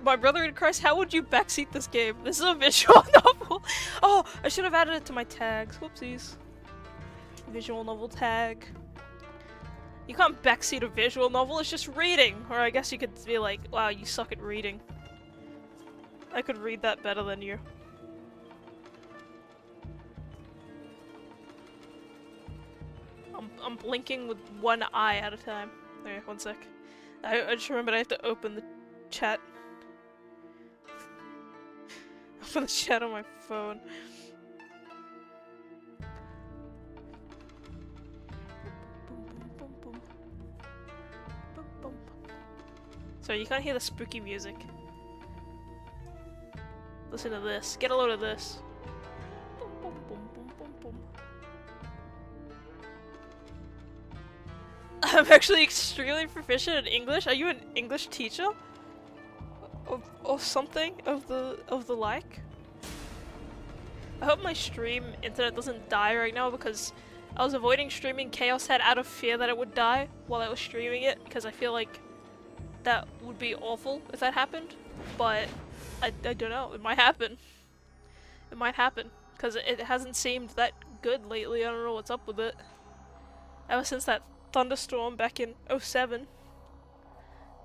My brother in Christ, how would you backseat this game? This is a visual novel. Oh, I should have added it to my tags. Whoopsies. Visual novel tag. You can't backseat a visual novel, it's just reading. Or I guess you could be like, wow, you suck at reading. I could read that better than you. I'm blinking with one eye at a time. Okay, one sec. I just remembered I have to open the chat. Open the chat on my phone. Sorry, you can't hear the spooky music. Listen to this. Get a load of this. I'm actually extremely proficient in English. Are you an English teacher? Or something of the like? I hope my stream internet doesn't die right now because I was avoiding streaming Chaos Head out of fear that it would die while I was streaming it because I feel like that would be awful if that happened. But I don't know. It might happen. It might happen because it hasn't seemed that good lately. I don't know what's up with it. Ever since that thunderstorm back in 07,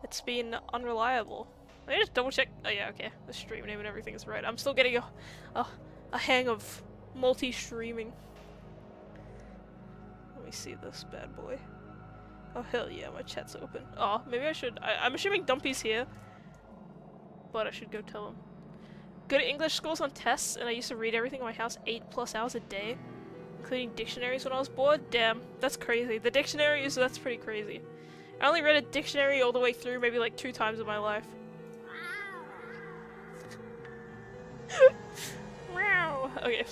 it's been unreliable. Let me just double check. Oh yeah, okay. The stream name and everything is right. I'm still getting a hang of multi-streaming. Let me see this bad boy. Oh hell yeah, my chat's open. Oh, maybe I should. I'm assuming Dumpy's here, but I should go tell him. Good at English scores on tests, and I used to read everything in my house 8+ hours a day, including dictionaries when I was bored. Damn, that's crazy. The dictionaries, that's pretty crazy. I only read a dictionary all the way through maybe like 2 times in my life. Wow. Okay,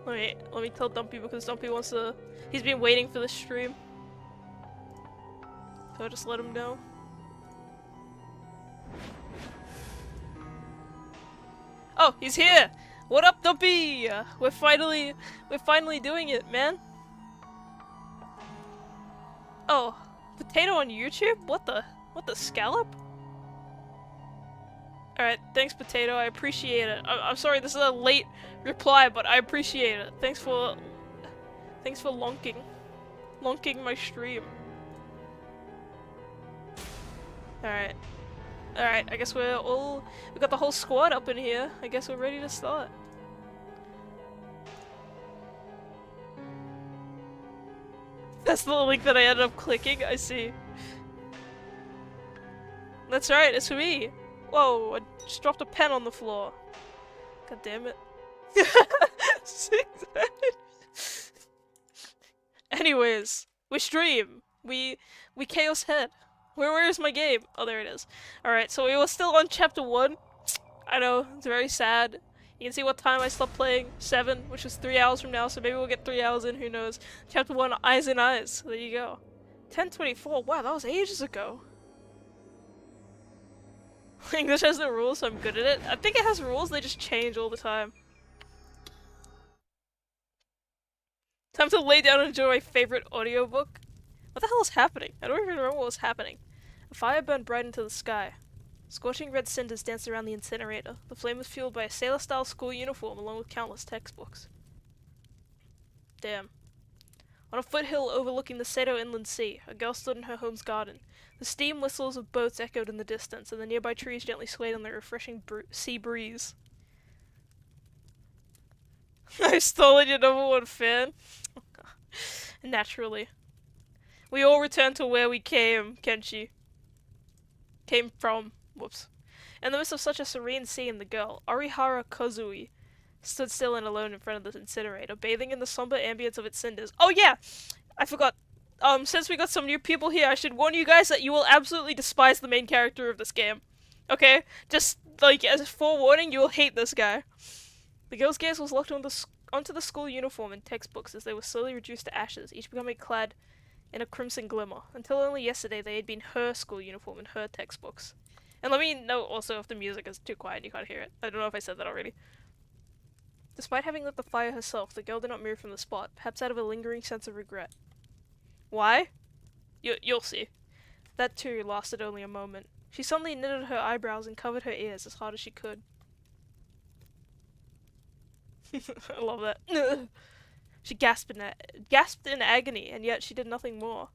wait. Let me tell Dumpy because Dumpy wants to. He's been waiting for this stream, so I'll just let him know. Oh, he's here! What up, Dumpy? We're finally doing it, man. Oh, potato on YouTube? What the scallop? Alright, thanks Potato, I appreciate it. I'm sorry this is a late reply, but I appreciate it. Thanks for lonking my stream. Alright. Alright, I guess we got the whole squad up in here. I guess we're ready to start. That's the link that I ended up clicking, I see. That's right, it's me. Whoa, I just dropped a pen on the floor. God damn it. Anyways, we stream. We Chaos Head. Where is my game? Oh, there it is. Alright, so we were still on chapter 1. I know, it's very sad. You can see what time I stopped playing. 7, which is 3 hours from now, so maybe we'll get 3 hours in, who knows. Chapter 1, Eyes in Eyes. There you go. 10:24, wow, that was ages ago. English has no rules, so I'm good at it. I think it has rules, they just change all the time. Time to lay down and enjoy my favorite audiobook. What the hell is happening? I don't even remember what was happening. A fire burned bright into the sky. Scorching red cinders danced around the incinerator. The flame was fueled by a sailor-style school uniform along with countless textbooks. Damn. On a foothill overlooking the Seto Inland Sea, a girl stood in her home's garden. The steam whistles of boats echoed in the distance, and the nearby trees gently swayed in the refreshing sea breeze. I've stolen your #1 fan. Naturally. We all return to where we came, Kenshi. Came from. Whoops. In the midst of such a serene scene, the girl, Arihara Kozui, stood still and alone in front of the incinerator, bathing in the somber ambience of its cinders. Oh yeah! I forgot. Since we got some new people here, I should warn you guys that you will absolutely despise the main character of this game. Okay? Just, like, as a forewarning, you will hate this guy. The girl's gaze was locked onto the school uniform and textbooks as they were slowly reduced to ashes, each becoming clad in a crimson glimmer. Until only yesterday, they had been her school uniform and her textbooks. And let me know also if the music is too quiet and you can't hear it. I don't know if I said that already. Despite having lit the fire herself, the girl did not move from the spot, perhaps out of a lingering sense of regret. Why? You'll see. That too lasted only a moment. She suddenly knitted her eyebrows and covered her ears as hard as she could. I love that. She gasped in agony, and yet she did nothing more.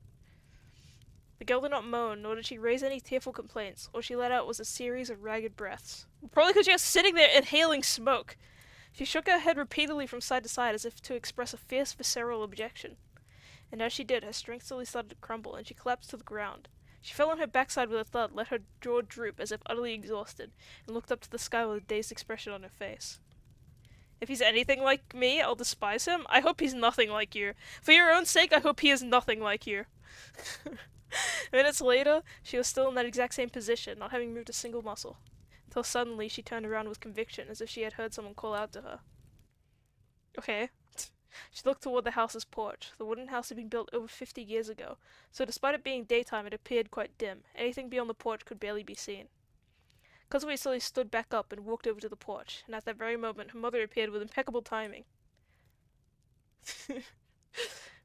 The girl did not moan, nor did she raise any tearful complaints. All she let out was a series of ragged breaths. Probably because she was sitting there inhaling smoke. She shook her head repeatedly from side to side as if to express a fierce visceral objection. And as she did, her strength slowly started to crumble, and she collapsed to the ground. She fell on her backside with a thud, let her jaw droop as if utterly exhausted, and looked up to the sky with a dazed expression on her face. If he's anything like me, I'll despise him. I hope he's nothing like you. For your own sake, I hope he is nothing like you. Minutes later, she was still in that exact same position, not having moved a single muscle. Until suddenly, she turned around with conviction, as if she had heard someone call out to her. Okay. She looked toward the house's porch. The wooden house had been built over 50 years ago, so despite it being daytime, it appeared quite dim. Anything beyond the porch could barely be seen. Kazui slowly stood back up and walked over to the porch, and at that very moment, her mother appeared with impeccable timing.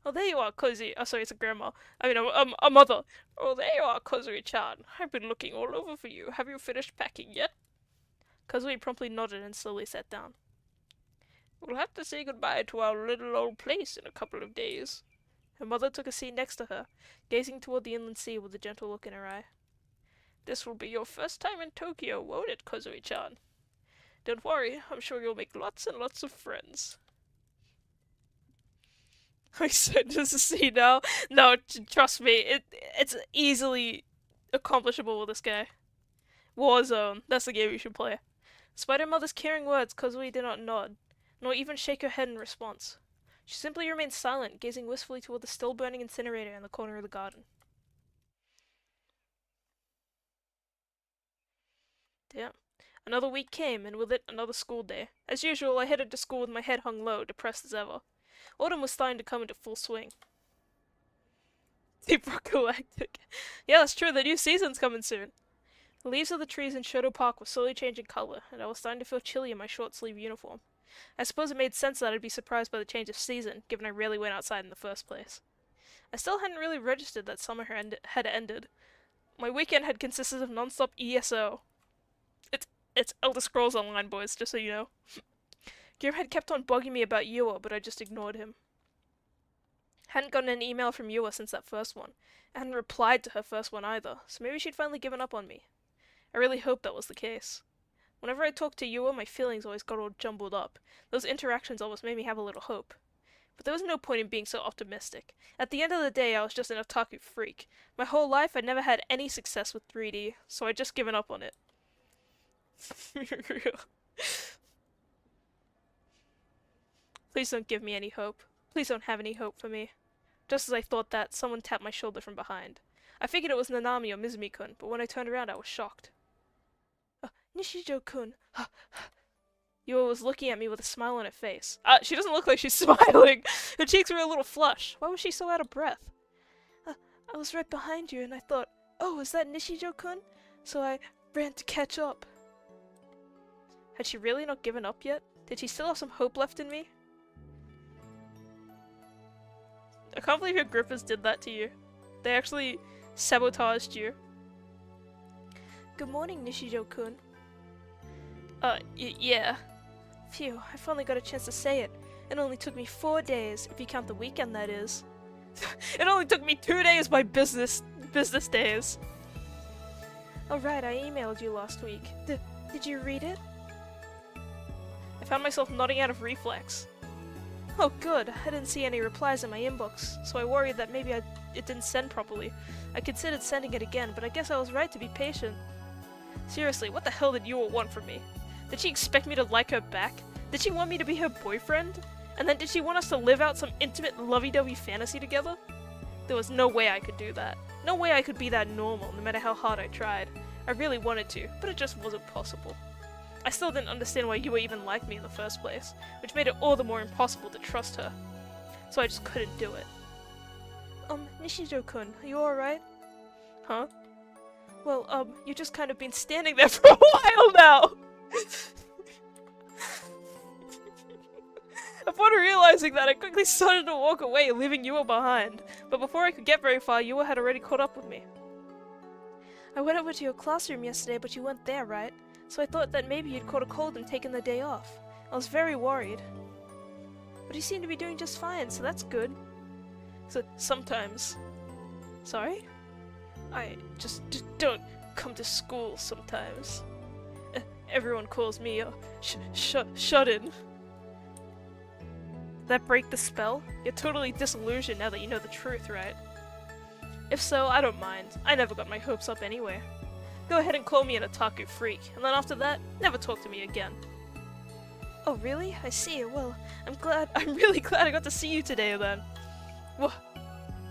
Oh, there you are, Kozi. Oh, sorry, it's a grandma. I mean, a mother. Oh, there you are, Kozui-chan. I've been looking all over for you. Have you finished packing yet? Kazui promptly nodded and slowly sat down. We'll have to say goodbye to our little old place in a couple of days. Her mother took a seat next to her, gazing toward the inland sea with a gentle look in her eye. This will be your first time in Tokyo, won't it, Kazui-chan? Don't worry, I'm sure you'll make lots and lots of friends. I said, does it see now? No, trust me, it's easily accomplishable with this guy. Warzone, that's the game you should play. Despite her mother's caring words, Kazui did not nod, nor even shake her head in response. She simply remained silent, gazing wistfully toward the still-burning incinerator in the corner of the garden. Damn. Another week came, and with it, another school day. As usual, I headed to school with my head hung low, depressed as ever. Autumn was starting to come into full swing. Deep Galactic. Yeah, that's true, the new season's coming soon. The leaves of the trees in Shoto Park were slowly changing color, and I was starting to feel chilly in my short-sleeve uniform. I suppose it made sense that I'd be surprised by the change of season, given I rarely went outside in the first place. I still hadn't really registered that summer had ended. My weekend had consisted of non-stop ESO. It's Elder Scrolls Online, boys, just so you know. Grim had kept on bugging me about Yua, but I just ignored him. Hadn't gotten an email from Yua since that first one. I hadn't replied to her first one either, so maybe she'd finally given up on me. I really hoped that was the case. Whenever I talked to Yua, my feelings always got all jumbled up. Those interactions almost made me have a little hope. But there was no point in being so optimistic. At the end of the day, I was just an otaku freak. My whole life, I'd never had any success with 3D, so I'd just given up on it. Please don't give me any hope. Please don't have any hope for me. Just as I thought that, someone tapped my shoulder from behind. I figured it was Nanami or Mizumi-kun, but when I turned around, I was shocked. Nishijo-kun. Yua was looking at me with a smile on her face. She doesn't look like she's smiling. Her cheeks were a little flush. Why was she so out of breath? I was right behind you, and I thought, oh, is that Nishijo-kun? So I ran to catch up. Had she really not given up yet? Did she still have some hope left in me? I can't believe your grippers did that to you. They actually sabotaged you. Good morning, Nishijo-kun. Yeah. Phew, I finally got a chance to say it. It only took me 4 days, if you count the weekend, that is. It only took me 2 days by business days. Oh right, I emailed you last week. Did you read it? I found myself nodding out of reflex. Oh good, I didn't see any replies in my inbox, so I worried that maybe it didn't send properly. I considered sending it again, but I guess I was right to be patient. Seriously, what the hell did Yua want from me? Did she expect me to like her back? Did she want me to be her boyfriend? And then did she want us to live out some intimate lovey-dovey fantasy together? There was no way I could do that. No way I could be that normal, no matter how hard I tried. I really wanted to, but it just wasn't possible. I still didn't understand why Yua even liked me in the first place, which made it all the more impossible to trust her. So I just couldn't do it. Nishijo-kun, are you alright? Huh? Well, you've just kind of been standing there for a while now! Upon realizing that, I quickly started to walk away, leaving Yua behind. But before I could get very far, Yua had already caught up with me. I went over to your classroom yesterday, but you weren't there, right? So I thought that maybe you'd caught a cold and taken the day off. I was very worried. But you seem to be doing just fine, so that's good. So, sometimes. Sorry? I just don't come to school sometimes. Everyone calls me a shut-in. That break the spell? You're totally disillusioned now that you know the truth, right? If so, I don't mind. I never got my hopes up anyway. Go ahead and call me an otaku freak, and then after that, never talk to me again. Oh really? I see. Well, I'm really glad I got to see you today then. Whoa.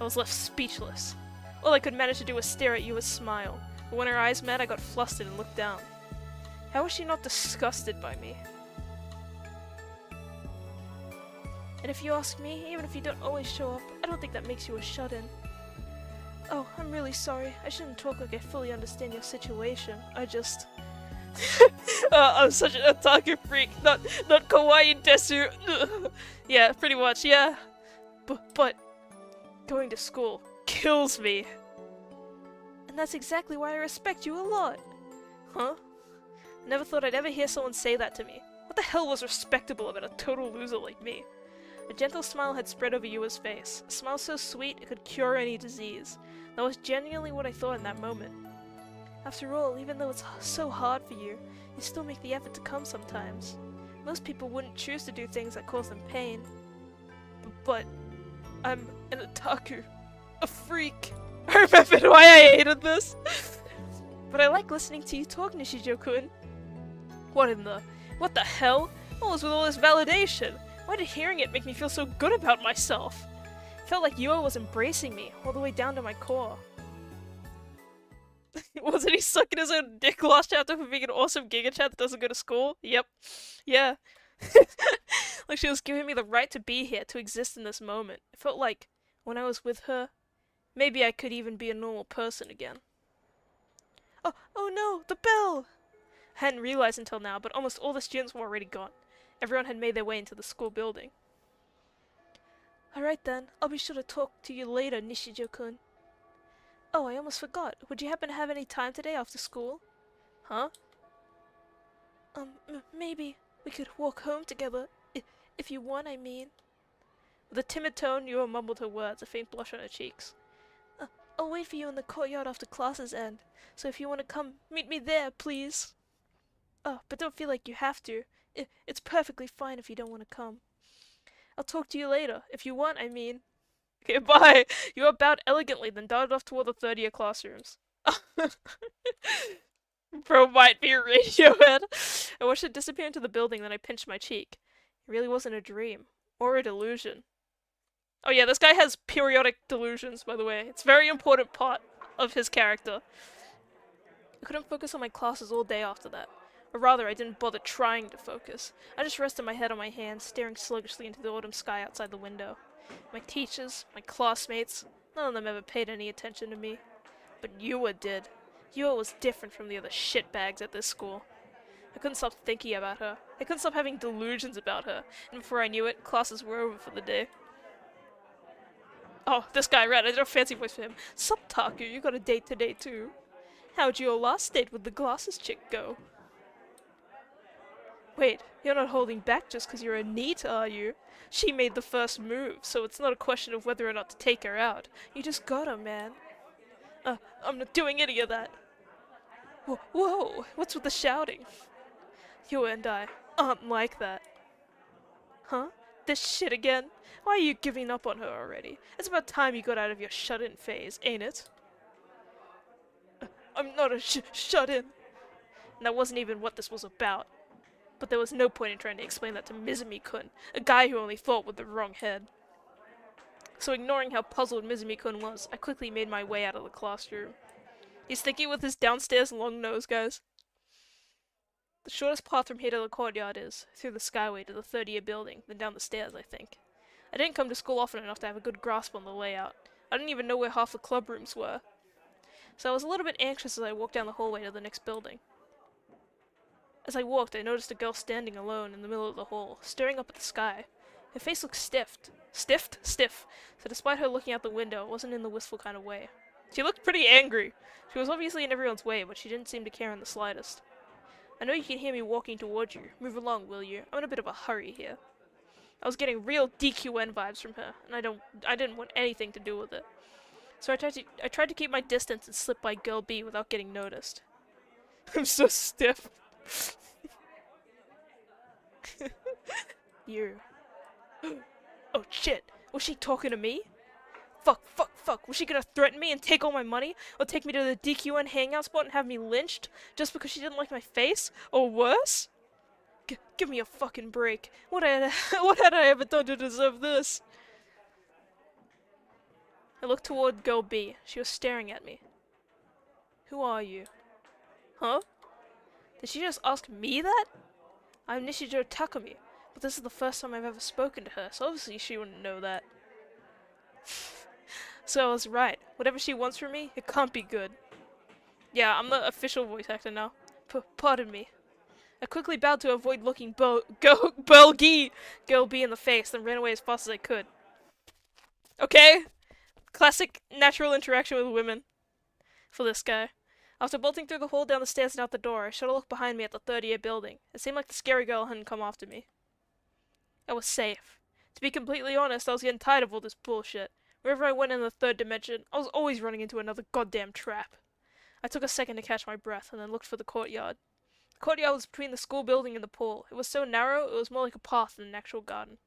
I was left speechless. All I could manage to do was stare at you and smile, but when our eyes met I got flustered and looked down. How was she not disgusted by me? And if you ask me, even if you don't always show up, I don't think that makes you a shut-in. Oh, I'm really sorry. I shouldn't talk like I fully understand your situation. I just... I'm such an otaku freak, not kawaii desu. Yeah, pretty much, yeah. But going to school kills me. And that's exactly why I respect you a lot. Huh? I never thought I'd ever hear someone say that to me. What the hell was respectable about a total loser like me? A gentle smile had spread over Yua's face, a smile so sweet it could cure any disease. That was genuinely what I thought in that moment. After all, even though it's so hard for you, you still make the effort to come sometimes. Most people wouldn't choose to do things that cause them pain. But I'm an otaku. A freak. I remembered why I hated this. But I like listening to you talk, Nishijo-kun. What the hell? What was with all this validation? Why did hearing it make me feel so good about myself? It felt like Yua was embracing me, all the way down to my core. Wasn't he sucking his own dick last chapter for being an awesome Giga Chat that doesn't go to school? Yep. Yeah. Like she was giving me the right to be here, to exist in this moment. It felt like, when I was with her, maybe I could even be a normal person again. Oh no, the bell! I hadn't realized until now, but almost all the students were already gone. Everyone had made their way into the school building. Alright then, I'll be sure to talk to you later, Nishijo-kun. Oh, I almost forgot. Would you happen to have any time today after school? Huh? Maybe we could walk home together. If you want, I mean. With a timid tone, Yua mumbled her words, a faint blush on her cheeks. I'll wait for you in the courtyard after classes end, so if you want to come, meet me there, please. Oh, but don't feel like you have to. It's perfectly fine if you don't want to come. I'll talk to you later, if you want, I mean. Okay, bye! Yua bowed elegantly, then darted off toward the third-year classrooms. Bro might be a Radiohead. I watched it disappear into the building, then I pinched my cheek. It really wasn't a dream. Or a delusion. Oh yeah, this guy has periodic delusions, by the way. It's a very important part of his character. I couldn't focus on my classes all day after that. Or rather, I didn't bother trying to focus. I just rested my head on my hands, staring sluggishly into the autumn sky outside the window. My teachers, my classmates, none of them ever paid any attention to me. But Yua did. Yua was different from the other shitbags at this school. I couldn't stop thinking about her. I couldn't stop having delusions about her. And before I knew it, classes were over for the day. Oh, this guy, Red. I did a fancy voice for him. Sup, Taku, you got a date today, too. How'd your last date with the glasses chick go? Wait, you're not holding back just because you're a NEET, are you? She made the first move, so it's not a question of whether or not to take her out. You just got her, man. I'm not doing any of that. Whoa, what's with the shouting? You and I aren't like that. Huh? This shit again? Why are you giving up on her already? It's about time you got out of your shut-in phase, ain't it? I'm not a shut-in. And that wasn't even what this was about. But there was no point in trying to explain that to Mizumi-kun, a guy who only thought with the wrong head. So ignoring how puzzled Mizumi-kun was, I quickly made my way out of the classroom. He's thinking with his downstairs long nose, guys. The shortest path from here to the courtyard is through the skyway to the third-year building, then down the stairs, I think. I didn't come to school often enough to have a good grasp on the layout. I didn't even know where half the club rooms were. So I was a little bit anxious as I walked down the hallway to the next building. As I walked, I noticed a girl standing alone in the middle of the hall, staring up at the sky. Her face looked stiff. So despite her looking out the window, it wasn't in the wistful kind of way. She looked pretty angry. She was obviously in everyone's way, but she didn't seem to care in the slightest. I know you can hear me walking towards you. Move along, will you? I'm in a bit of a hurry here. I was getting real DQN vibes from her, and I didn't want anything to do with it. So I tried to keep my distance and slip by girl B without getting noticed. I'm so stiff. You. Oh shit. Was she talking to me? Fuck, fuck, fuck. Was she gonna threaten me and take all my money? Or take me to the DQN hangout spot and have me lynched? Just because she didn't like my face? Or worse? Give me a fucking break. What had I ever done to deserve this? I looked toward girl B. She was staring at me. Who are you? Huh? Did she just ask me that? I'm Nishijo Takumi, but this is the first time I've ever spoken to her, so obviously she wouldn't know that. So I was right. Whatever she wants from me, it can't be good. Yeah, I'm the official voice actor now. Pardon me. I quickly bowed to avoid looking girl B in the face, then ran away as fast as I could. Okay? Classic natural interaction with women. For this guy. After bolting through the hall, down the stairs, and out the door, I shot a look behind me at the third-year building. It seemed like the scary girl hadn't come after me. I was safe. To be completely honest, I was getting tired of all this bullshit. Wherever I went in the third dimension, I was always running into another goddamn trap. I took a second to catch my breath, and then looked for the courtyard. The courtyard was between the school building and the pool. It was so narrow, it was more like a path than an actual garden.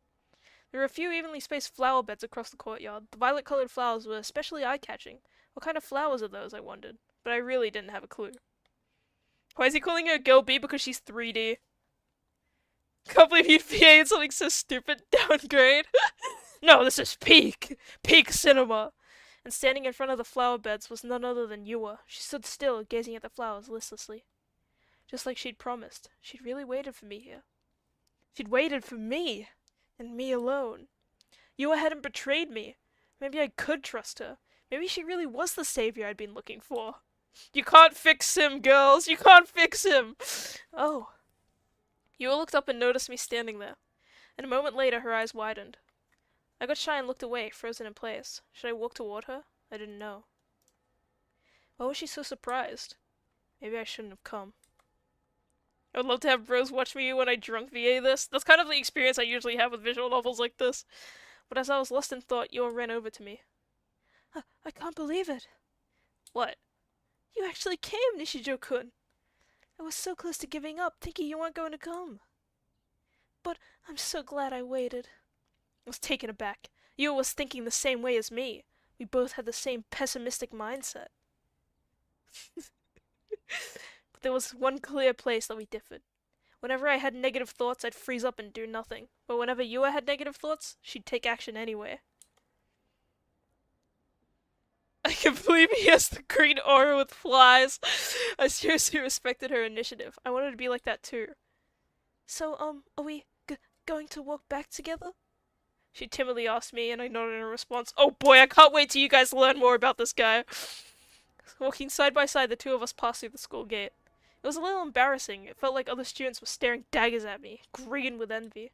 There were a few evenly spaced flower beds across the courtyard. The violet-colored flowers were especially eye-catching. What kind of flowers are those, I wondered. But I really didn't have a clue. Why is he calling her girl B because she's 3D? Can't believe you'd VA in something so stupid. Downgrade. No, this is peak! Peak cinema! And standing in front of the flower beds was none other than Yua. She stood still, gazing at the flowers listlessly. Just like she'd promised. She'd really waited for me here. She'd waited for me! And me alone. Yua hadn't betrayed me. Maybe I could trust her. Maybe she really was the savior I'd been looking for. You can't fix him, girls! You can't fix him! Oh. Yua looked up and noticed me standing there. And a moment later, her eyes widened. I got shy and looked away, frozen in place. Should I walk toward her? I didn't know. Why was she so surprised? Maybe I shouldn't have come. I would love to have bros watch me when I drunk VA this. That's kind of the experience I usually have with visual novels like this. But as I was lost in thought, Yua ran over to me. I can't believe it. What? You actually came, Nishijo-kun. I was so close to giving up, thinking you weren't going to come. But I'm so glad I waited. I was taken aback. Yua was thinking the same way as me. We both had the same pessimistic mindset. But there was one clear place that we differed. Whenever I had negative thoughts, I'd freeze up and do nothing. But whenever Yua had negative thoughts, she'd take action anyway. I can't believe he has the green aura with flies. I seriously respected her initiative. I wanted to be like that too. So, are we going to walk back together? She timidly asked me, and I nodded in response. Oh boy, I can't wait till you guys learn more about this guy. Walking side by side, the two of us passed through the school gate. It was a little embarrassing. It felt like other students were staring daggers at me, green with envy.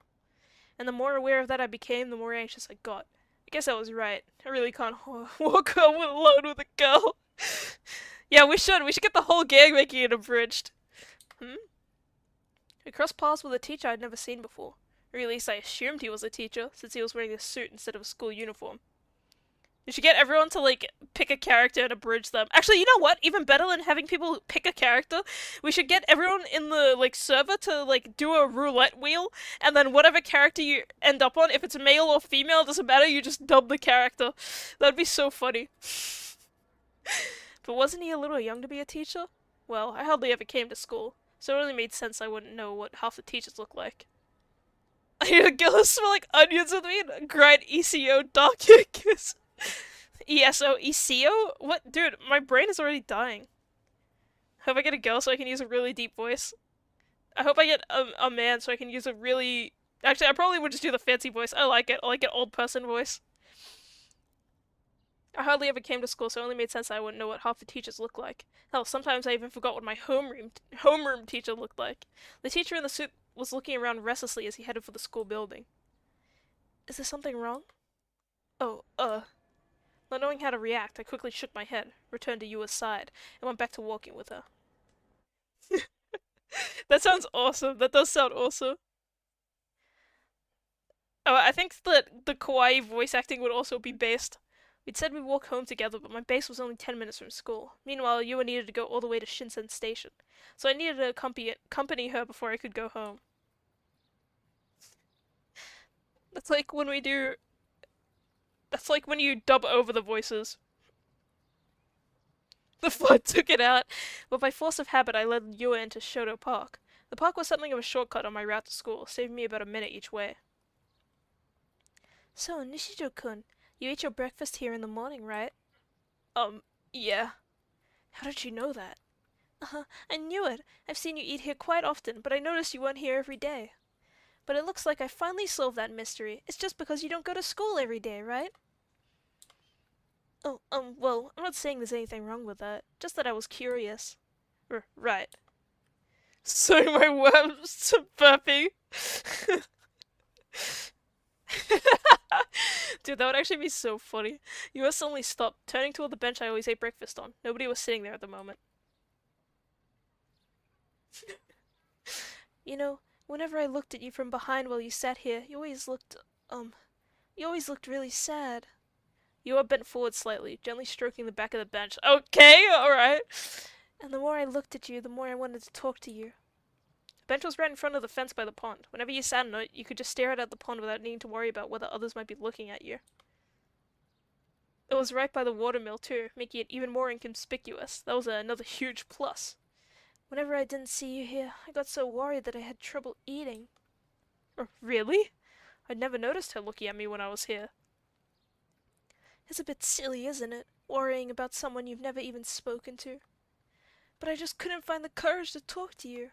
And the more aware of that I became, the more anxious I got. I guess I was right. I really can't walk alone with a girl. Yeah, we should. We should get the whole gang making it abridged. We crossed paths with a teacher I'd never seen before. Or at least I assumed he was a teacher, since he was wearing a suit instead of a school uniform. We should get everyone to, like, pick a character and abridge them. Actually, you know what? Even better than having people pick a character, we should get everyone in the, like, server to, like, do a roulette wheel, and then whatever character you end up on, if it's male or female, it doesn't matter, you just dub the character. That'd be so funny. But wasn't he a little young to be a teacher? Well, I hardly ever came to school, so it only made sense I wouldn't know what half the teachers look like. I need a girl who smell like onions with me and grind ECO dark kiss. ESO? ECO? What? Dude, my brain is already dying. I hope I get a girl so I can use a really deep voice. I hope I get a man so I can use a really... Actually, I probably would just do the fancy voice. I like it. I like an old person voice. I hardly ever came to school, so it only made sense that I wouldn't know what half the teachers look like. Hell, sometimes I even forgot what my homeroom teacher looked like. The teacher in the suit was looking around restlessly as he headed for the school building. Is there something wrong? Oh, Not knowing how to react, I quickly shook my head, returned to Yua's side, and went back to walking with her. That sounds awesome. That does sound awesome. Oh, I think that the kawaii voice acting would also be based. We'd said we'd walk home together, but my base was only 10 minutes from school. Meanwhile, Yua needed to go all the way to Shinsen Station. So I needed to accompany her before I could go home. That's like when we do... That's like when you dub over the voices. The flood took it out, but by force of habit I led Yua into Shoto Park. The park was something of a shortcut on my route to school, saving me about a minute each way. So, Nishijo-kun, you ate your breakfast here in the morning, right? Yeah. How did you know that? I knew it. I've seen you eat here quite often, but I noticed you weren't here every day. But it looks like I finally solved that mystery. It's just because you don't go to school every day, right? Oh, well, I'm not saying there's anything wrong with that. Just that I was curious. Right. Sorry, my worms burping. Dude, that would actually be so funny. You must suddenly stop, turning toward the bench I always ate breakfast on. Nobody was sitting there at the moment. You know, whenever I looked at you from behind while you sat here, you always looked really sad. You are bent forward slightly, gently stroking the back of the bench. Okay, alright. And the more I looked at you, the more I wanted to talk to you. The bench was right in front of the fence by the pond. Whenever you sat on it, you could just stare out at the pond without needing to worry about whether others might be looking at you. It was right by the watermill too, making it even more inconspicuous. That was another huge plus. Whenever I didn't see you here, I got so worried that I had trouble eating. Really? I'd never noticed her looking at me when I was here. It's a bit silly, isn't it? Worrying about someone you've never even spoken to. But I just couldn't find the courage to talk to you.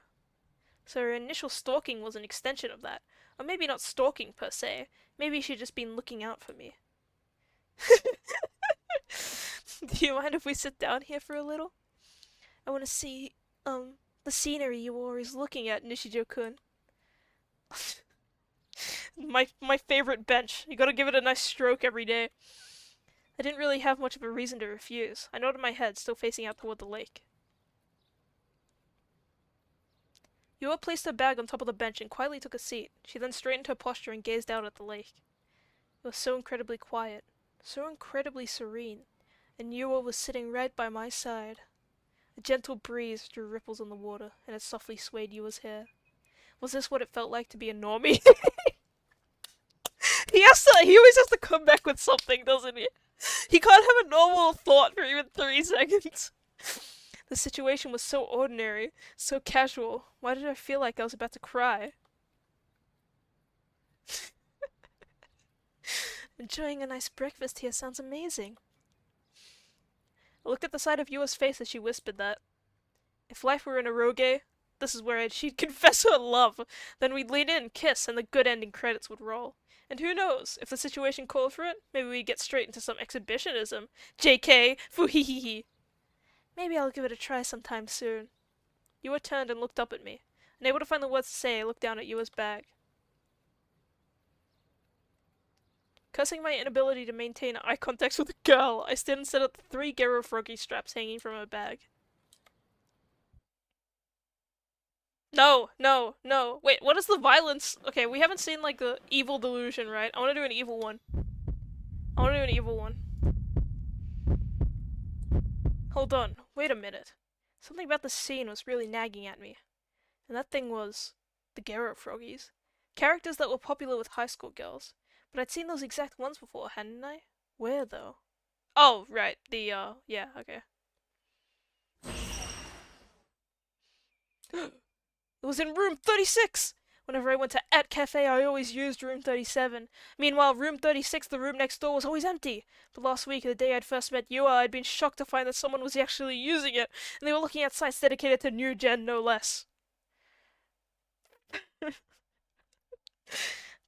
So her initial stalking was an extension of that. Or maybe not stalking per se. Maybe she'd just been looking out for me. Do you mind if we sit down here for a little? I want to see, the scenery you were always looking at, Nishijo-kun. my favorite bench. You gotta give it a nice stroke every day. I didn't really have much of a reason to refuse. I nodded my head, still facing out toward the lake. Yua placed her bag on top of the bench and quietly took a seat. She then straightened her posture and gazed out at the lake. It was so incredibly quiet, so incredibly serene, and Yua was sitting right by my side. A gentle breeze drew ripples on the water, and it softly swayed Yua's hair. Was this what it felt like to be a normie? He always has to come back with something, doesn't he? He can't have a normal thought for even 3 seconds. The situation was so ordinary, so casual. Why did I feel like I was about to cry? Enjoying a nice breakfast here sounds amazing. I looked at the side of Yua's face as she whispered that. If life were an eroge, this is where she'd confess her love. Then we'd lean in, kiss, and the good ending credits would roll. And who knows, if the situation called for it, maybe we'd get straight into some exhibitionism. JK, foo-hee-hee-hee. Maybe I'll give it a try sometime soon. Yua turned and looked up at me. Unable to find the words to say, I looked down at Yua's bag. Cursing my inability to maintain eye contact with a girl, I stared and set at the 3 Gero Froggy straps hanging from her bag. No, no, no. Wait, what is the violence? Okay, we haven't seen, like, the evil delusion, right? I want to do an evil one. Hold on, wait a minute. Something about the scene was really nagging at me. And that thing was... the Gero Froggies. Characters that were popular with high school girls. But I'd seen those exact ones before, hadn't I? Where, though? Oh, right, yeah, okay. It was in room 36! Whenever I went to At Cafe, I always used room 37. Meanwhile, room 36, the room next door, was always empty. But last week, the day I'd first met Yua, I'd been shocked to find that someone was actually using it, and they were looking at sites dedicated to New Gen, no less.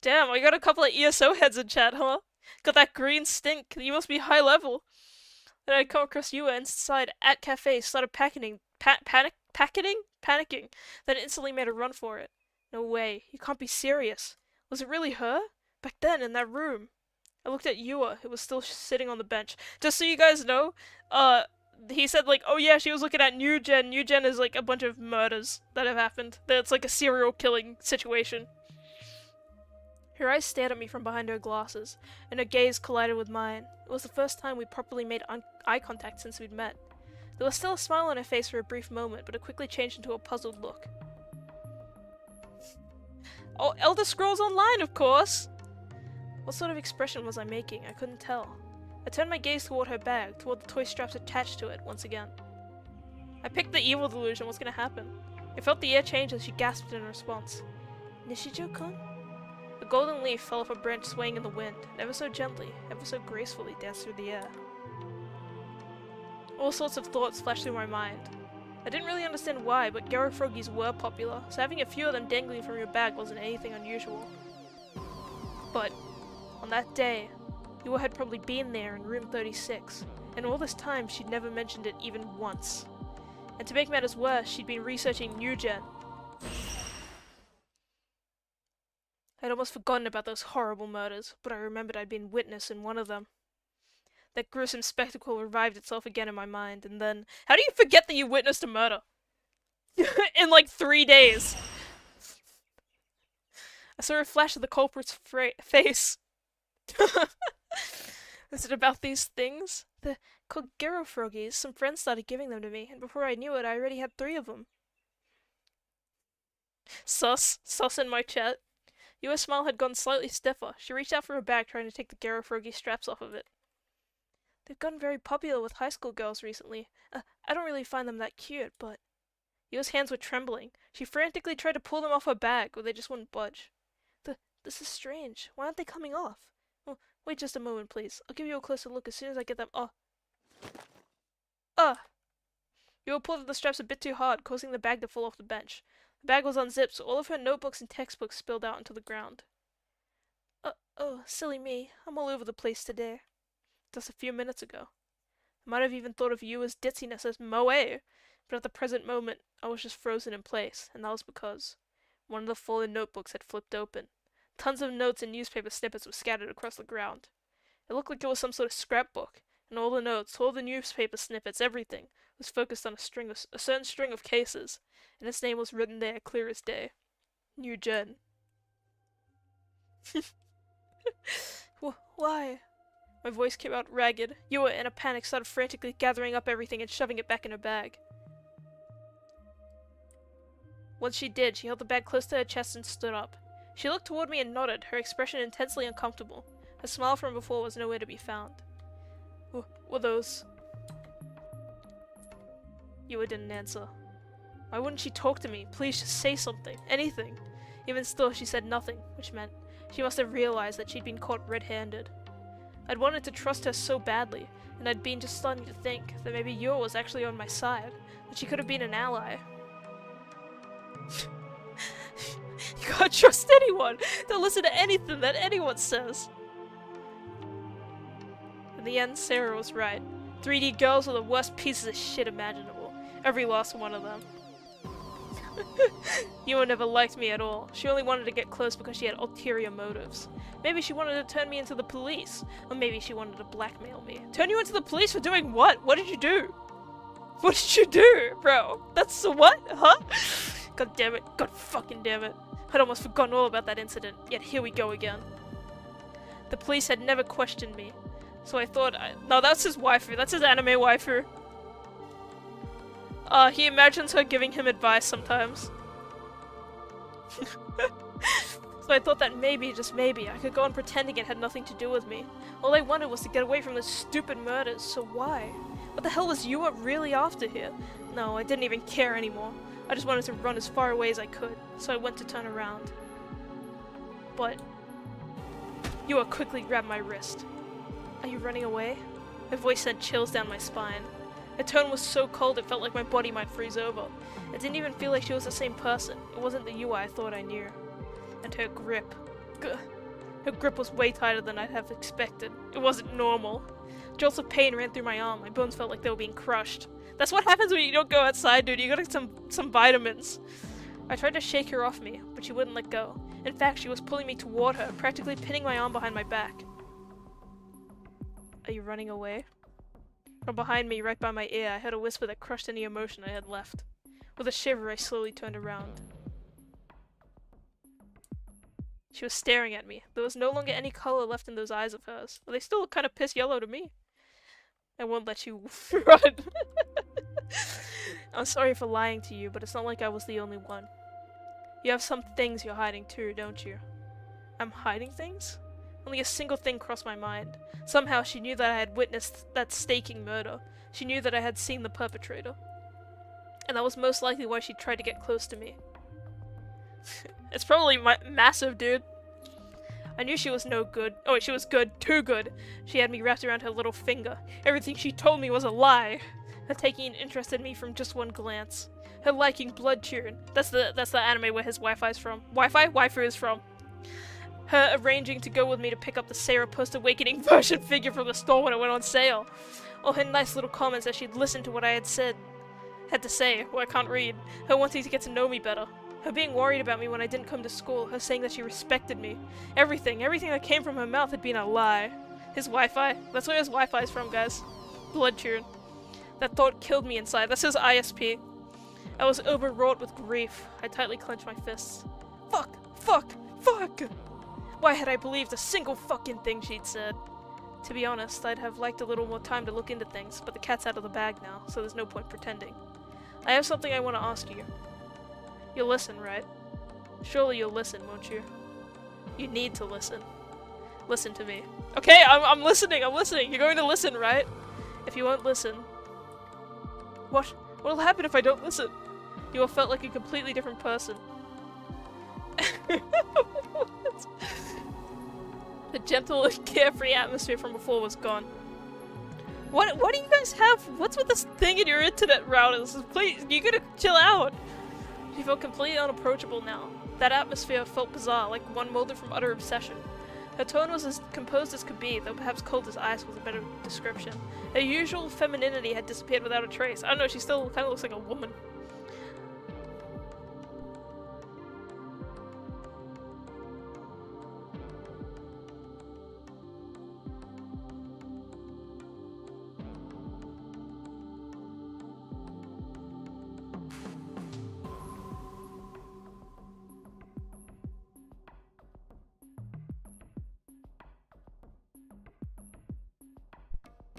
Damn, I got a couple of ESO heads in chat, huh? Got that green stink, you must be high level. Then I'd come across Yua inside At Cafe, started panicking, then instantly made a run for it. No way, you can't be serious. Was it really her? Back then, in that room? I looked at Yua, who was still sitting on the bench. Just so you guys know, he said like, oh yeah, she was looking at New Gen. New Gen is like a bunch of murders that have happened. It's like a serial killing situation. Her eyes stared at me from behind her glasses, and her gaze collided with mine. It was the first time we properly made eye contact since we'd met. There was still a smile on her face for a brief moment, but it quickly changed into a puzzled look. Oh, Elder Scrolls Online, of course! What sort of expression was I making? I couldn't tell. I turned my gaze toward her bag, toward the toy straps attached to it, once again. I picked the evil delusion. What's gonna happen? I felt the air change as she gasped in response. Nishijo-kun? A golden leaf fell off a branch swaying in the wind, and ever so gently, ever so gracefully danced through the air. All sorts of thoughts flashed through my mind. I didn't really understand why, but Garo Froggies were popular, so having a few of them dangling from your bag wasn't anything unusual. But on that day, Yua had probably been there in room 36, and all this time she'd never mentioned it even once. And to make matters worse, she'd been researching New Gen. I'd almost forgotten about those horrible murders, but I remembered I'd been witness in one of them. That gruesome spectacle revived itself again in my mind, and then— how do you forget that you witnessed a murder? In like 3 days! I saw a flash of the culprit's face. Is it about these things? They're called Garo Froggies. Some friends started giving them to me, and before I knew it, I already had 3 of them. Sus in my chat. Yua's smile had gone slightly stiffer. She reached out for her bag, trying to take the Garo Froggy straps off of it. They've gotten very popular with high school girls recently. I don't really find them that cute, but— Yua's hands were trembling. She frantically tried to pull them off her bag, but they just wouldn't budge. This is strange. Why aren't they coming off? Oh, wait just a moment, please. I'll give you a closer look as soon as I get them— Yua pulled at the straps a bit too hard, causing the bag to fall off the bench. The bag was unzipped, so all of her notebooks and textbooks spilled out onto the ground. Oh, silly me. I'm all over the place today. Just a few minutes ago. I might have even thought of Yua's ditziness as moe, but at the present moment, I was just frozen in place, and that was because one of the fallen notebooks had flipped open. Tons of notes and newspaper snippets were scattered across the ground. It looked like it was some sort of scrapbook, and all the notes, all the newspaper snippets, everything, was focused on a certain string of cases, and its name was written there clear as day. New Gen. Why? My voice came out ragged. Yua, in a panic, started frantically gathering up everything and shoving it back in her bag. Once she did, she held the bag close to her chest and stood up. She looked toward me and nodded, her expression intensely uncomfortable. Her smile from before was nowhere to be found. Were those— Yua didn't answer. Why wouldn't she talk to me? Please just say something. Anything. Even still, she said nothing, which meant she must have realized that she'd been caught red-handed. I'd wanted to trust her so badly, and I'd been just starting to think that maybe Yua was actually on my side, that she could have been an ally. You can't trust anyone! Don't listen to anything that anyone says! In the end, Sarah was right. 3D girls were the worst pieces of shit imaginable. Every last one of them. Yua never liked me at all. She only wanted to get close because she had ulterior motives. Maybe she wanted to turn me into the police. Or maybe she wanted to blackmail me. Turn you into the police for doing what? What did you do? What did you do, bro? That's what? Huh? God damn it. God fucking damn it. I'd almost forgotten all about that incident, yet here we go again. The police had never questioned me, so I thought no, that's his waifu. That's his anime waifu. He imagines her giving him advice sometimes. So I thought that maybe, just maybe, I could go on pretending it had nothing to do with me. All I wanted was to get away from the stupid murders, so why? What the hell was Yua really after here? No, I didn't even care anymore. I just wanted to run as far away as I could, so I went to turn around. But Yua quickly grabbed my wrist. Are you running away? Her voice sent chills down my spine. Her tone was so cold it felt like my body might freeze over. It didn't even feel like she was the same person. It wasn't the Yua I thought I knew. And her grip. Her grip was way tighter than I'd have expected. It wasn't normal. Jolts of pain ran through my arm. My bones felt like they were being crushed. That's what happens when you don't go outside, dude. You gotta get some vitamins. I tried to shake her off me, but she wouldn't let go. In fact, she was pulling me toward her, practically pinning my arm behind my back. Are you running away? From behind me, right by my ear, I heard a whisper that crushed any emotion I had left. With a shiver, I slowly turned around. She was staring at me. There was no longer any color left in those eyes of hers, but they still look kind of piss yellow to me. I won't let you run. I'm sorry for lying to you, but it's not like I was the only one. You have some things you're hiding too, don't you? I'm hiding things? Only a single thing crossed my mind. Somehow she knew that I had witnessed that staking murder. She knew that I had seen the perpetrator. And that was most likely why she tried to get close to me. It's probably massive, dude. I knew she was no good. Oh wait, she was good. Too good. She had me wrapped around her little finger. Everything she told me was a lie. Her taking an interest in me from just one glance. Her liking Blood Children. That's the anime where his Wi-Fi's from. Waifu is from. Her arranging to go with me to pick up the Sarah Post-Awakening version figure from the store when it went on sale. All her nice little comments as she'd listened to what I had to say, I can't read. Her wanting to get to know me better. Her being worried about me when I didn't come to school. Her saying that she respected me. Everything that came from her mouth had been a lie. His Wi-Fi. That's where his Wi-Fi is from, guys. Blood Children. That thought killed me inside. That's his ISP. I was overwrought with grief. I tightly clenched my fists. Fuck! Fuck! Fuck! Why had I believed a single fucking thing she'd said? To be honest, I'd have liked a little more time to look into things, but the cat's out of the bag now, so there's no point pretending. I have something I want to ask you. You'll listen, right? Surely you'll listen, won't you? You need to listen. Listen to me. Okay, I'm listening, I'm listening! You're going to listen, right? If you won't listen... What'll happen if I don't listen? You will felt like a completely different person. The gentle and carefree atmosphere from before was gone. What do you guys have? What's with this thing in your internet routers? Please, you gotta chill out. She felt completely unapproachable now. That atmosphere felt bizarre, like one molded from utter obsession. Her tone was as composed as could be, though perhaps cold as ice was a better description. Her usual femininity had disappeared without a trace. I don't know, she still kind of looks like a woman.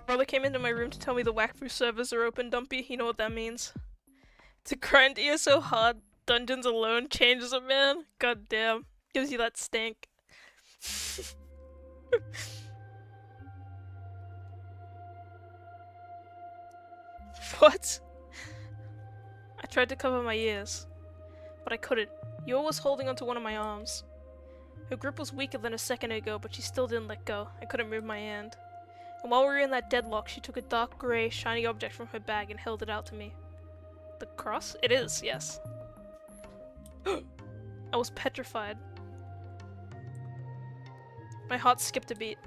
Brother came into my room to tell me the Wakfu servers are open, Dumpy. You know what that means. To grind ear so hard, dungeons alone changes a man. God damn. Gives you that stank. What? I tried to cover my ears, but I couldn't. Yor was holding onto one of my arms. Her grip was weaker than a second ago, but she still didn't let go. I couldn't move my hand. And while we were in that deadlock, she took a dark grey, shiny object from her bag and held it out to me. The cross? It is, yes. I was petrified. My heart skipped a beat.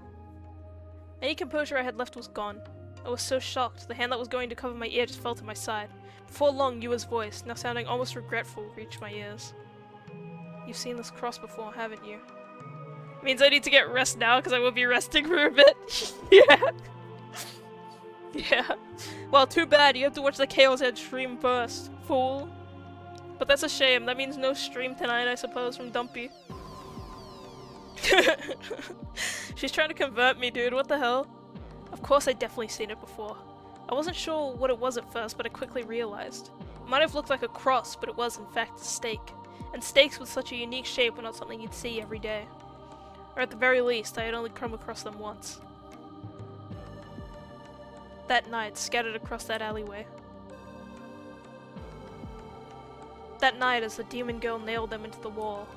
Any composure I had left was gone. I was so shocked, the hand that was going to cover my ear just fell to my side. Before long, Yua's voice, now sounding almost regretful, reached my ears. You've seen this cross before, haven't you? Means I need to get rest now, because I will be resting for a bit. Yeah. Yeah. Well, too bad, you have to watch the Chaos Head stream first, fool. But that's a shame, that means no stream tonight, I suppose, from Dumpy. She's trying to convert me, dude, what the hell? Of course I'd definitely seen it before. I wasn't sure what it was at first, but I quickly realized. It might have looked like a cross, but it was in fact a stake. And stakes with such a unique shape were not something you'd see every day. Or at the very least, I had only come across them once. That night, scattered across that alleyway. That night as the demon girl nailed them into the wall.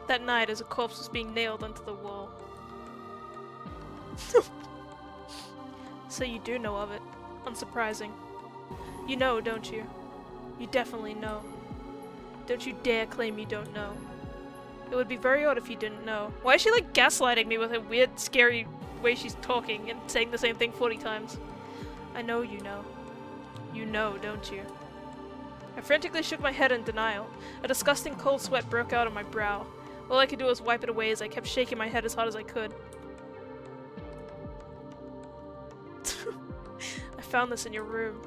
That night as a corpse was being nailed onto the wall. So you do know of it. Unsurprising. You know, don't you? You definitely know. Don't you dare claim you don't know. It would be very odd if you didn't know. Why is she like gaslighting me with her weird, scary way she's talking and saying the same thing 40 times? I know you know. You know, don't you? I frantically shook my head in denial. A disgusting cold sweat broke out on my brow. All I could do was wipe it away as I kept shaking my head as hard as I could. found this in your room.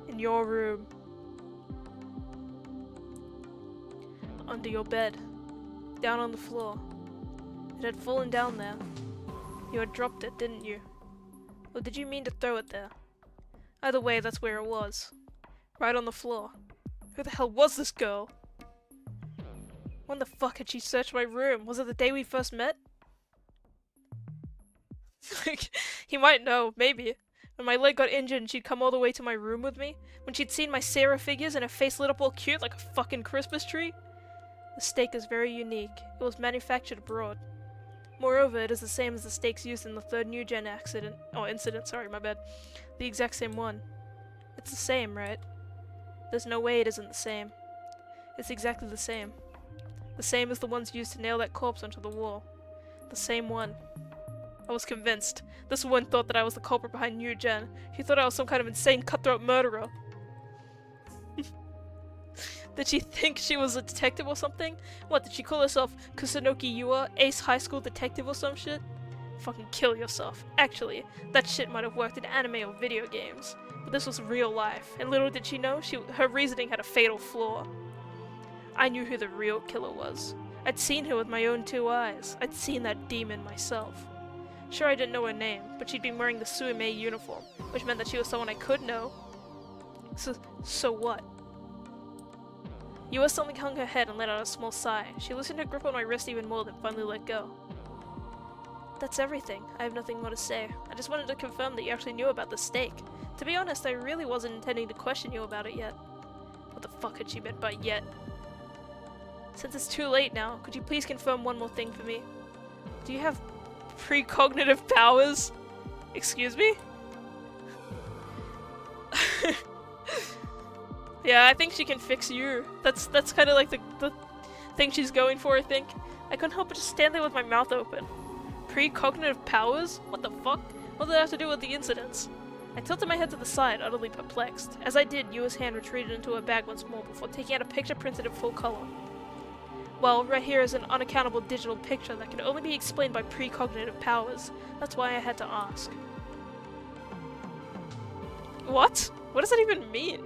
In your room. Under your bed. Down on the floor. It had fallen down there. You had dropped it, didn't you? Or did you mean to throw it there? Either way, that's where it was. Right on the floor. Who the hell was this girl? When the fuck had she searched my room? Was it the day we first met? He might know, maybe. When my leg got injured and she'd come all the way to my room with me? When she'd seen my Sarah figures and her face lit up all cute like a fucking Christmas tree? The steak is very unique. It was manufactured abroad. Moreover, it is the same as the steaks used in the third New Gen incident, sorry, my bad. The exact same one. It's the same, right? There's no way it isn't the same. It's exactly the same. The same as the ones used to nail that corpse onto the wall. The same one. I was convinced. This woman thought that I was the culprit behind New Gen. She thought I was some kind of insane cutthroat murderer. Did she think she was a detective or something? What, did she call herself Kusunoki Yua, ace high school detective or some shit? Fucking kill yourself. Actually, that shit might have worked in anime or video games. But this was real life, and little did she know, her reasoning had a fatal flaw. I knew who the real killer was. I'd seen her with my own 2 eyes. I'd seen that demon myself. Sure, I didn't know her name, but she'd been wearing the Suimei uniform, which meant that she was someone I could know. So what? Yua suddenly hung her head and let out a small sigh. She loosened her grip on my wrist even more, then finally let go. That's everything. I have nothing more to say. I just wanted to confirm that you actually knew about the steak. To be honest, I really wasn't intending to question you about it yet. What the fuck had she meant by yet? Since it's too late now, could you please confirm one more thing for me? Do you have precognitive powers? Excuse me? Yeah, I think she can fix you. That's kind of like the thing she's going for, I think. I couldn't help but just stand there with my mouth open. Precognitive powers? What the fuck? What did that have to do with the incidents? I tilted my head to the side, utterly perplexed. As I did, Yua's hand retreated into her bag once more before taking out a picture printed in full color. Well, right here is an unaccountable digital picture that can only be explained by precognitive powers. That's why I had to ask. What? What does that even mean?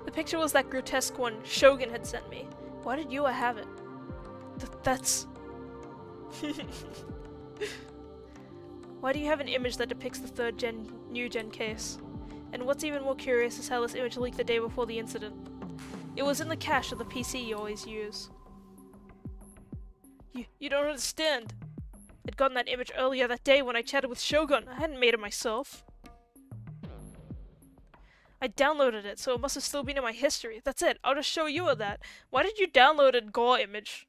The picture was that grotesque one Shogun had sent me. Why did Yua have it? That's... Why do you have an image that depicts the third New Gen case? And what's even more curious is how this image leaked the day before the incident. It was in the cache of the PC you always use. You don't understand. I'd gotten that image earlier that day when I chatted with Shogun. I hadn't made it myself. I downloaded it, so it must have still been in my history. That's it. I'll just show you that. Why did you download a gore image?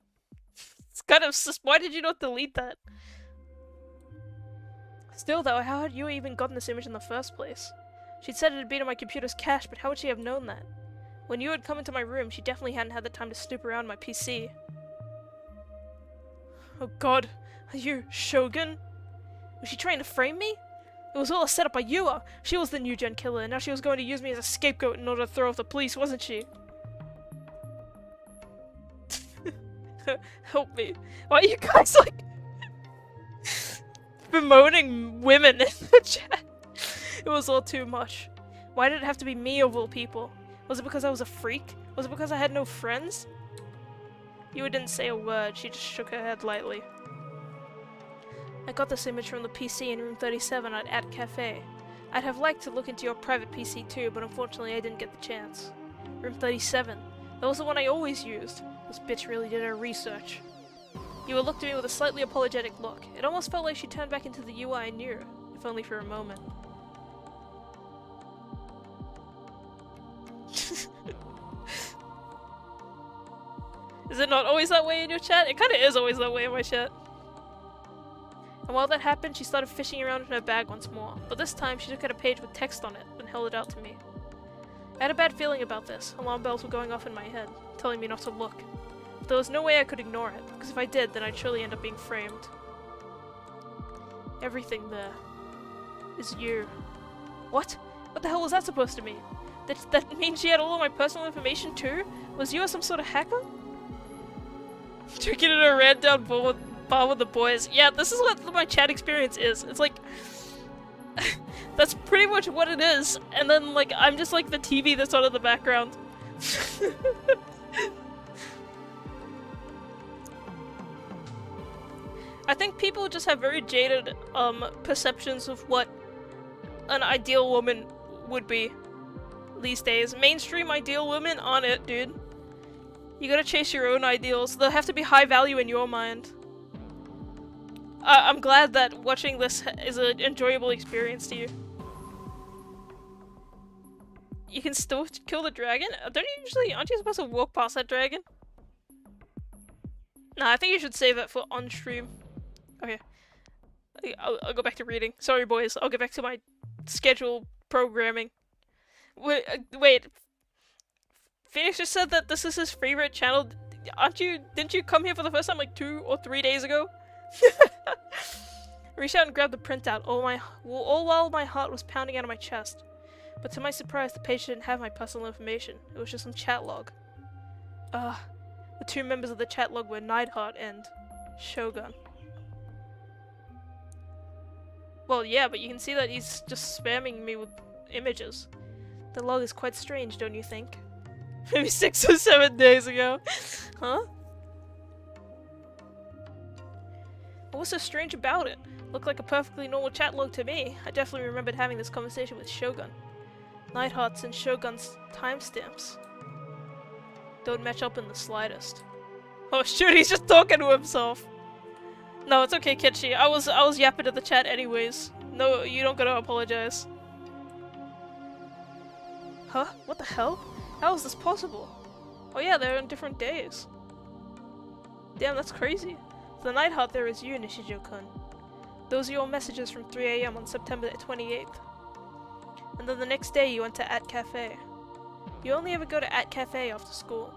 It's kind of why did you not delete that? Still though, how had you even gotten this image in the first place? She'd said it had been in my computer's cache, but how would she have known that? When you had come into my room, she definitely hadn't had the time to snoop around my PC. Oh god, are you Shogun? Was she trying to frame me? It was all a setup by Yua. She was the New Gen killer, and now she was going to use me as a scapegoat in order to throw off the police, wasn't she? Help me. Why are you guys like bemoaning women in the chat? It was all too much. Why did it have to be me of all people? Was it because I was a freak? Was it because I had no friends? Yua didn't say a word, she just shook her head lightly. I got this image from the PC in room 37 at Cafe. I'd have liked to look into your private PC too, but unfortunately I didn't get the chance. Room 37. That was the one I always used. This bitch really did her research. Yua looked at me with a slightly apologetic look. It almost felt like she turned back into the Yua I knew, if only for a moment. Is it not always that way in your chat? It kinda is always that way in my chat. And while that happened, she started fishing around in her bag once more, but this time she took out a page with text on it and held it out to me. I had a bad feeling about this. Alarm bells were going off in my head, telling me not to look. But there was no way I could ignore it, because if I did, then I'd surely end up being framed. Everything there is you. What? What the hell was that supposed to mean? That means she had all of my personal information too? Was you some sort of hacker? Drinking in a ran down bar with the boys. Yeah, this is what my chat experience is. It's like That's pretty much what it is. And then, like, I'm just like the TV that's on in the background. I think people just have very jaded, perceptions of what an ideal woman would be these days. Mainstream ideal women aren't it, dude. You gotta chase your own ideals. They'll have to be high value in your mind. I'm glad that watching this is an enjoyable experience to you. You can still kill the dragon? Don't you usually- aren't you supposed to walk past that dragon? Nah, I think you should save that for on-stream. Okay. I'll go back to reading. Sorry boys, I'll get back to my schedule programming. Wait. Phoenix just said that this is his favorite channel. Didn't you come here for the first time like 2 or 3 days ago? I reached out and grabbed the printout, all while my heart was pounding out of my chest. But to my surprise, the page didn't have my personal information. It was just some chat log. The 2 members of the chat log were Neidhart and Shogun. Well, yeah, but you can see that he's just spamming me with images. The log is quite strange, don't you think? Maybe 6 or 7 days ago. Huh? What was so strange about it? Looked like a perfectly normal chat log to me. I definitely remembered having this conversation with Shogun. Neidhart's and Shogun's timestamps don't match up in the slightest. Oh shoot, he's just talking to himself. No, it's okay, Kitchi. I was yapping at the chat anyways. No, you don't gotta apologize. Huh? What the hell? How is this possible? Oh yeah, they're on different days. Damn, that's crazy. The Neidhart there is you, Nishijo-kun. Those are your messages from 3 AM on September 28th. And then the next day you went to At Cafe. You only ever go to At Cafe after school.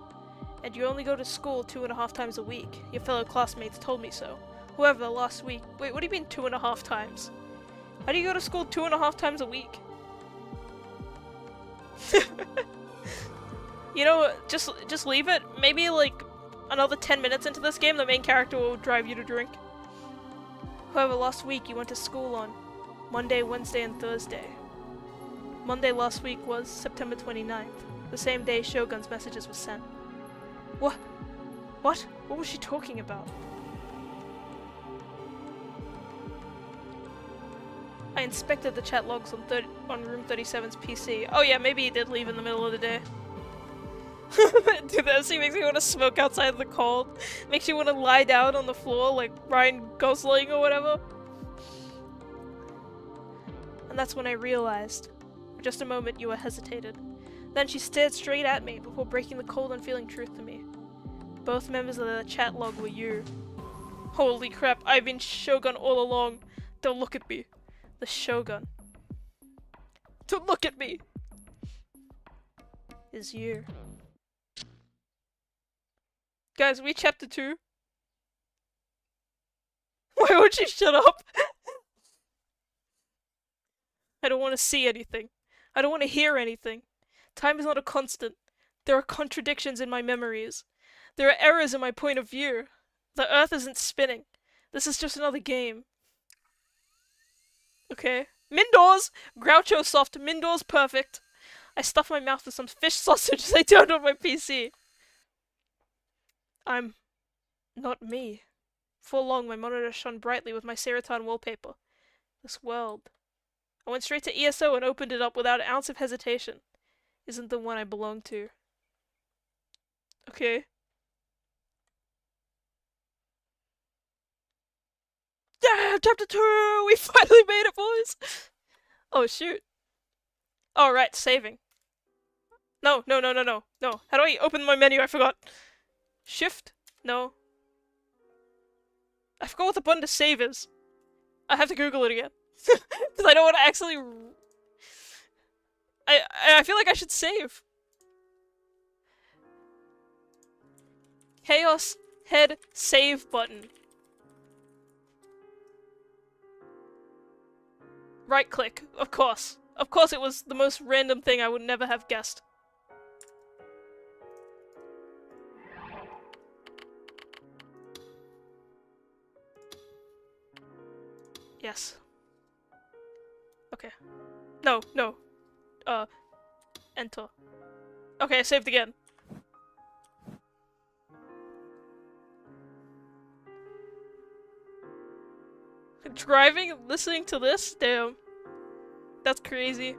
And you only go to school 2.5 times a week. Your fellow classmates told me so. However, last week— wait, what do you mean 2.5 times? How do you go to school 2.5 times a week? You know, just leave it. Maybe like another 10 minutes into this game, the main character will drive you to drink. However, last week you went to school on Monday, Wednesday, and Thursday. Monday last week was September 29th, the same day Shogun's messages were sent. What? What? What was she talking about? I inspected the chat logs on room 37's PC. Oh yeah, maybe he did leave in the middle of the day. Dude, that scene makes me want to smoke outside the cold. Makes you want to lie down on the floor like Ryan Gosling or whatever. And that's when I realized. For just a moment you were hesitated. Then she stared straight at me before breaking the cold, unfeeling truth to me. Both members of the chat log were you. Holy crap, I've been Shogun all along. Don't look at me. The Shogun. Don't look at me! Is you. Guys, we chapter 2. Why won't you shut up? I don't want to see anything. I don't want to hear anything. Time is not a constant. There are contradictions in my memories. There are errors in my point of view. The earth isn't spinning. This is just another game. Okay. Mindors! Groucho soft. Mindors perfect. I stuffed my mouth with some fish sausage as I turned on my PC. I'm not me. For long, my monitor shone brightly with my Serotan wallpaper. This world. I went straight to ESO and opened it up without an ounce of hesitation. Isn't the one I belong to. Okay. Yeah, chapter 2! We finally made it, boys! Oh, shoot. Oh, right, saving. No. No. How do I open my menu? I forgot. Shift? No. I forgot what the button to save is. I have to Google it again. Because I don't want to actually... I feel like I should save. Chaos Head Save button. Right click. Of course. Of course it was the most random thing I would never have guessed. Yes. Okay. No, no. Enter. Okay, I saved again. Driving, listening to this? Damn. That's crazy.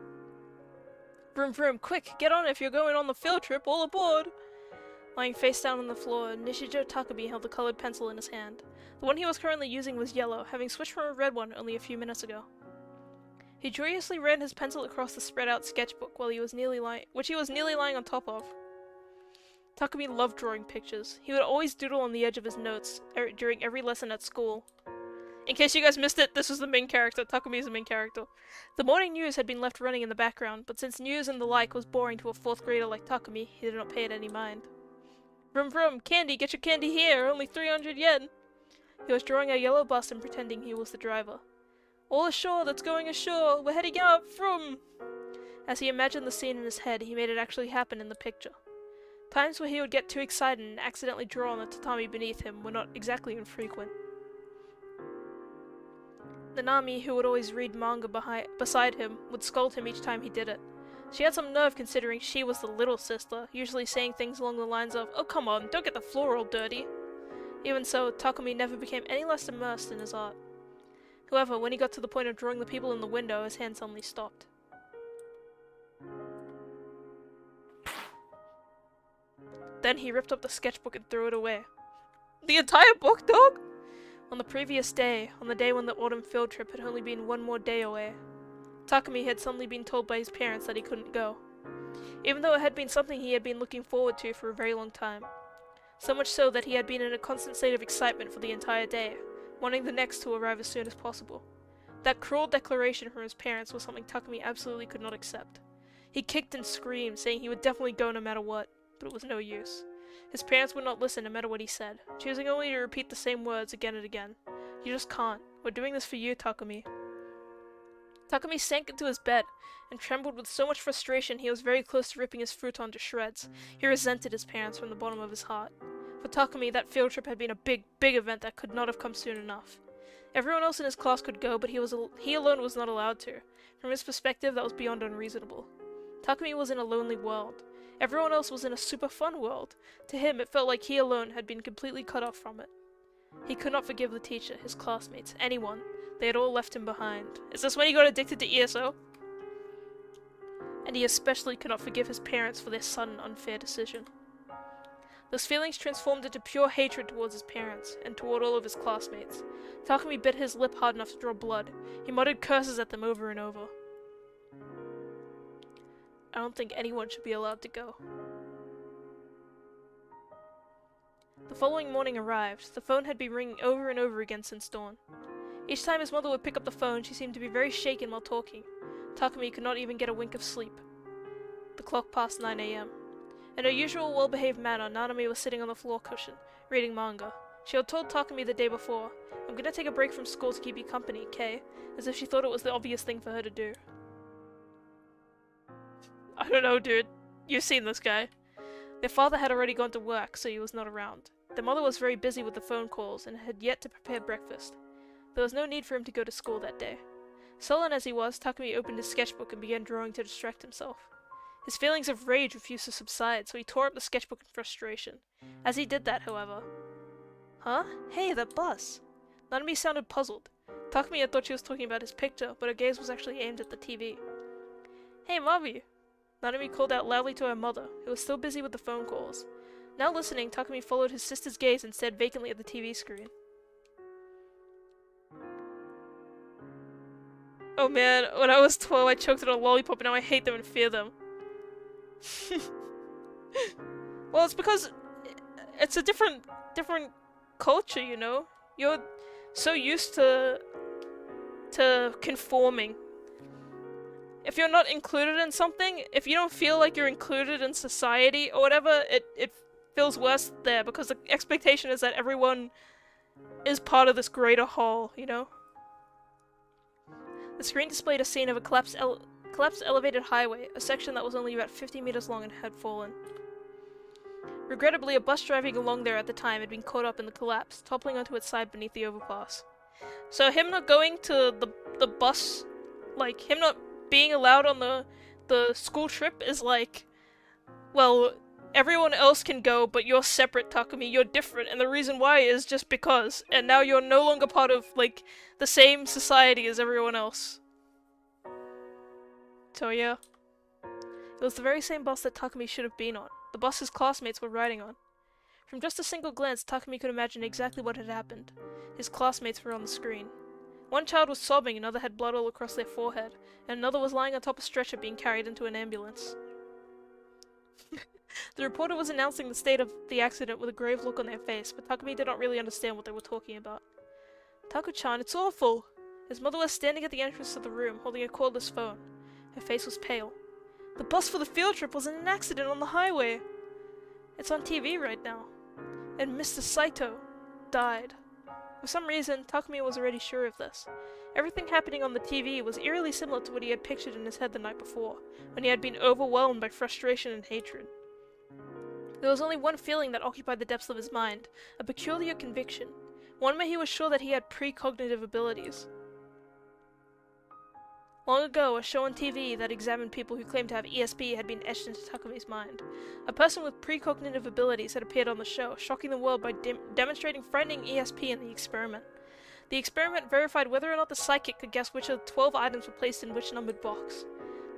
Vroom vroom, quick, get on if you're going on the field trip, all aboard! Lying face down on the floor, Nishijo Takumi held a colored pencil in his hand. The one he was currently using was yellow, having switched from a red one only a few minutes ago. He joyously ran his pencil across the spread-out sketchbook which he was nearly lying on top of. Takumi loved drawing pictures. He would always doodle on the edge of his notes during every lesson at school. In case you guys missed it, this was the main character. Takumi is the main character. The morning news had been left running in the background, but since news and the like was boring to a 4th grader like Takumi, he did not pay it any mind. Vroom vroom, candy, get your candy here, only 300 yen! He was drawing a yellow bus and pretending he was the driver. All ashore, that's going ashore, we're heading out, vroom! As he imagined the scene in his head, he made it actually happen in the picture. Times where he would get too excited and accidentally draw on the tatami beneath him were not exactly infrequent. Nanami, who would always read manga beside him, would scold him each time he did it. She had some nerve considering she was the little sister, usually saying things along the lines of, "Oh come on, don't get the floor all dirty." Even so, Takumi never became any less immersed in his art. However, when he got to the point of drawing the people in the window, his hand suddenly stopped. Then he ripped up the sketchbook and threw it away. The entire book, dog? On the previous day, on the day when the autumn field trip had only been one more day away, Takumi had suddenly been told by his parents that he couldn't go, even though it had been something he had been looking forward to for a very long time. So much so that he had been in a constant state of excitement for the entire day, wanting the next to arrive as soon as possible. That cruel declaration from his parents was something Takumi absolutely could not accept. He kicked and screamed, saying he would definitely go no matter what, but it was no use. His parents would not listen no matter what he said, choosing only to repeat the same words again and again. "You just can't. We're doing this for you, Takumi." Takumi sank into his bed and trembled with so much frustration he was very close to ripping his futon to shreds. He resented his parents from the bottom of his heart. For Takumi, that field trip had been a big, big event that could not have come soon enough. Everyone else in his class could go, but he alone was not allowed to. From his perspective, that was beyond unreasonable. Takumi was in a lonely world. Everyone else was in a super fun world. To him, it felt like he alone had been completely cut off from it. He could not forgive the teacher, his classmates, anyone. They had all left him behind. Is this when he got addicted to ESO? And he especially could not forgive his parents for their sudden unfair decision. Those feelings transformed into pure hatred towards his parents, and toward all of his classmates. Takumi bit his lip hard enough to draw blood. He muttered curses at them over and over. I don't think anyone should be allowed to go. The following morning arrived. The phone had been ringing over and over again since dawn. Each time his mother would pick up the phone, she seemed to be very shaken while talking. Takumi could not even get a wink of sleep. The clock passed 9 AM. In her usual well-behaved manner, Nanami was sitting on the floor cushion, reading manga. She had told Takumi the day before, "I'm gonna take a break from school to keep you company, Kay," as if she thought it was the obvious thing for her to do. I don't know, dude. You've seen this guy. Their father had already gone to work, so he was not around. Their mother was very busy with the phone calls and had yet to prepare breakfast. There was no need for him to go to school that day. Sullen as he was, Takumi opened his sketchbook and began drawing to distract himself. His feelings of rage refused to subside, so he tore up the sketchbook in frustration. As he did that, however... Huh? Hey, that bus! Nanami sounded puzzled. Takumi had thought she was talking about his picture, but her gaze was actually aimed at the TV. Hey, Mavi! Nanami called out loudly to her mother, who was still busy with the phone calls. Now listening, Takumi followed his sister's gaze and stared vacantly at the TV screen. Oh man, when I was 12 I choked on a lollipop and now I hate them and fear them. Well, it's because it's a different culture, you know? You're so used to conforming. If you're not included in something, if you don't feel like you're included in society or whatever, it feels worse there because the expectation is that everyone is part of this greater whole, you know? The screen displayed a scene of a collapsed elevated highway, a section that was only about 50 meters long and had fallen. Regrettably, a bus driving along there at the time had been caught up in the collapse, toppling onto its side beneath the overpass. So him not going to the bus, like, him not being allowed on the school trip is like, well, everyone else can go, but you're separate, Takumi. You're different, and the reason why is just because. And now you're no longer part of, like, the same society as everyone else. So yeah. It was the very same bus that Takumi should have been on. The bus his classmates were riding on. From just a single glance, Takumi could imagine exactly what had happened. His classmates were on the screen. One child was sobbing, another had blood all across their forehead, and another was lying on top of a stretcher being carried into an ambulance. The reporter was announcing the state of the accident with a grave look on their face, but Takumi did not really understand what they were talking about. Taku-chan, it's awful! His mother was standing at the entrance to the room, holding a cordless phone. Her face was pale. The bus for the field trip was in an accident on the highway. It's on TV right now. And Mr. Saito died. For some reason, Takumi was already sure of this. Everything happening on the TV was eerily similar to what he had pictured in his head the night before, when he had been overwhelmed by frustration and hatred. There was only one feeling that occupied the depths of his mind, a peculiar conviction, one where he was sure that he had precognitive abilities. Long ago, a show on TV that examined people who claimed to have ESP had been etched into Takumi's mind. A person with precognitive abilities had appeared on the show, shocking the world by demonstrating frightening ESP in the experiment. The experiment verified whether or not the psychic could guess which of the 12 items were placed in which numbered box.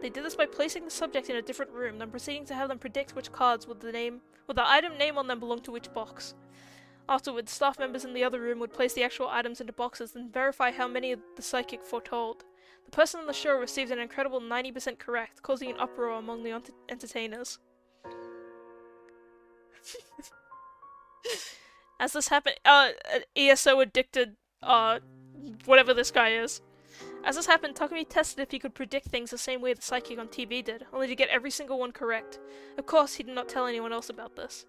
They did this by placing the subject in a different room, then proceeding to have them predict which cards with the item name on them belonged to which box. Afterwards, staff members in the other room would place the actual items into boxes and verify how many the psychic foretold. The person on the show received an incredible 90% correct, causing an uproar among the entertainers. As this happened, ESO addicted, whatever this guy is. As this happened, Takumi tested if he could predict things the same way the psychic on TV did, only to get every single one correct. Of course, he did not tell anyone else about this.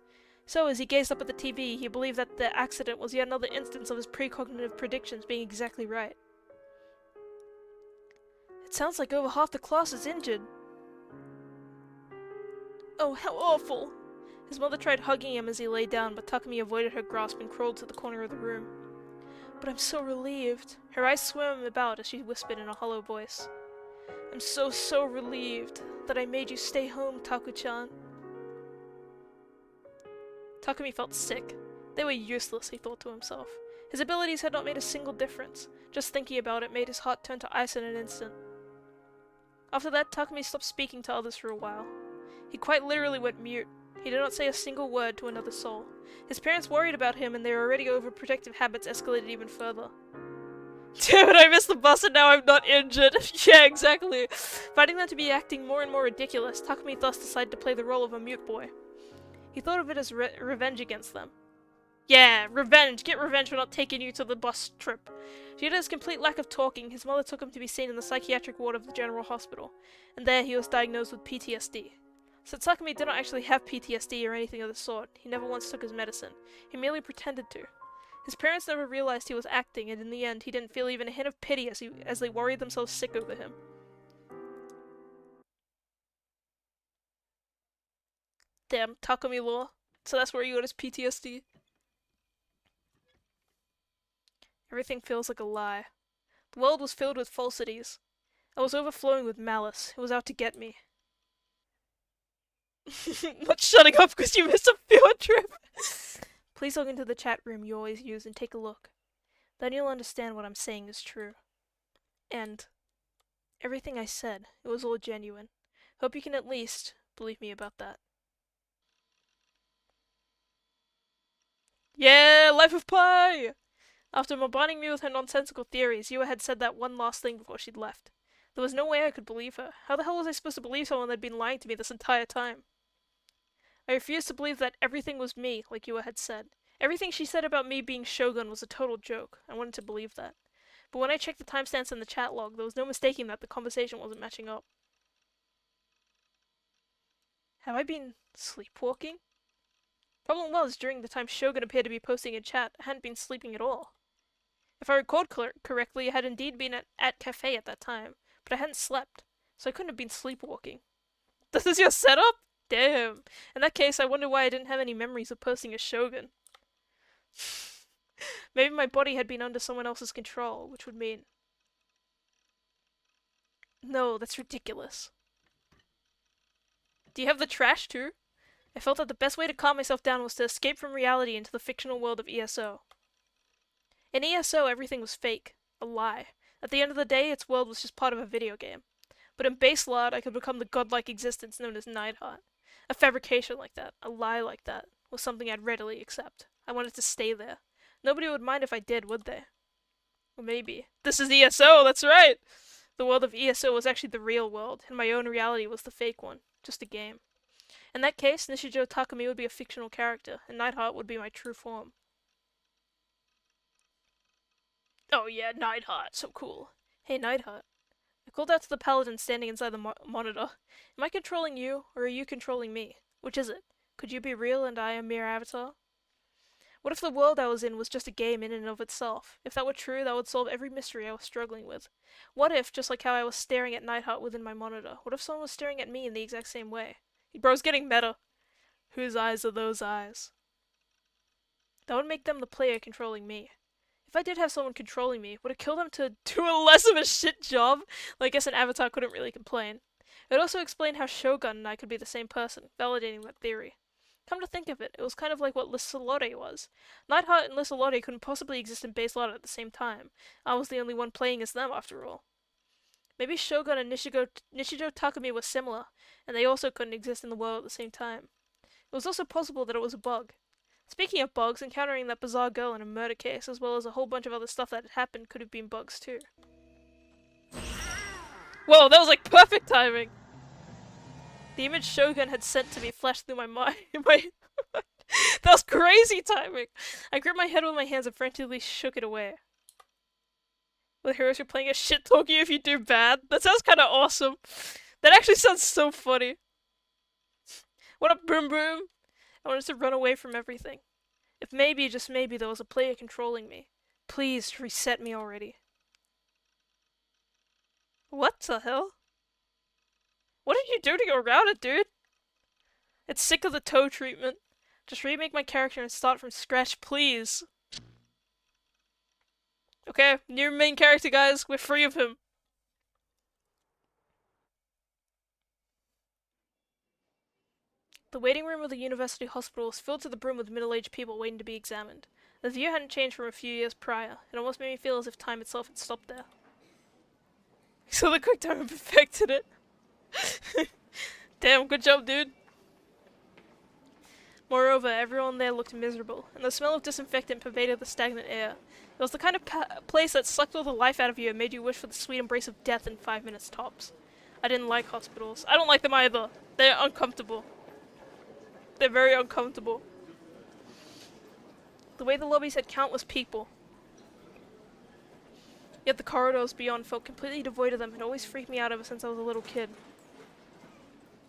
So, as he gazed up at the TV, he believed that the accident was yet another instance of his precognitive predictions being exactly right. It sounds like over half the class is injured. Oh, how awful! His mother tried hugging him as he lay down, but Takumi avoided her grasp and crawled to the corner of the room. But I'm so relieved. Her eyes swam about as she whispered in a hollow voice. I'm so relieved that I made you stay home, Taku-chan. Takumi felt sick. They were useless, he thought to himself. His abilities had not made a single difference. Just thinking about it made his heart turn to ice in an instant. After that, Takumi stopped speaking to others for a while. He quite literally went mute. He did not say a single word to another soul. His parents worried about him, and their already overprotective habits escalated even further. Dude, I missed the bus and now I'm not injured. Yeah, exactly. Finding them to be acting more and more ridiculous, Takumi thus decided to play the role of a mute boy. He thought of it as revenge against them. Yeah, revenge! Get revenge for not taking you to the bus trip. Due to his complete lack of talking, his mother took him to be seen in the psychiatric ward of the general hospital, and there he was diagnosed with PTSD. Since Takumi did not actually have PTSD or anything of the sort, he never once took his medicine. He merely pretended to. His parents never realized he was acting, and in the end, he didn't feel even a hint of pity as they worried themselves sick over him. Damn, Takumi law. So that's where he got his PTSD. Everything feels like a lie. The world was filled with falsities. I was overflowing with malice. It was out to get me. Not shutting up because you missed a field trip! Please log into the chat room you always use and take a look. Then you'll understand what I'm saying is true. And everything I said, it was all genuine. Hope you can at least believe me about that. Yeah, Life of Pi! After bombarding me with her nonsensical theories, Yua had said that one last thing before she'd left. There was no way I could believe her. How the hell was I supposed to believe someone that had been lying to me this entire time? I refused to believe that everything was me, like Yua had said. Everything she said about me being Shogun was a total joke. I wanted to believe that. But when I checked the timestamps in the chat log, there was no mistaking that the conversation wasn't matching up. Have I been sleepwalking? Problem was, during the time Shogun appeared to be posting in chat, I hadn't been sleeping at all. If I recalled correctly, I had indeed been at cafe at that time, but I hadn't slept, so I couldn't have been sleepwalking. This is your setup? Damn. In that case, I wonder why I didn't have any memories of posting as Shogun. Maybe my body had been under someone else's control, which would mean... No, that's ridiculous. Do you have the trash too? I felt that the best way to calm myself down was to escape from reality into the fictional world of ESO. In ESO, everything was fake. A lie. At the end of the day, its world was just part of a video game. But in Baselot, I could become the godlike existence known as Neidhart. A fabrication like that, a lie like that, was something I'd readily accept. I wanted to stay there. Nobody would mind if I did, would they? Or maybe. This is ESO, that's right! The world of ESO was actually the real world, and my own reality was the fake one. Just a game. In that case, Nishijo Takumi would be a fictional character, and Neidhart would be my true form. Oh yeah, Neidhart, so cool. Hey, Neidhart. I called out to the paladin standing inside the monitor. Am I controlling you, or are you controlling me? Which is it? Could you be real and I a mere avatar? What if the world I was in was just a game in and of itself? If that were true, that would solve every mystery I was struggling with. What if, just like how I was staring at Neidhart within my monitor, what if someone was staring at me in the exact same way? Bro's getting meta. Whose eyes are those eyes? That would make them the player controlling me. If I did have someone controlling me, would it kill them to do a less of a shit job? Well, I guess an avatar couldn't really complain. It would also explain how Shogun and I could be the same person, validating that theory. Come to think of it, it was kind of like what Lisalote was. Neidhart and Lisalote couldn't possibly exist in Baselot at the same time. I was the only one playing as them, after all. Maybe Shogun and Nishijo Takumi were similar, and they also couldn't exist in the world at the same time. It was also possible that it was a bug. Speaking of bugs, encountering that bizarre girl in a murder case, as well as a whole bunch of other stuff that had happened, could have been bugs too. Whoa, that was like perfect timing! The image Shogun had sent to me flashed through my mind. That was crazy timing! I gripped my head with my hands and frantically shook it away. The heroes are playing a shit talk you if you do bad? That sounds kinda awesome. That actually sounds so funny. What up, Boom Boom? I wanted to run away from everything. If maybe, just maybe, there was a player controlling me. Please, reset me already. What the hell? What did you do to your router, dude? It's sick of the toe treatment. Just remake my character and start from scratch, please. Okay, new main character, guys. We're free of him. The waiting room of the university hospital was filled to the brim with middle-aged people waiting to be examined. The view hadn't changed from a few years prior. It almost made me feel as if time itself had stopped there. So the quick time perfected it. Damn, good job, dude. Moreover, everyone there looked miserable, and the smell of disinfectant pervaded the stagnant air. It was the kind of place that sucked all the life out of you and made you wish for the sweet embrace of death in 5 minutes tops. I didn't like hospitals. I don't like them either. They're uncomfortable. They're very uncomfortable. The way the lobbies had countless people, yet the corridors beyond felt completely devoid of them had always freaked me out ever since I was a little kid.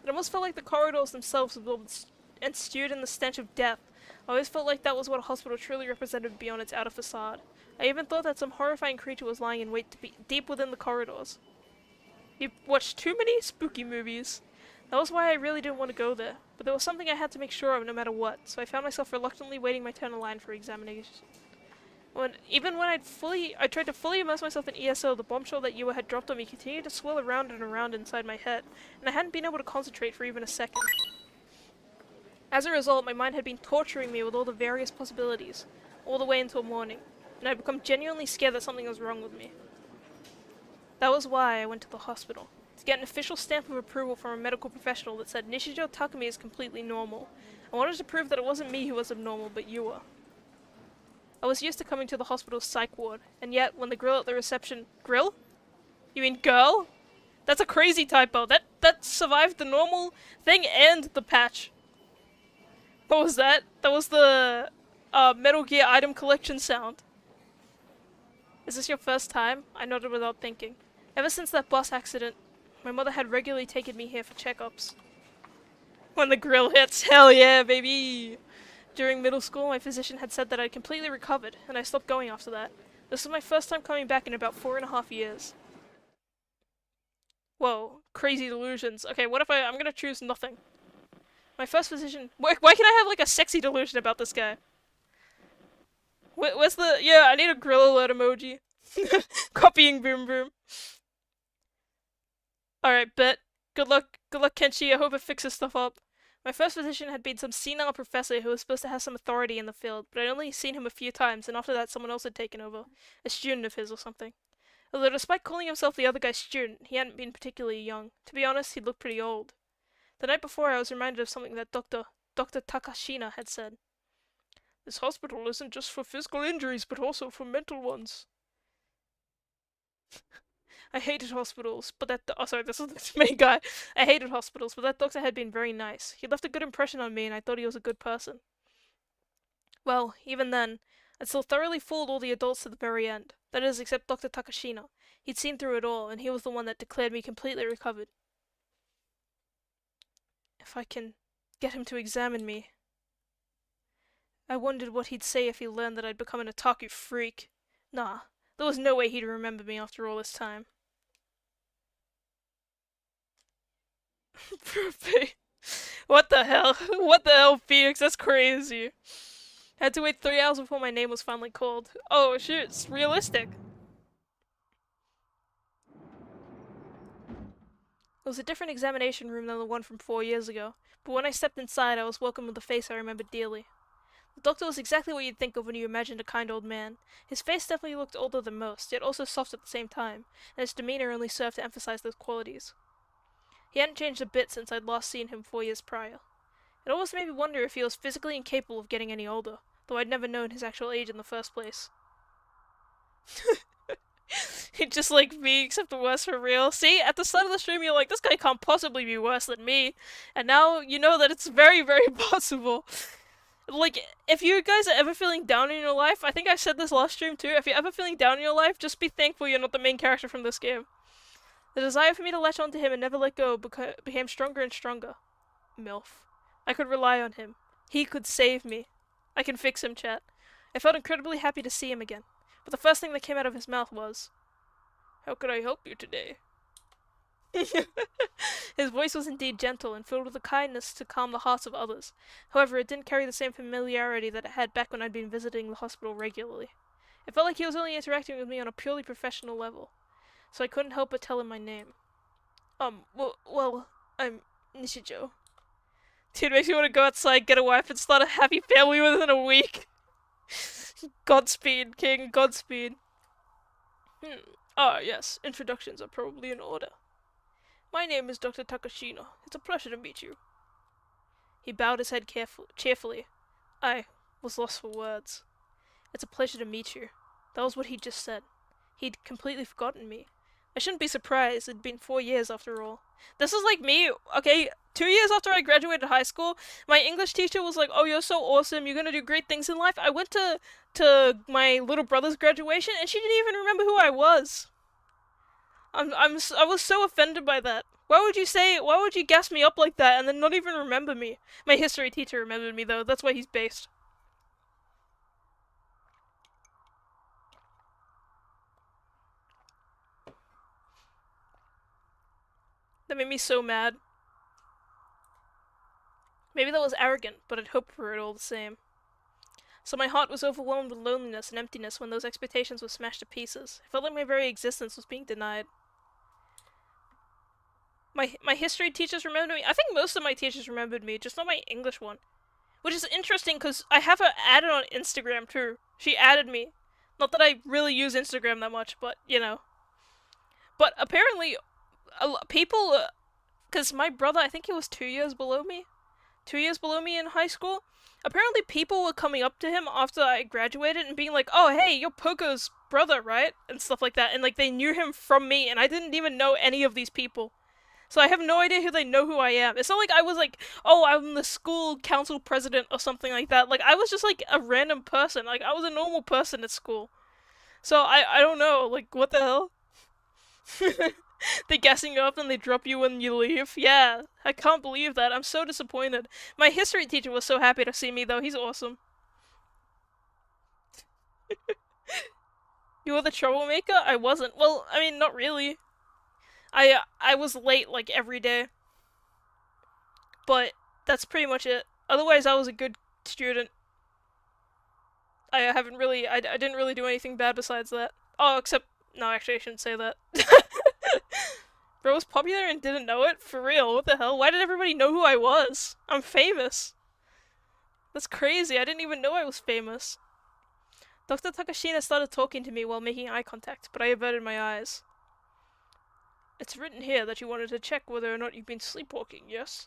It almost felt like the corridors themselves absorbed and stewed in the stench of death. I always felt like that was what a hospital truly represented beyond its outer facade. I even thought that some horrifying creature was lying in wait to be deep within the corridors. You watched too many spooky movies. That was why I really didn't want to go there, but there was something I had to make sure of no matter what, so I found myself reluctantly waiting my turn in line for examination. Even when I tried to fully immerse myself in ESO, the bombshell that Yua had dropped on me continued to swirl around and around inside my head, and I hadn't been able to concentrate for even a second. As a result, my mind had been torturing me with all the various possibilities, all the way until morning, and I'd become genuinely scared that something was wrong with me. That was why I went to the hospital, to get an official stamp of approval from a medical professional that said Nishijo Takumi is completely normal. I wanted to prove that it wasn't me who was abnormal, but Yua. I was used to coming to the hospital's psych ward, and yet, when the grill at the reception— Grill? You mean girl? That's a crazy typo. That survived the normal thing and the patch. What was that? That was the Metal Gear item collection sound. Is this your first time? I nodded without thinking. Ever since that bus accident, my mother had regularly taken me here for checkups. When the grill hits, hell yeah, baby! During middle school, my physician had said that I'd completely recovered, and I stopped going after that. This was my first time coming back in about 4.5 years. Whoa, crazy delusions. Okay, what if I'm gonna choose nothing? My first physician— Why can I have like a sexy delusion about this guy? Where's the— yeah, I need a grill alert emoji. Copying Boom Boom. Alright, bet. Good luck, Kenshi. I hope it fixes stuff up. My first physician had been some senile professor who was supposed to have some authority in the field, but I'd only seen him a few times, and after that someone else had taken over. A student of his or something. Although despite calling himself the other guy's student, he hadn't been particularly young. To be honest, he looked pretty old. The night before, I was reminded of something that Dr. Takashina had said. This hospital isn't just for physical injuries, but also for mental ones. I hated hospitals, but that oh sorry, this is the main guy. I hated hospitals, but that doctor had been very nice. He left a good impression on me, and I thought he was a good person. Well, even then, I'd still thoroughly fooled all the adults to the very end. That is, except Dr. Takashina. He'd seen through it all, and he was the one that declared me completely recovered. If I can get him to examine me. I wondered what he'd say if he learned that I'd become an otaku freak. Nah, there was no way he'd remember me after all this time. What the hell? What the hell, Phoenix? That's crazy. I had to wait 3 hours before my name was finally called. Oh shoot, it's realistic. It was a different examination room than the one from 4 years ago, but when I stepped inside I was welcomed with a face I remembered dearly. The doctor was exactly what you'd think of when you imagined a kind old man. His face definitely looked older than most, yet also soft at the same time, and his demeanor only served to emphasize those qualities. He hadn't changed a bit since I'd last seen him 4 years prior. It almost made me wonder if he was physically incapable of getting any older, though I'd never known his actual age in the first place. He's just like me, except worse for real. See, at the start of the stream you're like, this guy can't possibly be worse than me, and now you know that it's very, very possible. Like, if you guys are ever feeling down in your life, I think I said this last stream too, if you're ever feeling down in your life, just be thankful you're not the main character from this game. The desire for me to latch onto him and never let go became stronger and stronger. MILF. I could rely on him. He could save me. I can fix him, chat. I felt incredibly happy to see him again, but the first thing that came out of his mouth was, "How could I help you today?" His voice was indeed gentle and filled with a kindness to calm the hearts of others. However, it didn't carry the same familiarity that it had back when I'd been visiting the hospital regularly. It felt like he was only interacting with me on a purely professional level, so I couldn't help but tell him my name. Well, I'm Nishijo. Dude, makes me want to go outside, get a wife, and start a happy family within a week. Godspeed, King, Godspeed. Ah, yes, introductions are probably in order. My name is Dr. Takashina. It's a pleasure to meet you. He bowed his head cheerfully. I was lost for words. It's a pleasure to meet you. That was what he'd just said. He'd completely forgotten me. I shouldn't be surprised. It'd been 4 years after all. This is like me, okay? 2 years after I graduated high school, my English teacher was like, "Oh, you're so awesome. You're gonna do great things in life." I went to my little brother's graduation, and she didn't even remember who I was. I was so offended by that. Why would you gas me up like that and then not even remember me? My history teacher remembered me though, that's why he's based. That made me so mad. Maybe that was arrogant, but I'd hoped for it all the same. So my heart was overwhelmed with loneliness and emptiness when those expectations were smashed to pieces. It felt like my very existence was being denied. My history teachers remembered me. I think most of my teachers remembered me, just not my English one. Which is interesting because I have her added on Instagram too. She added me. Not that I really use Instagram that much, but you know. But apparently, people, because my brother, I think he was 2 years below me. 2 years below me in high school. Apparently people were coming up to him after I graduated and being like, "Oh, hey, you're POKO's brother, right?" And stuff like that. And like they knew him from me and I didn't even know any of these people. So I have no idea who they know who I am. It's not like I was like, "Oh, I'm the school council president" or something like that. Like, I was just like a random person. Like, I was a normal person at school. So I don't know, like, what the hell? They gassing you up and they drop you when you leave? Yeah, I can't believe that. I'm so disappointed. My history teacher was so happy to see me though. He's awesome. You were the troublemaker? I wasn't. Well, I mean, not really. I was late like every day. But that's pretty much it. Otherwise, I was a good student. I didn't really do anything bad besides that. Oh, except, no, actually I shouldn't say that. Bro was popular and didn't know it? For real, what the hell? Why did everybody know who I was? I'm famous. That's crazy, I didn't even know I was famous. Dr. Takashina started talking to me while making eye contact, but I averted my eyes. It's written here that you wanted to check whether or not you've been sleepwalking, yes?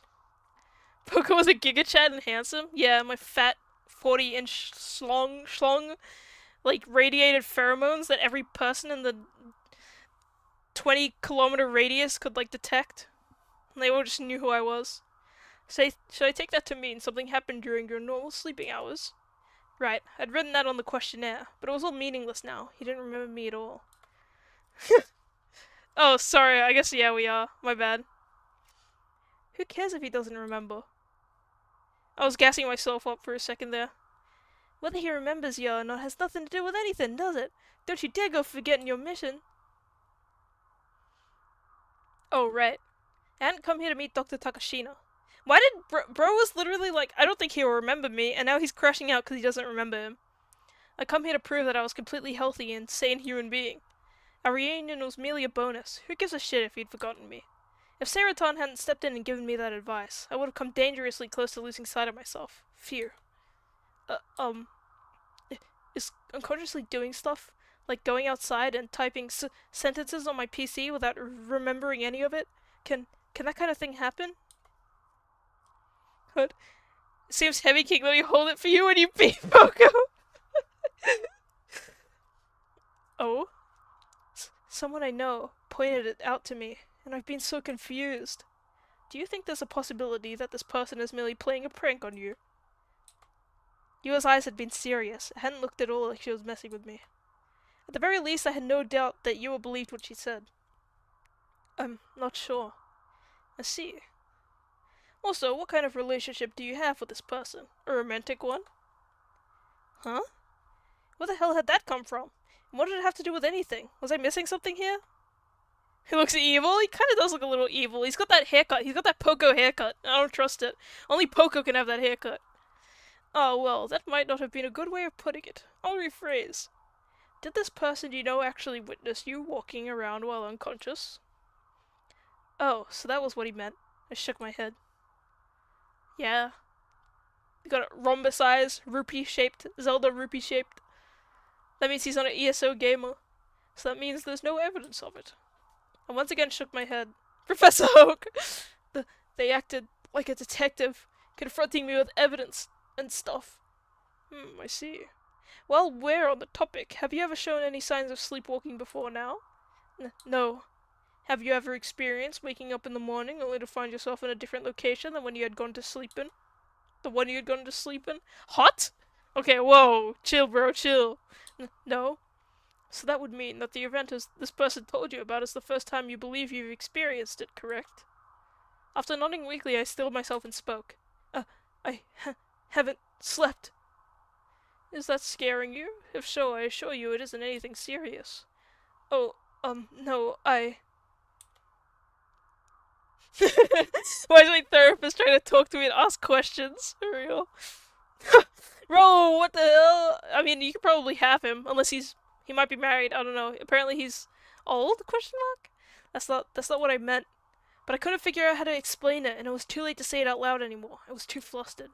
POKO was a Giga Chad and handsome? Yeah, my fat 40-inch schlong, like, radiated pheromones that every person in the 20-kilometer radius could, like, detect. And they all just knew who I was. Should I take that to mean something happened during your normal sleeping hours? Right, I'd written that on the questionnaire, but it was all meaningless now. He didn't remember me at all. Oh, sorry, I guess yeah we are. My bad. Who cares if he doesn't remember? I was gassing myself up for a second there. Whether he remembers you or not has nothing to do with anything, does it? Don't you dare go forgetting your mission. Oh, right. I hadn't come here to meet Dr. Takashina. Why did bro was literally like, I don't think he'll remember me, and now he's crashing out because he doesn't remember him. I come here to prove that I was completely healthy and sane human being. Our reunion was merely a bonus. Who gives a shit if he'd forgotten me? If Saraton hadn't stepped in and given me that advice, I would have come dangerously close to losing sight of myself. Fear. Is unconsciously doing stuff, like going outside and typing sentences on my PC without remembering any of it, can that kind of thing happen? What? It seems heavy, King. Let me hold it for you when you beat POKO. Oh? Someone I know pointed it out to me, and I've been so confused. Do you think there's a possibility that this person is merely playing a prank on you? Yua's eyes had been serious. It hadn't looked at all like she was messing with me. At the very least, I had no doubt that Yua believed what she said. I'm not sure. I see. Also, what kind of relationship do you have with this person? A romantic one? Huh? Where the hell had that come from? And what did it have to do with anything? Was I missing something here? He looks evil? He kinda does look a little evil. He's got that haircut. He's got that POKO haircut. I don't trust it. Only POKO can have that haircut. Oh, well, that might not have been a good way of putting it. I'll rephrase. Did this person you know actually witness you walking around while unconscious? Oh, so that was what he meant. I shook my head. Yeah. He got a rhombus eyes, rupee-shaped, Zelda rupee-shaped. That means he's not an ESO gamer. So that means there's no evidence of it. I once again shook my head. Professor Oak! They acted like a detective, confronting me with evidence and stuff. I see. While we're on the topic, have you ever shown any signs of sleepwalking before now? No. Have you ever experienced waking up in the morning only to find yourself in a different location than when you had gone to sleep in? The one you had gone to sleep in? Hot? Okay, whoa. Chill, bro, chill. No. So that would mean that the event this person told you about is the first time you believe you've experienced it, correct? After nodding weakly, I stilled myself and spoke. I haven't slept. Is that scaring you? If so, I assure you it isn't anything serious. Oh, no, Why is my therapist trying to talk to me and ask questions? For real. Bro, what the hell? I mean, you could probably have him, unless he might be married, I don't know. Apparently he's old, question mark? That's not what I meant. But I couldn't figure out how to explain it, and it was too late to say it out loud anymore. I was too flustered.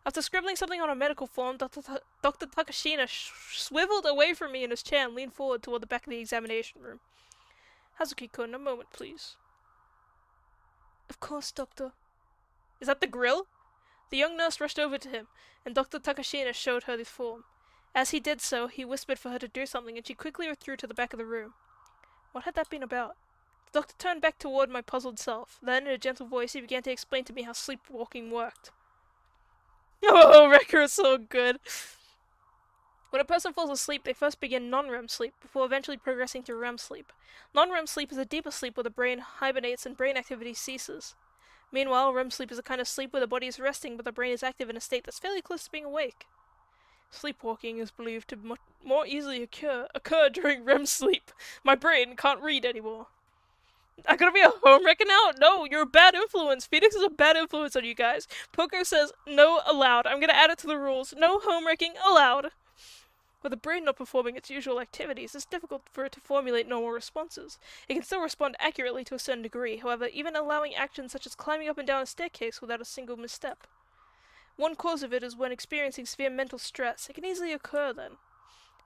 After scribbling something on a medical form, Dr. Takashina swiveled away from me in his chair and leaned forward toward the back of the examination room. Hazuki-kun, a moment, please. Of course, Doctor. Is that the grill? The young nurse rushed over to him, and Dr. Takashina showed her the form. As he did so, he whispered for her to do something, and she quickly withdrew to the back of the room. What had that been about? The doctor turned back toward my puzzled self. Then, in a gentle voice, he began to explain to me how sleepwalking worked. Oh, Wrecker is so good. When a person falls asleep, they first begin non-REM sleep, before eventually progressing to REM sleep. Non-REM sleep is a deeper sleep where the brain hibernates and brain activity ceases. Meanwhile, REM sleep is a kind of sleep where the body is resting but the brain is active in a state that's fairly close to being awake. Sleepwalking is believed to more easily occur during REM sleep. My brain can't read anymore. I'm gonna be a homewrecker now? No, you're a bad influence. Phoenix is a bad influence on you guys. POKO says no allowed. I'm gonna add it to the rules. No homewrecking allowed. With the brain not performing its usual activities, it's difficult for it to formulate normal responses. It can still respond accurately to a certain degree, however, even allowing actions such as climbing up and down a staircase without a single misstep. One cause of it is when experiencing severe mental stress. It can easily occur then.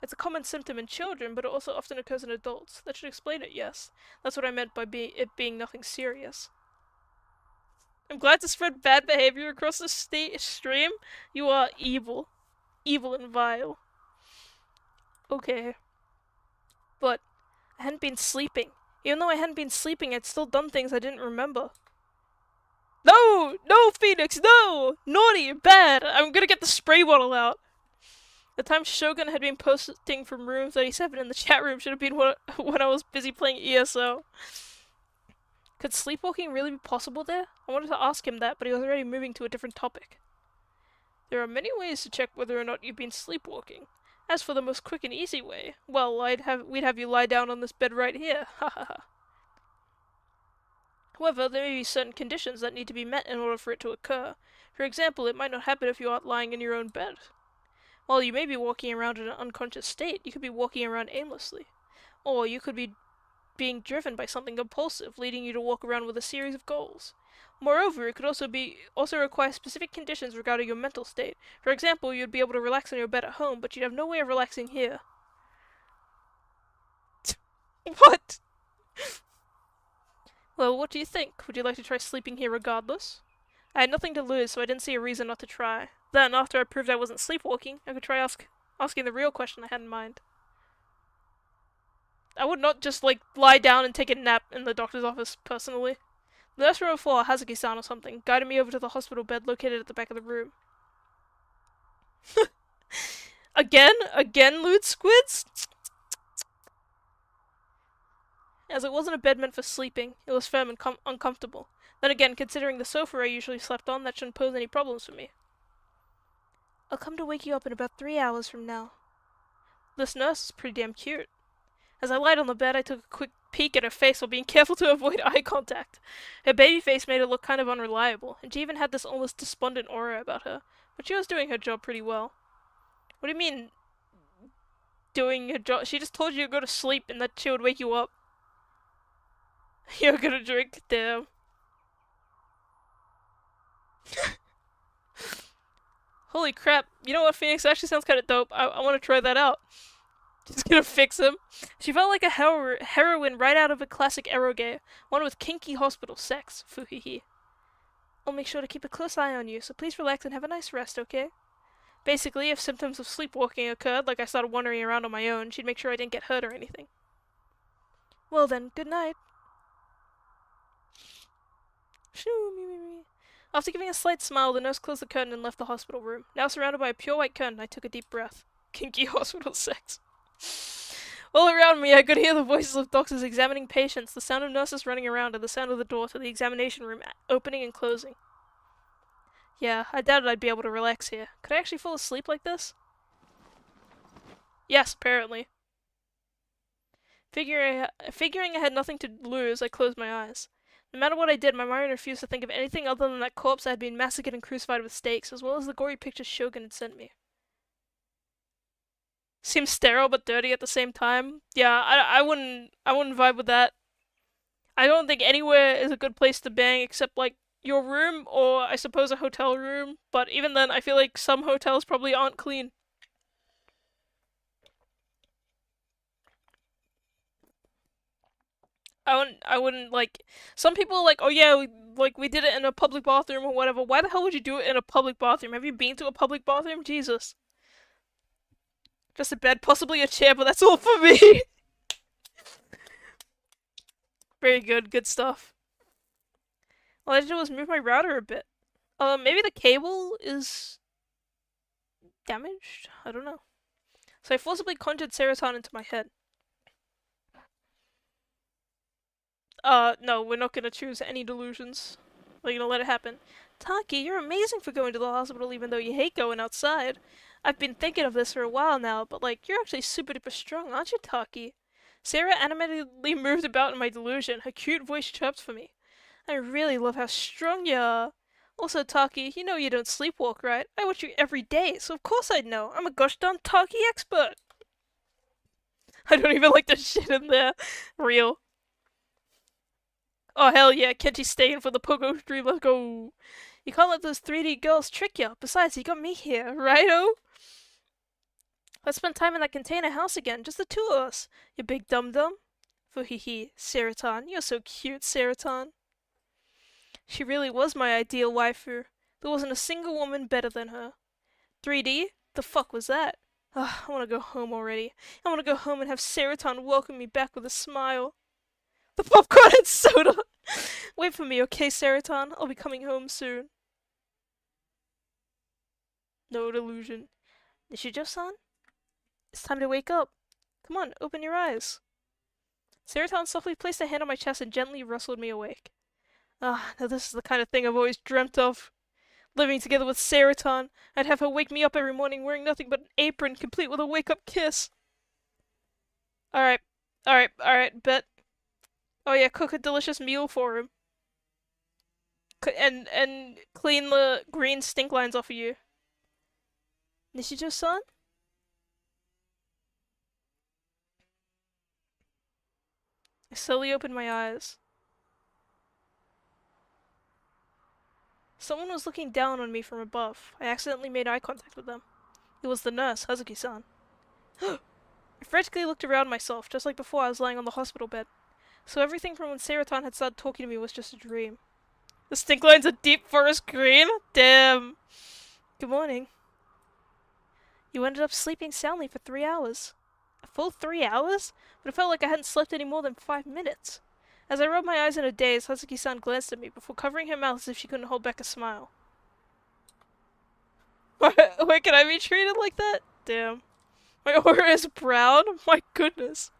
It's a common symptom in children, but it also often occurs in adults. That should explain it, yes. That's what I meant by it being nothing serious. I'm glad to spread bad behavior across the stream. You are evil. Evil and vile. Okay. But I hadn't been sleeping. Even though I hadn't been sleeping, I'd still done things I didn't remember. No! No, Phoenix, no! Naughty, bad! I'm gonna get the spray bottle out. The time Shogun had been posting from room 37 in the chat room should have been when I was busy playing ESO. Could sleepwalking really be possible there? I wanted to ask him that, but he was already moving to a different topic. There are many ways to check whether or not you've been sleepwalking. As for the most quick and easy way, well, we'd have you lie down on this bed right here. Ha ha ha. However, there may be certain conditions that need to be met in order for it to occur. For example, it might not happen if you aren't lying in your own bed. While you may be walking around in an unconscious state, you could be walking around aimlessly. Or you could be being driven by something impulsive, leading you to walk around with a series of goals. Moreover, it could also require specific conditions regarding your mental state. For example, you'd be able to relax on your bed at home, but you'd have no way of relaxing here. What? Well, what do you think? Would you like to try sleeping here regardless? I had nothing to lose, so I didn't see a reason not to try. Then, after I proved I wasn't sleepwalking, I could try asking the real question I had in mind. I would not just, lie down and take a nap in the doctor's office, personally. The nurse from before, Hazuki-san or something, guided me over to the hospital bed located at the back of the room. Again? Again, lewd squids? As it wasn't a bed meant for sleeping, it was firm and uncomfortable. Then again, considering the sofa I usually slept on, that shouldn't pose any problems for me. I'll come to wake you up in about 3 hours from now. This nurse is pretty damn cute. As I lied on the bed, I took a quick peek at her face while being careful to avoid eye contact. Her baby face made her look kind of unreliable, and she even had this almost despondent aura about her, but she was doing her job pretty well. What do you mean, doing her job? She just told you to go to sleep and that she would wake you up. You're gonna drink, damn. Holy crap, you know what, Phoenix? That actually sounds kind of dope. I want to try that out. Just gonna fix him. She felt like a heroine right out of a classic eroge, one with kinky hospital sex. Fuhihi. I'll make sure to keep a close eye on you, so please relax and have a nice rest, okay? Basically, if symptoms of sleepwalking occurred, like I started wandering around on my own, she'd make sure I didn't get hurt or anything. Well then, good night. After giving a slight smile, the nurse closed the curtain and left the hospital room. Now surrounded by a pure white curtain, I took a deep breath. Kinky hospital sex. All around me, I could hear the voices of doctors examining patients, the sound of nurses running around, and the sound of the door to the examination room opening and closing. Yeah, I doubted I'd be able to relax here. Could I actually fall asleep like this? Yes, apparently. Figuring I had nothing to lose, I closed my eyes. No matter what I did, my mind refused to think of anything other than that corpse I had been massacred and crucified with stakes, as well as the gory pictures Shogun had sent me. Seems sterile but dirty at the same time. Yeah, I wouldn't vibe with that. I don't think anywhere is a good place to bang except like your room or I suppose a hotel room, but even then I feel like some hotels probably aren't clean. I wouldn't like some people are like, oh yeah, we did it in a public bathroom or whatever. Why the hell would you do it in a public bathroom? Have you been to a public bathroom? Jesus. Just a bed, possibly a chair, but that's all for me. Very good, good stuff. All I did was move my router a bit. Maybe the cable is damaged? I don't know. So I forcibly conjured serotonin into my head. No, we're not gonna choose any delusions. We're gonna let it happen. Taki, you're amazing for going to the hospital even though you hate going outside. I've been thinking of this for a while now, but you're actually super duper strong, aren't you, Taki? Sarah animatedly moved about in my delusion, her cute voice chirped for me. I really love how strong you are. Also, Taki, you know you don't sleepwalk, right? I watch you every day, so of course I'd know. I'm a gosh darn Taki expert. I don't even like the shit in there. Real. Oh hell yeah, Kenji's staying for the POKO stream, let's go. You can't let those 3D girls trick you. Besides, you got me here, righto? Let's spend time in that container house again, just the two of us. You big dum-dum. Fuhihi, Seraton. You're so cute, Seraton. She really was my ideal waifu. There wasn't a single woman better than her. 3D? The fuck was that? Ugh, I wanna go home already. I wanna go home and have Seraton welcome me back with a smile. The popcorn and soda! Wait for me, okay, Seraton? I'll be coming home soon. No delusion. Nishijo-san? It's time to wake up. Come on, open your eyes. Seraton softly placed a hand on my chest and gently rustled me awake. Ah, now this is the kind of thing I've always dreamt of. Living together with Seraton, I'd have her wake me up every morning wearing nothing but an apron, complete with a wake-up kiss. Alright, bet. Oh yeah, cook a delicious meal for him. And clean the green stink lines off of you. Nishijo-san? I slowly opened my eyes. Someone was looking down on me from above. I accidentally made eye contact with them. It was the nurse, Hazuki-san. I frantically looked around myself, just like before I was lying on the hospital bed. So everything from when Seraton had started talking to me was just a dream. The stink line's a deep forest green? Damn. Good morning. You ended up sleeping soundly for 3 hours. A full 3 hours? But it felt like I hadn't slept any more than 5 minutes. As I rubbed my eyes in a daze, Hazuki-san glanced at me before covering her mouth as if she couldn't hold back a smile. Wait, can I be treated like that? Damn. My aura is brown? My goodness.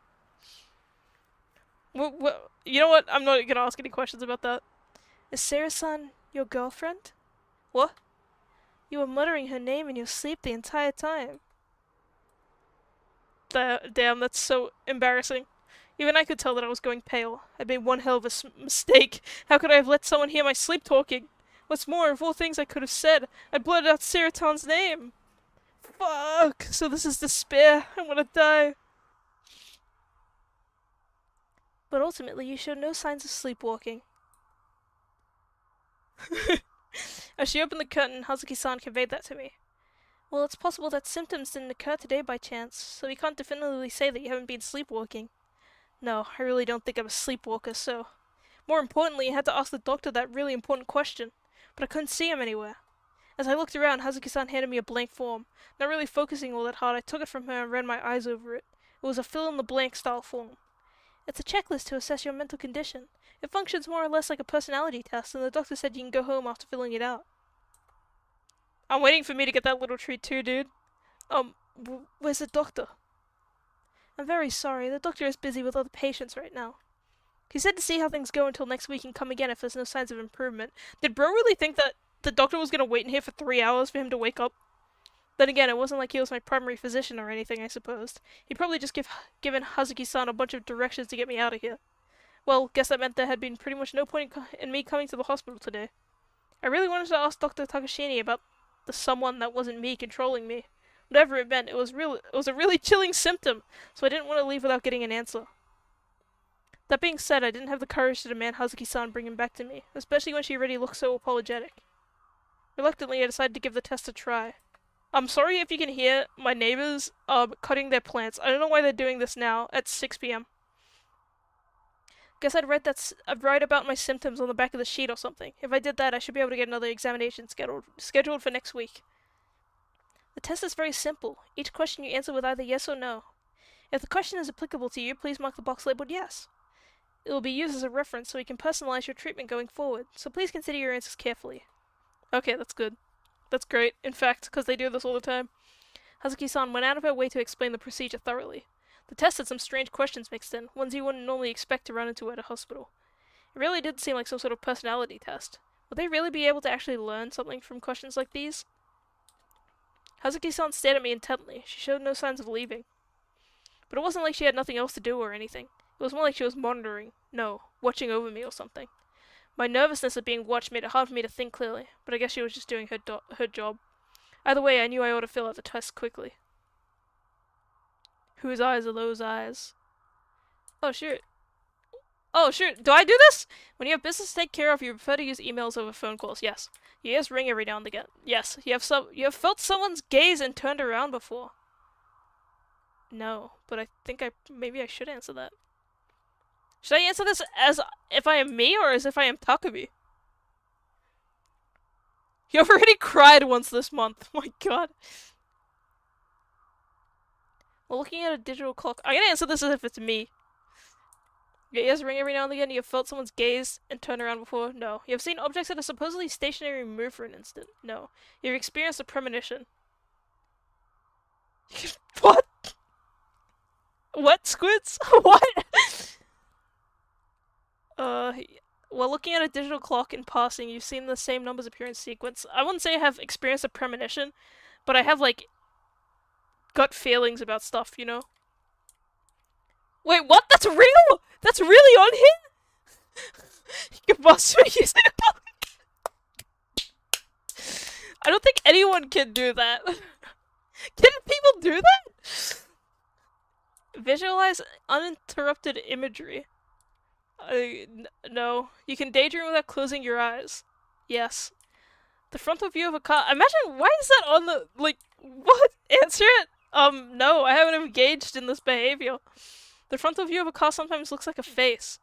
You know what? I'm not gonna ask any questions about that. Is Sarah-san your girlfriend? What? You were muttering her name in your sleep the entire time. Damn, that's so embarrassing. Even I could tell that I was going pale. I'd made one hell of a mistake. How could I have let someone hear my sleep talking? What's more, of all things I could have said, I blurted out Seraton's name. Fuck! So this is despair. I want to die. But ultimately, you showed no signs of sleepwalking. As she opened the curtain, Hazuki-san conveyed that to me. Well, it's possible that symptoms didn't occur today by chance, so we can't definitively say that you haven't been sleepwalking. No, I really don't think I'm a sleepwalker, so... More importantly, I had to ask the doctor that really important question, but I couldn't see him anywhere. As I looked around, Hazuki-san handed me a blank form. Not really focusing all that hard, I took it from her and ran my eyes over it. It was a fill-in-the-blank style form. It's a checklist to assess your mental condition. It functions more or less like a personality test, and the doctor said you can go home after filling it out. I'm waiting for me to get that little treat too, dude. Where's the doctor? I'm very sorry, the doctor is busy with other patients right now. He said to see how things go until next week and come again if there's no signs of improvement. Did bro really think that the doctor was gonna wait in here for 3 hours for him to wake up? Then again, it wasn't like he was my primary physician or anything, I supposed. He'd probably just given Hazuki-san a bunch of directions to get me out of here. Well, guess that meant there had been pretty much no point in me coming to the hospital today. I really wanted to ask Dr. Takashini about the someone that wasn't me controlling me. Whatever it meant, it was a really chilling symptom, so I didn't want to leave without getting an answer. That being said, I didn't have the courage to demand Hazuki-san bring him back to me, especially when she already looked so apologetic. Reluctantly, I decided to give the test a try. I'm sorry if you can hear my neighbors cutting their plants. I don't know why they're doing this now at 6 p.m. Guess I'd write about my symptoms on the back of the sheet or something. If I did that, I should be able to get another examination scheduled for next week. The test is very simple. Each question you answer with either yes or no. If the question is applicable to you, please mark the box labeled yes. It will be used as a reference so we can personalize your treatment going forward, so please consider your answers carefully. Okay, that's good. That's great, in fact, because they do this all the time. Hazuki-san went out of her way to explain the procedure thoroughly. The test had some strange questions mixed in, ones you wouldn't normally expect to run into at a hospital. It really did seem like some sort of personality test. Would they really be able to actually learn something from questions like these? Hazuki-san stared at me intently. She showed no signs of leaving. But it wasn't like she had nothing else to do or anything. It was more like she was monitoring. No, watching over me or something. My nervousness of being watched made it hard for me to think clearly, but I guess she was just doing her job. Either way, I knew I ought to fill out the test quickly. Whose eyes are those eyes? Oh, shoot. Oh, shoot. Do I do this? When you have business to take care of, you prefer to use emails over phone calls. Yes. Your ears ring every now and again. Yes. You have felt someone's gaze and turned around before. No, but I think maybe I should answer that. Should I answer this as if I am me or as if I am Takumi? You've already cried once this month. Oh my god. Well, looking at a digital clock. I'm gonna answer this as if it's me. Your ears ring every now and again. You have felt someone's gaze and turned around before? No. You have seen objects that are supposedly stationary move for an instant? No. You've experienced a premonition. What? What, Squids? What? While looking at a digital clock in passing, you've seen the same numbers appear in sequence. I wouldn't say I have experienced a premonition, but I have, like, gut feelings about stuff, you know? Wait, what? That's real? That's really on here? You must be using I don't think anyone can do that. Can people do that? Visualize uninterrupted imagery. No. You can daydream without closing your eyes. Yes. The frontal view of a car. Imagine, why is that on the, like, what? Answer it? No, I haven't engaged in this behavior. The frontal view of a car sometimes looks like a face.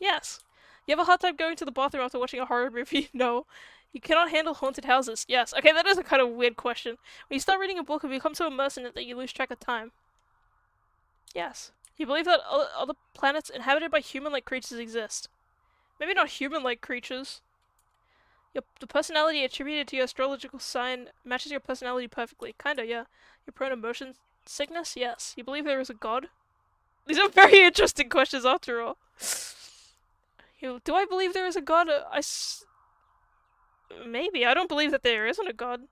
Yes. You have a hard time going to the bathroom after watching a horror movie? No. You cannot handle haunted houses? Yes. Okay, that is a kind of weird question. When you start reading a book, you become so immersed in it that you lose track of time. Yes. You believe that other planets inhabited by human-like creatures exist. Maybe not human-like creatures. The personality attributed to your astrological sign matches your personality perfectly. Kinda, yeah. You're prone to motion sickness? Yes. You believe there is a god? These are very interesting questions after all. Do I believe there is a god? Maybe. I don't believe that there isn't a god.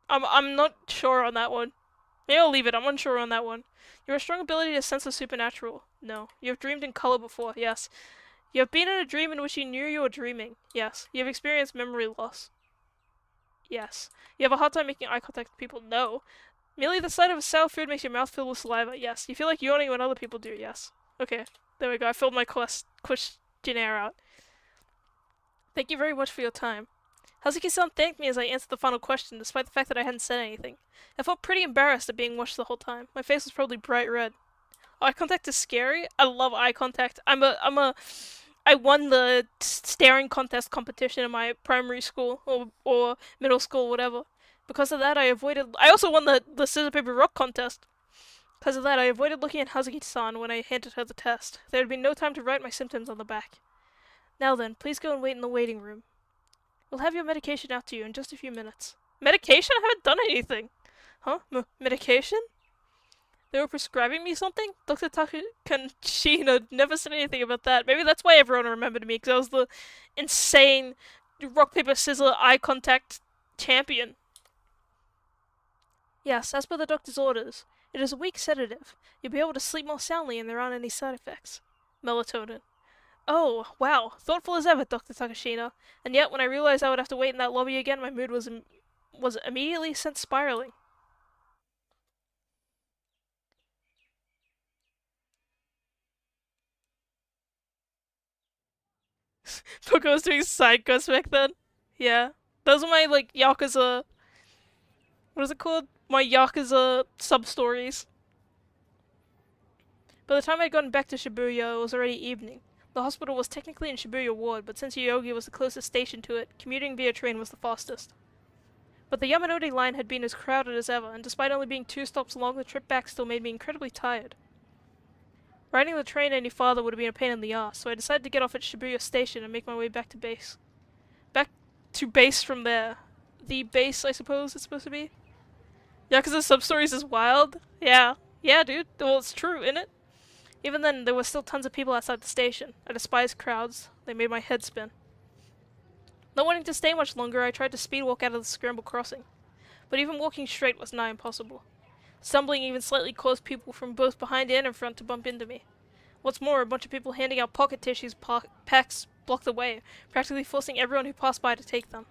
I'm not sure on that one. Maybe I'll leave it. I'm unsure on that one. You have a strong ability to sense the supernatural. No. You have dreamed in color before. Yes. You have been in a dream in which you knew you were dreaming. Yes. You have experienced memory loss. Yes. You have a hard time making eye contact with people. No. Merely the sight of a sour food makes your mouth fill with saliva. Yes. You feel like yawning when other people do. Yes. Okay. There we go. I filled my questionnaire out. Thank you very much for your time. Hazuki-san thanked me as I answered the final question, despite the fact that I hadn't said anything. I felt pretty embarrassed at being watched the whole time. My face was probably bright red. Eye contact is scary? I love eye contact. I won the staring contest competition in my primary school, or middle school, whatever. Because of that, I also won the scissor paper rock contest. Because of that, I avoided looking at Hazuki-san when I handed her the test. There had been no time to write my symptoms on the back. Now then, please go and wait in the waiting room. We'll have your medication out to you in just a few minutes. Medication? I haven't done anything. Huh? Medication? They were prescribing me something? Dr. Takashina never said anything about that. Maybe that's why everyone remembered me, because I was the insane rock, paper, scissors, eye contact champion. Yes, as per the doctor's orders. It is a weak sedative. You'll be able to sleep more soundly and there aren't any side effects. Melatonin. Oh, wow. Thoughtful as ever, Dr. Takashina. And yet, when I realized I would have to wait in that lobby again, my mood was immediately sent spiraling. POKO was doing side quests back then? Yeah. Those are my, like, Yakuza... What is it called? My Yakuza sub-stories. By the time I'd gotten back to Shibuya, it was already evening. The hospital was technically in Shibuya Ward, but since Yoyogi was the closest station to it, commuting via train was the fastest. But the Yamanori line had been as crowded as ever, and despite only being 2 stops long, the trip back still made me incredibly tired. Riding the train any farther would have been a pain in the ass, so I decided to get off at Shibuya Station and make my way back to base. Back to base from there. The base, I suppose it's supposed to be? Yakuza sub-stories is wild? Yeah. Yeah, dude. Well, it's true, innit? Even then, there were still tons of people outside the station. I despised crowds. They made my head spin. Not wanting to stay much longer, I tried to speed walk out of the scramble crossing. But even walking straight was nigh impossible. Stumbling even slightly caused people from both behind and in front to bump into me. What's more, a bunch of people handing out pocket tissues packs blocked the way, practically forcing everyone who passed by to take them.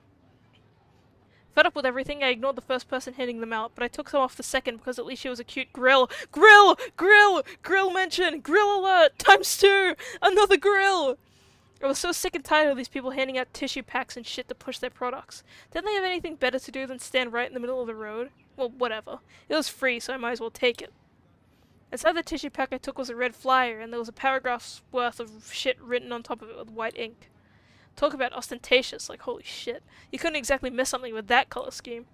Fed up with everything, I ignored the first person handing them out, but I took some off the second because at least she was a cute grill. Grill! Grill! Grill mention! Grill alert! ×2! Another grill! I was so sick and tired of these people handing out tissue packs and shit to push their products. Didn't they have anything better to do than stand right in the middle of the road? Well, whatever. It was free, so I might as well take it. Inside the tissue pack I took was a red flyer, and there was a paragraph's worth of shit written on top of it with white ink. Talk about ostentatious, like holy shit. You couldn't exactly miss something with that color scheme.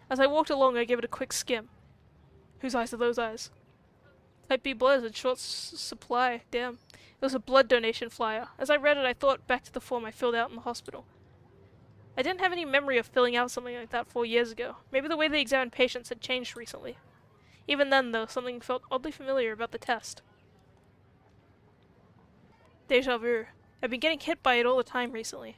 As I walked along, I gave it a quick skim. Whose eyes are those eyes? Type B blood is in short supply. Damn. It was a blood donation flyer. As I read it, I thought back to the form I filled out in the hospital. I didn't have any memory of filling out something like that 4 years ago. Maybe the way they examined patients had changed recently. Even then, though, something felt oddly familiar about the test. Deja vu. I've been getting hit by it all the time recently.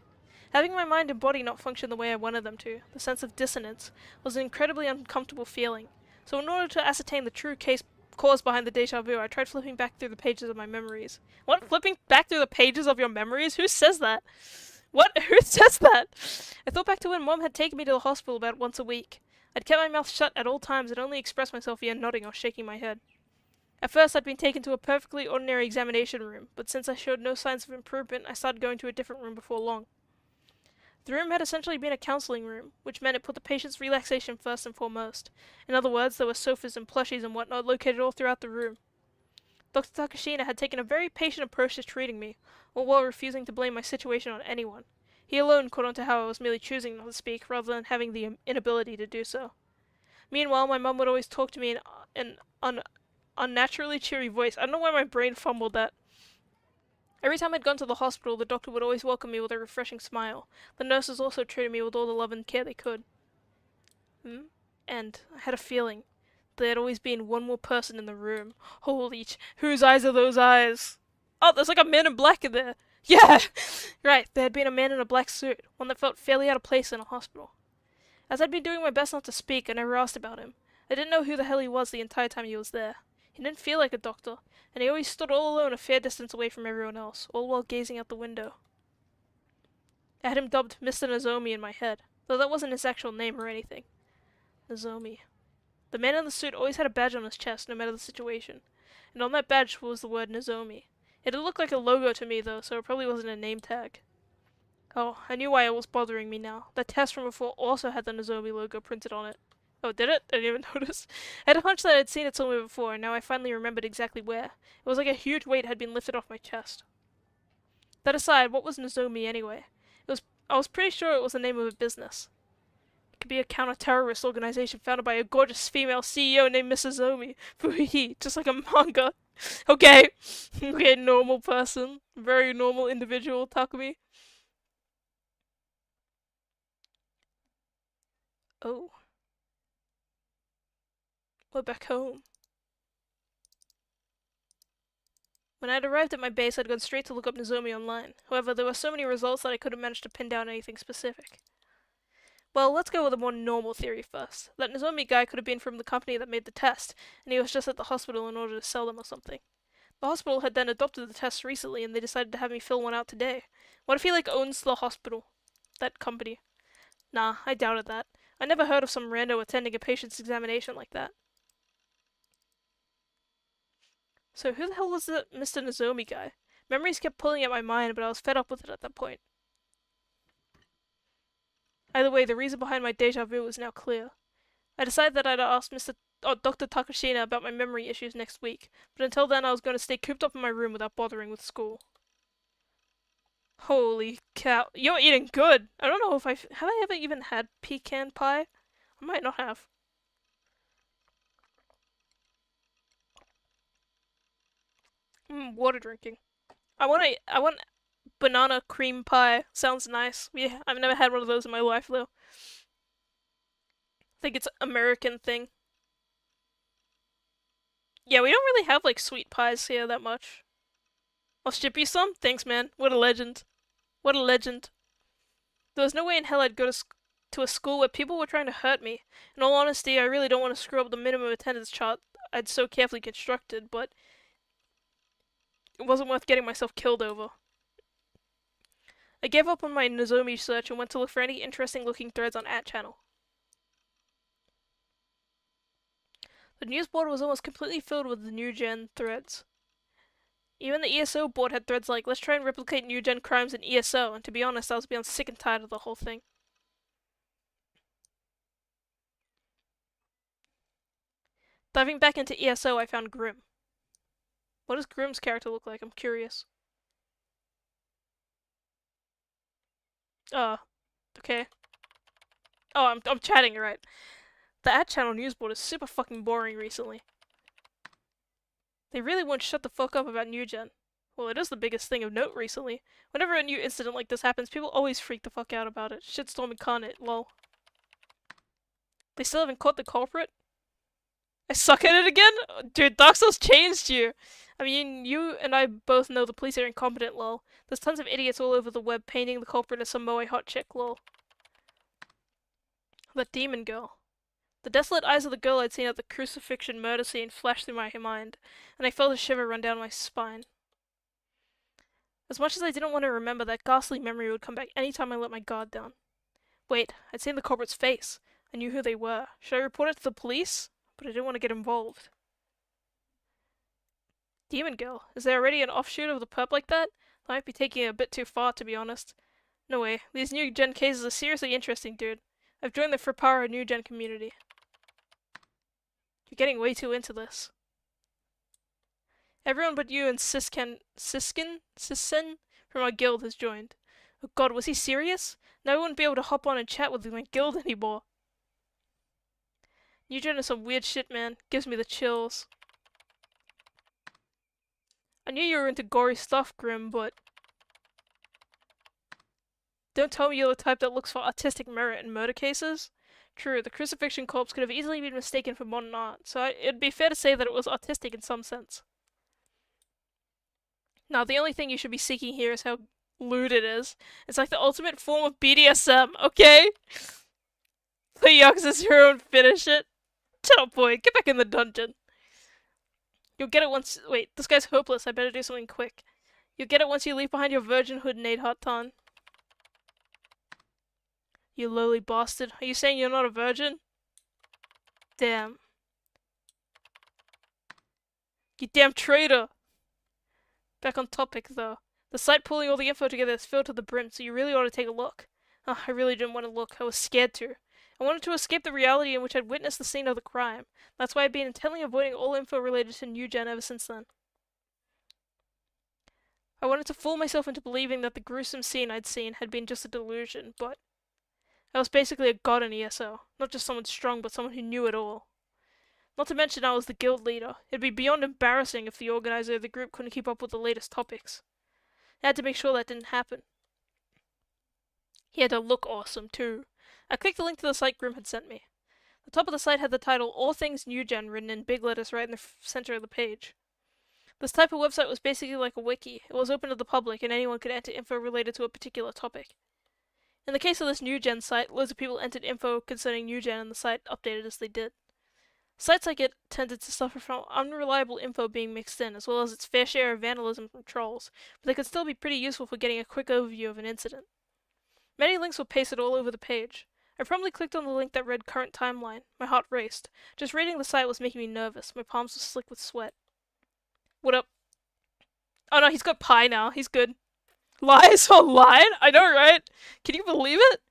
Having my mind and body not function the way I wanted them to, the sense of dissonance, was an incredibly uncomfortable feeling. So in order to ascertain the true cause behind the deja vu, I tried flipping back through the pages of my memories. What? Flipping back through the pages of your memories? Who says that? What? Who says that? I thought back to when Mom had taken me to the hospital about once a week. I'd kept my mouth shut at all times and only expressed myself via nodding or shaking my head. At first, I'd been taken to a perfectly ordinary examination room, but since I showed no signs of improvement, I started going to a different room before long. The room had essentially been a counseling room, which meant it put the patient's relaxation first and foremost. In other words, there were sofas and plushies and whatnot located all throughout the room. Dr. Takashina had taken a very patient approach to treating me, all while refusing to blame my situation on anyone. He alone caught on to how I was merely choosing not to speak, rather than having the inability to do so. Meanwhile, my mum would always talk to me in an unnaturally cheery voice. I don't know why my brain fumbled that. Every time I'd gone to the hospital, the doctor would always welcome me with a refreshing smile. The nurses also treated me with all the love and care they could. And I had a feeling there had always been one more person in the room. Holy whose eyes are those eyes? Oh, there's like a man in black in there. Yeah! Right, there had been a man in a black suit, one that felt fairly out of place in a hospital. As I'd been doing my best not to speak, I never asked about him. I didn't know who the hell he was the entire time he was there. He didn't feel like a doctor, and he always stood all alone a fair distance away from everyone else, all while gazing out the window. I had him dubbed Mr. Nozomi in my head, though that wasn't his actual name or anything. Nozomi. The man in the suit always had a badge on his chest, no matter the situation, and on that badge was the word Nozomi. It did look like a logo to me, though, so it probably wasn't a name tag. Oh, I knew why it was bothering me now. That test from before also had the Nozomi logo printed on it. Oh, did it? I didn't even notice. I had a hunch that I'd seen it somewhere before, and now I finally remembered exactly where. It was like a huge weight had been lifted off my chest. That aside, what was Nozomi anyway? I was pretty sure it was the name of a business. It could be a counter-terrorist organization founded by a gorgeous female CEO named Mrs. Nozomi. Fuhihi, just like a manga. Okay. Okay, normal person. Very normal individual, Takumi. Oh. We're back home. When I'd arrived at my base, I'd gone straight to look up Nozomi online. However, there were so many results that I couldn't manage to pin down anything specific. Well, let's go with a more normal theory first. That Nozomi guy could have been from the company that made the test, and he was just at the hospital in order to sell them or something. The hospital had then adopted the tests recently, and they decided to have me fill one out today. What if he, owns the hospital? That company? Nah, I doubted that. I never heard of some rando attending a patient's examination like that. So who the hell was the Mr. Nozomi guy? Memories kept pulling at my mind, but I was fed up with it at that point. Either way, the reason behind my deja vu was now clear. I decided that I'd ask Dr. Takashina about my memory issues next week, but until then I was going to stay cooped up in my room without bothering with school. Holy cow. You're eating good! I don't know if have I ever even had pecan pie? I might not have. Water drinking. I want banana cream pie. Sounds nice. Yeah, I've never had one of those in my life though. I think it's an American thing. Yeah, we don't really have sweet pies here that much. I'll ship you some? Thanks, man. What a legend. What a legend. There was no way in hell I'd go to a school where people were trying to hurt me. In all honesty, I really don't want to screw up the minimum attendance chart I'd so carefully constructed, but it wasn't worth getting myself killed over. I gave up on my Nozomi search and went to look for any interesting looking threads on @channel. The news board was almost completely filled with the new gen threads. Even the ESO board had threads like, let's try and replicate new gen crimes in ESO, and to be honest, I was beyond sick and tired of the whole thing. Diving back into ESO, I found Grim. What does Grim's character look like? I'm curious. Okay. Oh, I'm chatting, right. The @channel news board is super fucking boring recently. They really won't shut the fuck up about new gen. Well, it is the biggest thing of note recently. Whenever a new incident like this happens, people always freak the fuck out about it. Shitstorming Carnate, lol. They still haven't caught the culprit? I suck at it again? Dude, Dark Souls changed you! I mean, you and I both know the police are incompetent, lol. There's tons of idiots all over the web painting the culprit as some moe hot chick, lol. That demon girl. The desolate eyes of the girl I'd seen at the crucifixion murder scene flashed through my mind, and I felt a shiver run down my spine. As much as I didn't want to remember, that ghastly memory would come back any time I let my guard down. Wait, I'd seen the culprit's face. I knew who they were. Should I report it to the police? But I didn't want to get involved. Demon girl? Is there already an offshoot of the perp like that? I might be taking it a bit too far, to be honest. No way. These new gen cases are seriously interesting, dude. I've joined the Frippara new gen community. You're getting way too into this. Everyone but you and Sisen from our guild has joined. Oh god, was he serious? Now I wouldn't be able to hop on and chat with my guild anymore. New gen is some weird shit, man. Gives me the chills. I knew you were into gory stuff, Grim, but... Don't tell me you're the type that looks for artistic merit in murder cases? True, the crucifixion corpse could have easily been mistaken for modern art, so it'd be fair to say that it was artistic in some sense. Now, the only thing you should be seeking here is how lewd it is. It's like the ultimate form of BDSM, okay? Play Yakuza 0 and finish it. Shut up, boy. Get back in the dungeon. You'll get it once... Wait, this guy's hopeless. I better do something quick. You'll get it once you leave behind your virginhood, Nate Hotton. You lowly bastard. Are you saying you're not a virgin? Damn. You damn traitor! Back on topic, though. The site pulling all the info together is filled to the brim, so you really ought to take a look. Oh, I really didn't want to look. I was scared to. I wanted to escape the reality in which I'd witnessed the scene of the crime. That's why I've been intently avoiding all info related to New Gen ever since then. I wanted to fool myself into believing that the gruesome scene I'd seen had been just a delusion, but... I was basically a god in ESO. Not just someone strong, but someone who knew it all. Not to mention I was the guild leader. It'd be beyond embarrassing if the organizer of the group couldn't keep up with the latest topics. I had to make sure that didn't happen. He had to look awesome, too. I clicked the link to the site Grim had sent me. The top of the site had the title All Things New Gen written in big letters right in the center of the page. This type of website was basically like a wiki. It was open to the public and anyone could enter info related to a particular topic. In the case of this New Gen site, loads of people entered info concerning New Gen and the site updated as they did. Sites like it tended to suffer from unreliable info being mixed in, as well as its fair share of vandalism from trolls, but they could still be pretty useful for getting a quick overview of an incident. Many links were pasted all over the page. I promptly clicked on the link that read Current Timeline. My heart raced. Just reading the site was making me nervous. My palms were slick with sweat. What up? Oh no, he's got pie now. He's good. Lies online? I know, right? Can you believe it?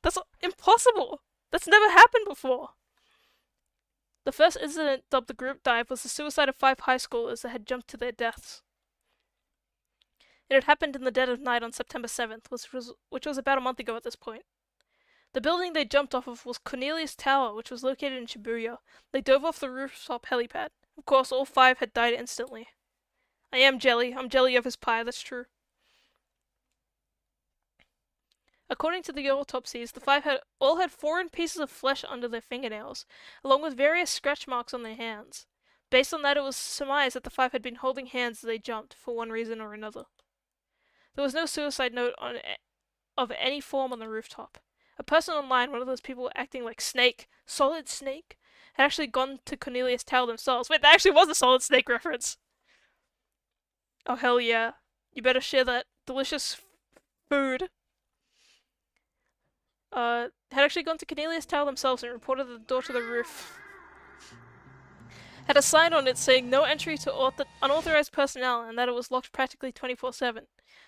That's impossible. That's never happened before. The first incident dubbed the group dive was the suicide of 5 high schoolers that had jumped to their deaths. It had happened in the dead of night on September 7th, which was about a month ago at this point. The building they jumped off of was Cornelius Tower, which was located in Shibuya. They dove off the rooftop helipad. Of course, all 5 had died instantly. I am jelly. I'm jelly of his pie, that's true. According to the autopsies, the 5 all had foreign pieces of flesh under their fingernails, along with various scratch marks on their hands. Based on that, it was surmised that the 5 had been holding hands as they jumped, for one reason or another. There was no suicide note of any form on the rooftop. A person online, one of those people acting like Snake, Solid Snake, had actually gone to Cornelius Tower themselves. Wait, that actually was a Solid Snake reference! Oh hell yeah. You better share that delicious Food. Had actually gone to Cornelius Tower themselves and reported the door to the roof had a sign on it saying no entry to unauthorized personnel and that it was locked practically 24/7.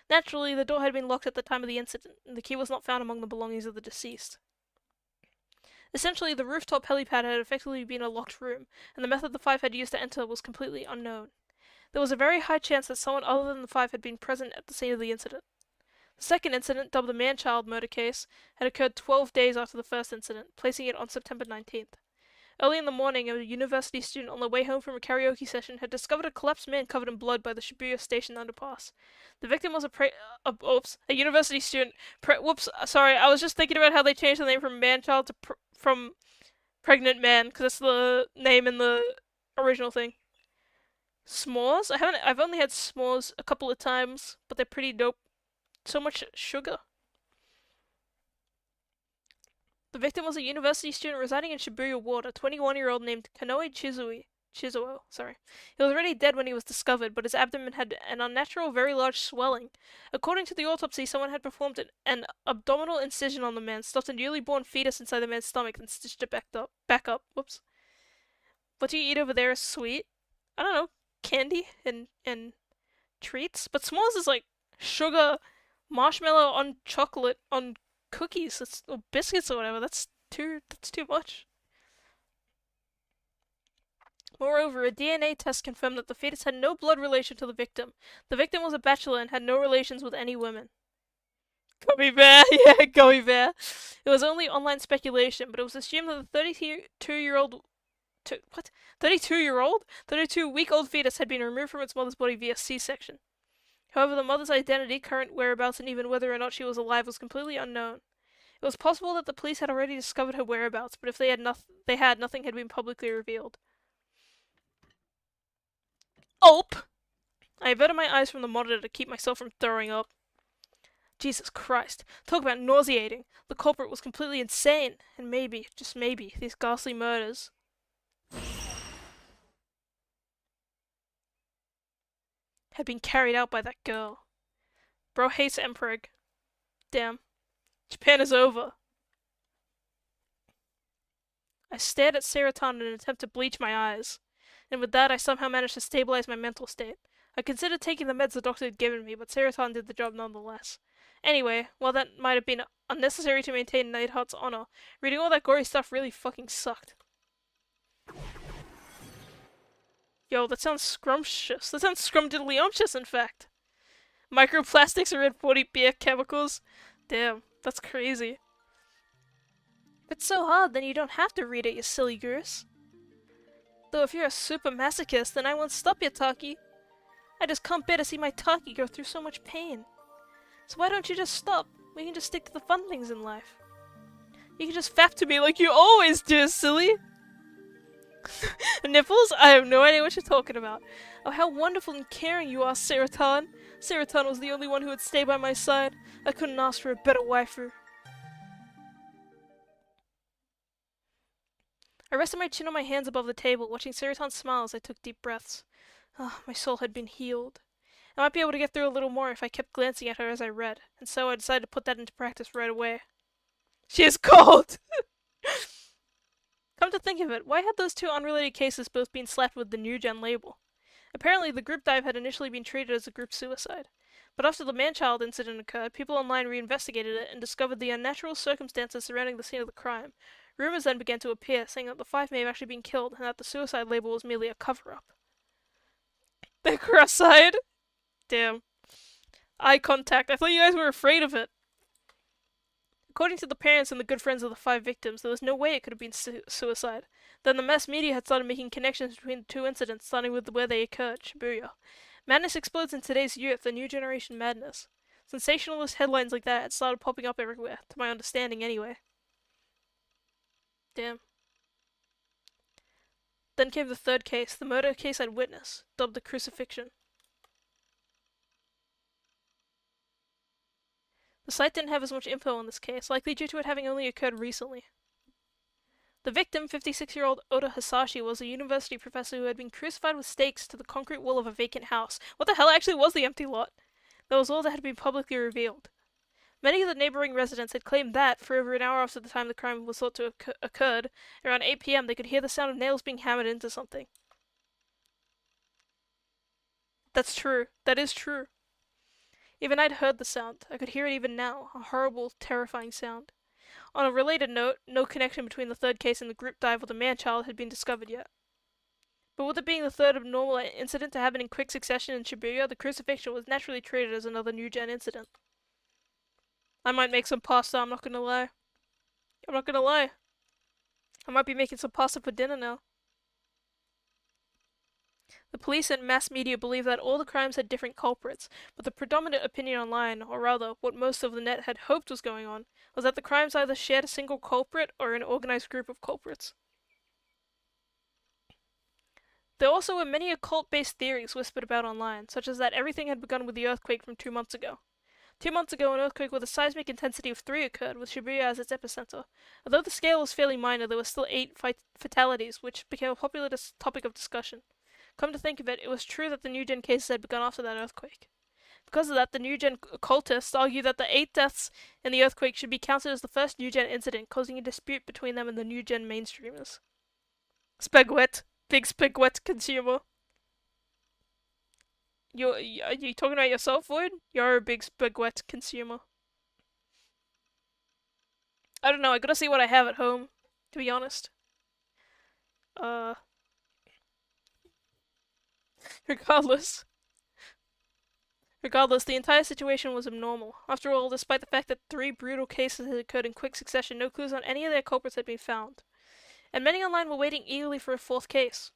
Naturally, the door had been locked at the time of the incident, and the key was not found among the belongings of the deceased. Essentially, the rooftop helipad had effectively been a locked room, and the method the five had used to enter was completely unknown. There was a very high chance that someone other than the five had been present at the scene of the incident. The second incident, dubbed the man-child murder case, had occurred 12 days after the first incident, placing it on September 19th. Early in the morning, a university student on the way home from a karaoke session had discovered a collapsed man covered in blood by the Shibuya Station underpass. The victim was a university student. Sorry, I was just thinking about how they changed the name from man-child to from pregnant man, because that's the name in the original thing. S'mores? I've only had s'mores a couple of times, but they're pretty dope. So much sugar. The victim was a university student residing in Shibuya Ward, a 21-year-old named Kanoe Chizuo. He was already dead when he was discovered, but his abdomen had an unnatural, very large swelling. According to the autopsy, someone had performed an abdominal incision on the man, stuffed a newly born fetus inside the man's stomach, and stitched it back up. Whoops. What do you eat over there is sweet? I don't know, candy and treats? But s'mores is like sugar, marshmallow on chocolate on cookies, or biscuits or whatever. That's too much. Moreover, a DNA test confirmed that the fetus had no blood relation to the victim. The victim was a bachelor and had no relations with any women. Gummy bear, yeah, gummy bear. It was only online speculation, but it was assumed that the 32-week-old fetus had been removed from its mother's body via C-section. However, the mother's identity, current whereabouts, and even whether or not she was alive was completely unknown. It was possible that the police had already discovered her whereabouts, but if they had, nothing had been publicly revealed. Ulp! I averted my eyes from the monitor to keep myself from throwing up. Jesus Christ. Talk about nauseating. The culprit was completely insane, and maybe, just maybe, these ghastly murders had been carried out by that girl. Bro hates Emperor. Damn. Japan is over. I stared at serotonin in an attempt to bleach my eyes, and with that I somehow managed to stabilize my mental state. I considered taking the meds the doctor had given me, but serotonin did the job nonetheless. Anyway, while that might have been unnecessary to maintain Neidhart's honor, reading all that gory stuff really fucking sucked. Yo, that sounds scrumptious. That sounds scrumdiddlyumptious, in fact. Microplastics are in 40 beer chemicals? Damn, that's crazy. If it's so hard, then you don't have to read it, you silly goose. Though if you're a super masochist, then I won't stop you, Taki. I just can't bear to see my Taki go through so much pain. So why don't you just stop? We can just stick to the fun things in life. You can just fap to me like you always do, silly! Nipples? I have no idea what you're talking about. Oh, how wonderful and caring you are, Serotan. Serotan was the only one who would stay by my side. I couldn't ask for a better waifu. I rested my chin on my hands above the table, watching Serotan smile as I took deep breaths. Ah, my soul had been healed. I might be able to get through a little more if I kept glancing at her as I read, and so I decided to put that into practice right away. She is cold! Come to think of it, why had those two unrelated cases both been slapped with the New Gen label? Apparently, the group dive had initially been treated as a group suicide. But after the man-child incident occurred, people online reinvestigated it and discovered the unnatural circumstances surrounding the scene of the crime. Rumors then began to appear, saying that the five may have actually been killed and that the suicide label was merely a cover-up. They're cross-eyed? Damn. Eye contact. I thought you guys were afraid of it. According to the parents and the good friends of the five victims, there was no way it could have been suicide. Then the mass media had started making connections between the two incidents, starting with where they occurred, Shibuya. Madness explodes in today's youth, the new generation madness. Sensationalist headlines like that had started popping up everywhere, to my understanding anyway. Damn. Then came the third case, the murder case I'd witnessed, dubbed the crucifixion. The site didn't have as much info on this case, likely due to it having only occurred recently. The victim, 56-year-old Oda Hasashi, was a university professor who had been crucified with stakes to the concrete wall of a vacant house. What the hell actually was the empty lot? That was all that had been publicly revealed. Many of the neighboring residents had claimed that, for over an hour after the time the crime was thought to have occurred, around 8 p.m. they could hear the sound of nails being hammered into something. That's true. That is true. Even I'd heard the sound. I could hear it even now. A horrible, terrifying sound. On a related note, no connection between the third case and the group dive of the man-child had been discovered yet. But with it being the third abnormal incident to happen in quick succession in Shibuya, the crucifixion was naturally treated as another new-gen incident. I might make some pasta, I'm not gonna lie. I'm not gonna lie. I might be making some pasta for dinner now. The police and mass media believe that all the crimes had different culprits, but the predominant opinion online, or rather, what most of the net had hoped was going on, was that the crimes either shared a single culprit or an organized group of culprits. There also were many occult-based theories whispered about online, such as that everything had begun with the earthquake from 2 months ago. 2 months ago, an earthquake with a seismic intensity of 3 occurred, with Shibuya as its epicenter. Although the scale was fairly minor, there were still 8 fatalities, which became a popular topic of discussion. Come to think of it, it was true that the new-gen cases had begun after that earthquake. Because of that, the new-gen occultists argue that the 8 deaths in the earthquake should be counted as the first new-gen incident, causing a dispute between them and the new-gen mainstreamers. Spagwet. Big spagwet consumer. Are you talking about yourself, Void? You're a big spagwet consumer. I don't know, I gotta see what I have at home, to be honest. Regardless, the entire situation was abnormal. After all, despite the fact that 3 brutal cases had occurred in quick succession, no clues on any of their culprits had been found. And many online were waiting eagerly for a 4th case.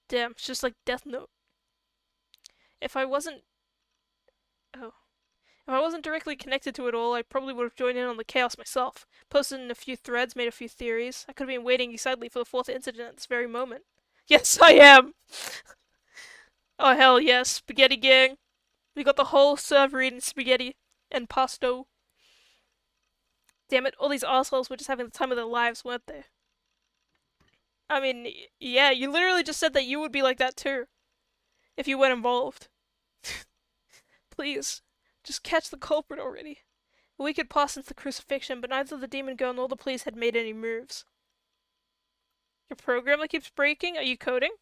Damn, it's just like Death Note. If I wasn't directly connected to it all, I probably would have joined in on the chaos myself. Posted in a few threads, made a few theories. I could have been waiting excitedly for the 4th incident at this very moment. Yes, I am! Oh hell yes, spaghetti gang. We got the whole server eating spaghetti and pasto. Damn it, all these assholes were just having the time of their lives, weren't they? I mean, yeah, you literally just said that you would be like that too. If you weren't involved. Please, just catch the culprit already. A week had passed since the crucifixion, but neither the demon girl nor the police had made any moves. Your program that keeps breaking? Are you coding?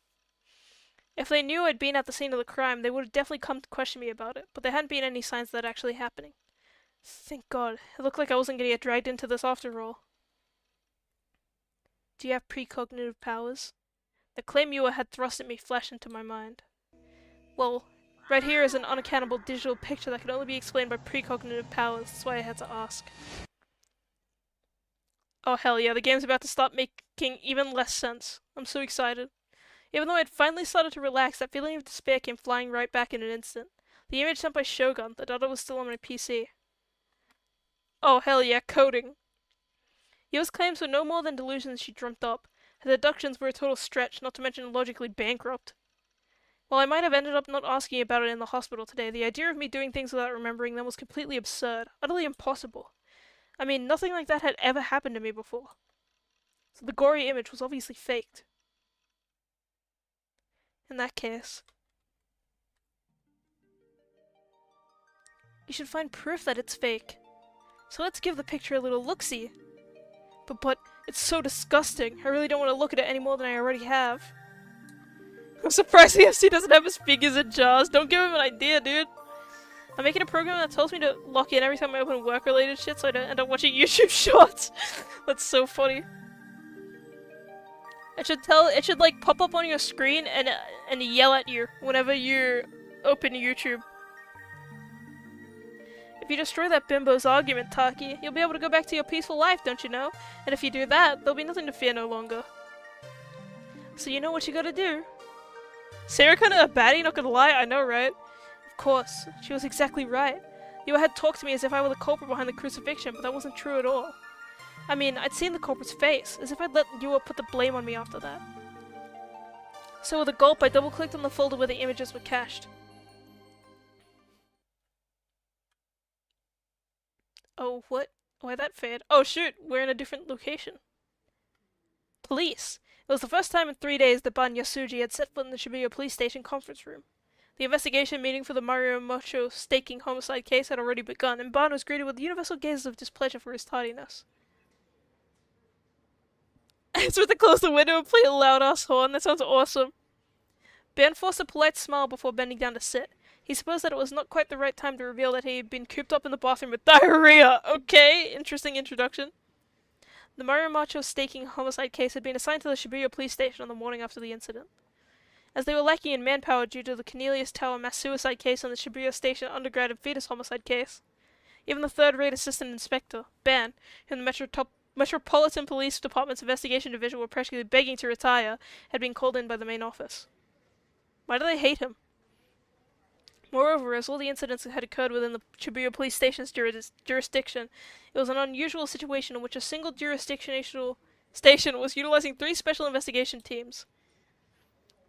If they knew I'd been at the scene of the crime, they would have definitely come to question me about it, but there hadn't been any signs of that actually happening. Thank God. It looked like I wasn't gonna get dragged into this after all. Do you have precognitive powers? The claim you had thrust at me flashed into my mind. Well, right here is an unaccountable digital picture that can only be explained by precognitive powers, that's why I had to ask. Oh hell yeah, the game's about to start making even less sense. I'm so excited. Even though I had finally started to relax, that feeling of despair came flying right back in an instant. The image sent by Shogun, the data was still on my PC. Oh hell yeah, coding. Yo's claims were no more than delusions she dreamt up. Her deductions were a total stretch, not to mention logically bankrupt. While I might have ended up not asking about it in the hospital today, the idea of me doing things without remembering them was completely absurd, utterly impossible. I mean, nothing like that had ever happened to me before. So the gory image was obviously faked. In that case, you should find proof that it's fake. So let's give the picture a little look-see. But it's so disgusting. I really don't want to look at it any more than I already have. I'm surprised the FC doesn't have his fingers in jars. Don't give him an idea, dude. I'm making a program that tells me to lock in every time I open work-related shit so I don't end up watching YouTube shorts. That's so funny. It should like pop up on your screen and yell at you whenever you open YouTube. If you destroy that bimbo's argument, Taki, you'll be able to go back to your peaceful life, don't you know? And if you do that, there'll be nothing to fear no longer. So you know what you gotta do. Sarah kinda a baddie, not gonna lie, I know, right? Of course, she was exactly right. You had talked to me as if I were the culprit behind the crucifixion, but that wasn't true at all. I mean, I'd seen the culprit's face, as if I'd let you put the blame on me after that. So with a gulp, I double-clicked on the folder where the images were cached. Oh, what? Why that fade? Oh shoot, we're in a different location. Police. It was the first time in 3 days that Ban Yasuji had set foot in the Shibuya police station conference room. The investigation meeting for the Mario Mocho staking homicide case had already begun, and Bond was greeted with universal gazes of displeasure for his tardiness. It's with to close the window and play a loud-ass horn. That sounds awesome. Ben forced a polite smile before bending down to sit. He supposed that it was not quite the right time to reveal that he had been cooped up in the bathroom with diarrhea. Okay, interesting introduction. The Mario Macho staking homicide case had been assigned to the Shibuya police station on the morning after the incident. As they were lacking in manpower due to the Cornelius Tower mass suicide case and the Shibuya Station undergrad and fetus homicide case, even the third-rate assistant inspector, Ban, whom the Metropolitan Police Department's investigation division were practically begging to retire, had been called in by the main office. Why do they hate him? Moreover, as all the incidents had occurred within the Shibuya police station's jurisdiction, it was an unusual situation in which a single jurisdictional station was utilizing 3 special investigation teams.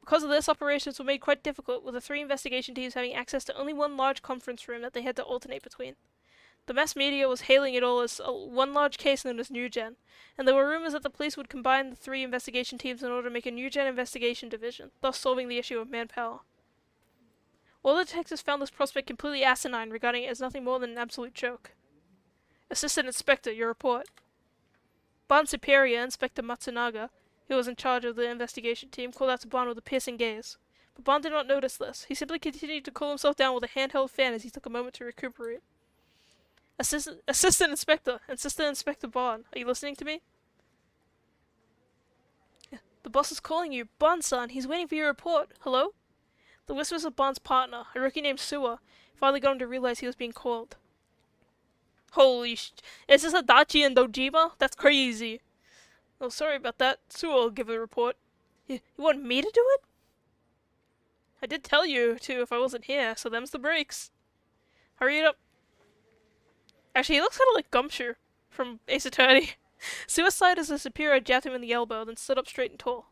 Because of this, operations were made quite difficult, with the 3 investigation teams having access to only one large conference room that they had to alternate between. The mass media was hailing it all as one large case known as New Gen, and there were rumors that the police would combine the 3 investigation teams in order to make a New Gen investigation division, thus solving the issue of manpower. All the detectives found this prospect completely asinine, regarding it as nothing more than an absolute joke. Assistant Inspector, your report. Bond's superior, Inspector Matsunaga, who was in charge of the investigation team, called out to Bond with a piercing gaze. But Bond did not notice this. He simply continued to cool himself down with a handheld fan as he took a moment to recuperate. Assistant Inspector Bond, are you listening to me? The boss is calling you. Bond-san, he's waiting for your report. Hello? The whispers of Bond's partner, a rookie named Suwa, finally got him to realize he was being called. Holy sh... Is this Adachi and Dojima? That's crazy. Oh, sorry about that. Suwa will give a report. You want me to do it? I did tell you to if I wasn't here, so them's the breaks. Hurry it up. Actually, he looks kind of like Gumshoe from Ace Attorney. Suicide as the superior jabbed him in the elbow, then stood up straight and tall.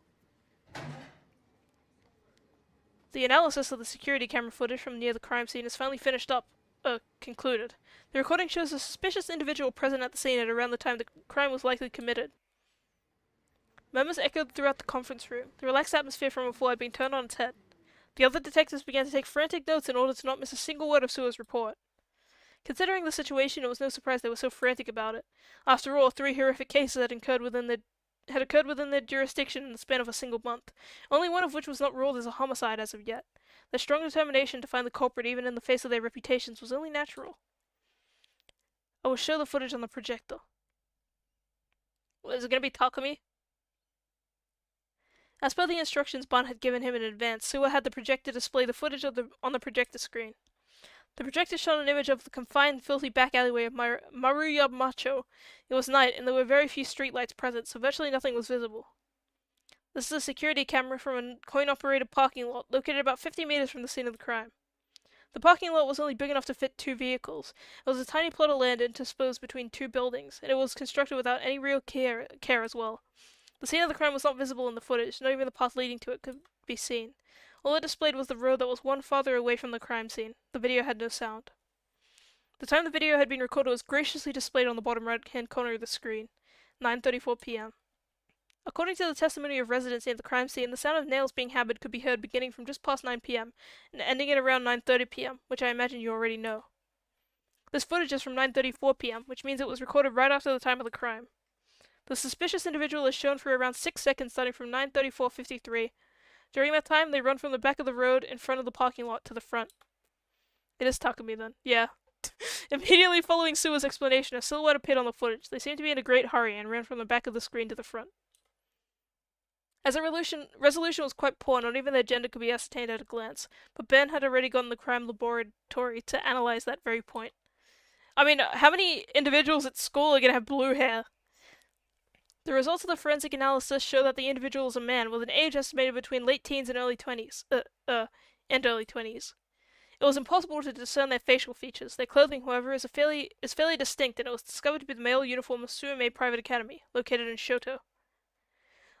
The analysis of the security camera footage from near the crime scene is finally concluded. The recording shows a suspicious individual present at the scene at around the time the crime was likely committed. Murmurs echoed throughout the conference room. The relaxed atmosphere from before had been turned on its head. The other detectives began to take frantic notes in order to not miss a single word of Suwa's report. Considering the situation, it was no surprise they were so frantic about it. After all, 3 horrific cases had occurred within their jurisdiction in the span of a single month, only one of which was not ruled as a homicide as of yet. Their strong determination to find the culprit even in the face of their reputations was only natural. I will show the footage on the projector. Is it going to be Takumi? As per the instructions Bond had given him in advance, Suwa had the projector display the footage on the projector screen. The projector showed an image of the confined, filthy back alleyway of Maruya Macho. It was night, and there were very few streetlights present, so virtually nothing was visible. This is a security camera from a coin-operated parking lot, located about 50 meters from the scene of the crime. The parking lot was only big enough to fit 2 vehicles. It was a tiny plot of land interspersed between 2 buildings, and it was constructed without any real care as well. The scene of the crime was not visible in the footage, not even the path leading to it could be seen. All it displayed was the road that was one farther away from the crime scene. The video had no sound. The time the video had been recorded was graciously displayed on the bottom right-hand corner of the screen. 9:34 p.m. According to the testimony of residents near the crime scene, the sound of nails being hammered could be heard beginning from just past 9 p.m. and ending at around 9:30 p.m., which I imagine you already know. This footage is from 9:34 p.m., which means it was recorded right after the time of the crime. The suspicious individual is shown for around 6 seconds starting from 9:34:53. During that time, they run from the back of the road in front of the parking lot to the front. It is Takumi then. Yeah. Immediately following Suwa's explanation, a silhouette appeared on the footage. They seemed to be in a great hurry and ran from the back of the screen to the front. As a resolution was quite poor, not even their gender could be ascertained at a glance, but Ben had already gone to the crime laboratory to analyze that very point. I mean, how many individuals at school are gonna have blue hair? The results of the forensic analysis show that the individual is a man with an age estimated between late teens and early 20s. It was impossible to discern their facial features. Their clothing, however, is fairly distinct, and it was discovered to be the male uniform of Suame Private Academy, located in Shoto.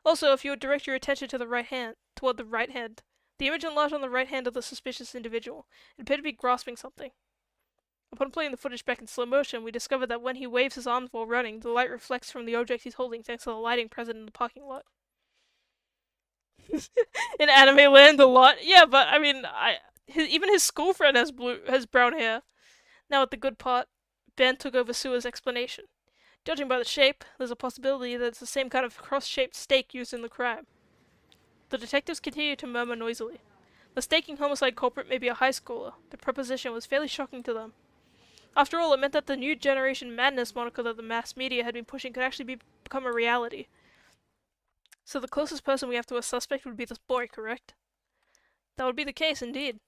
Also, if you would direct your attention to toward the right hand, the image enlarged on the right hand of the suspicious individual. It appeared to be grasping something. Upon playing the footage back in slow motion, we discovered that when he waves his arms while running, the light reflects from the object he's holding thanks to the lighting present in the parking lot. In anime land, a lot. Yeah, but I mean, Even his school friend has brown hair. Now at the good part, Ben took over Sua's explanation. Judging by the shape, there's a possibility that it's the same kind of cross-shaped stake used in the crime. The detectives continued to murmur noisily. The staking homicide culprit may be a high schooler. The proposition was fairly shocking to them. After all, it meant that the new generation madness moniker that the mass media had been pushing could actually become a reality. So the closest person we have to a suspect would be this boy, correct? That would be the case, indeed.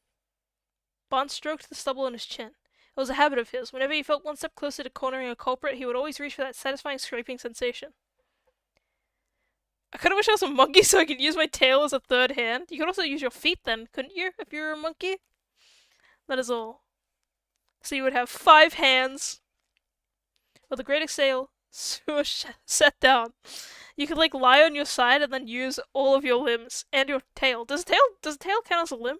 Bond stroked the stubble on his chin. It was a habit of his. Whenever he felt one step closer to cornering a culprit, he would always reach for that satisfying scraping sensation. I kinda wish I was a monkey so I could use my tail as a third hand. You could also use your feet then, couldn't you, if you were a monkey? That is all. So you would have 5 hands. With a great exhale, Sua sat down. You could like lie on your side and then use all of your limbs and your tail. Does a tail count as a limb?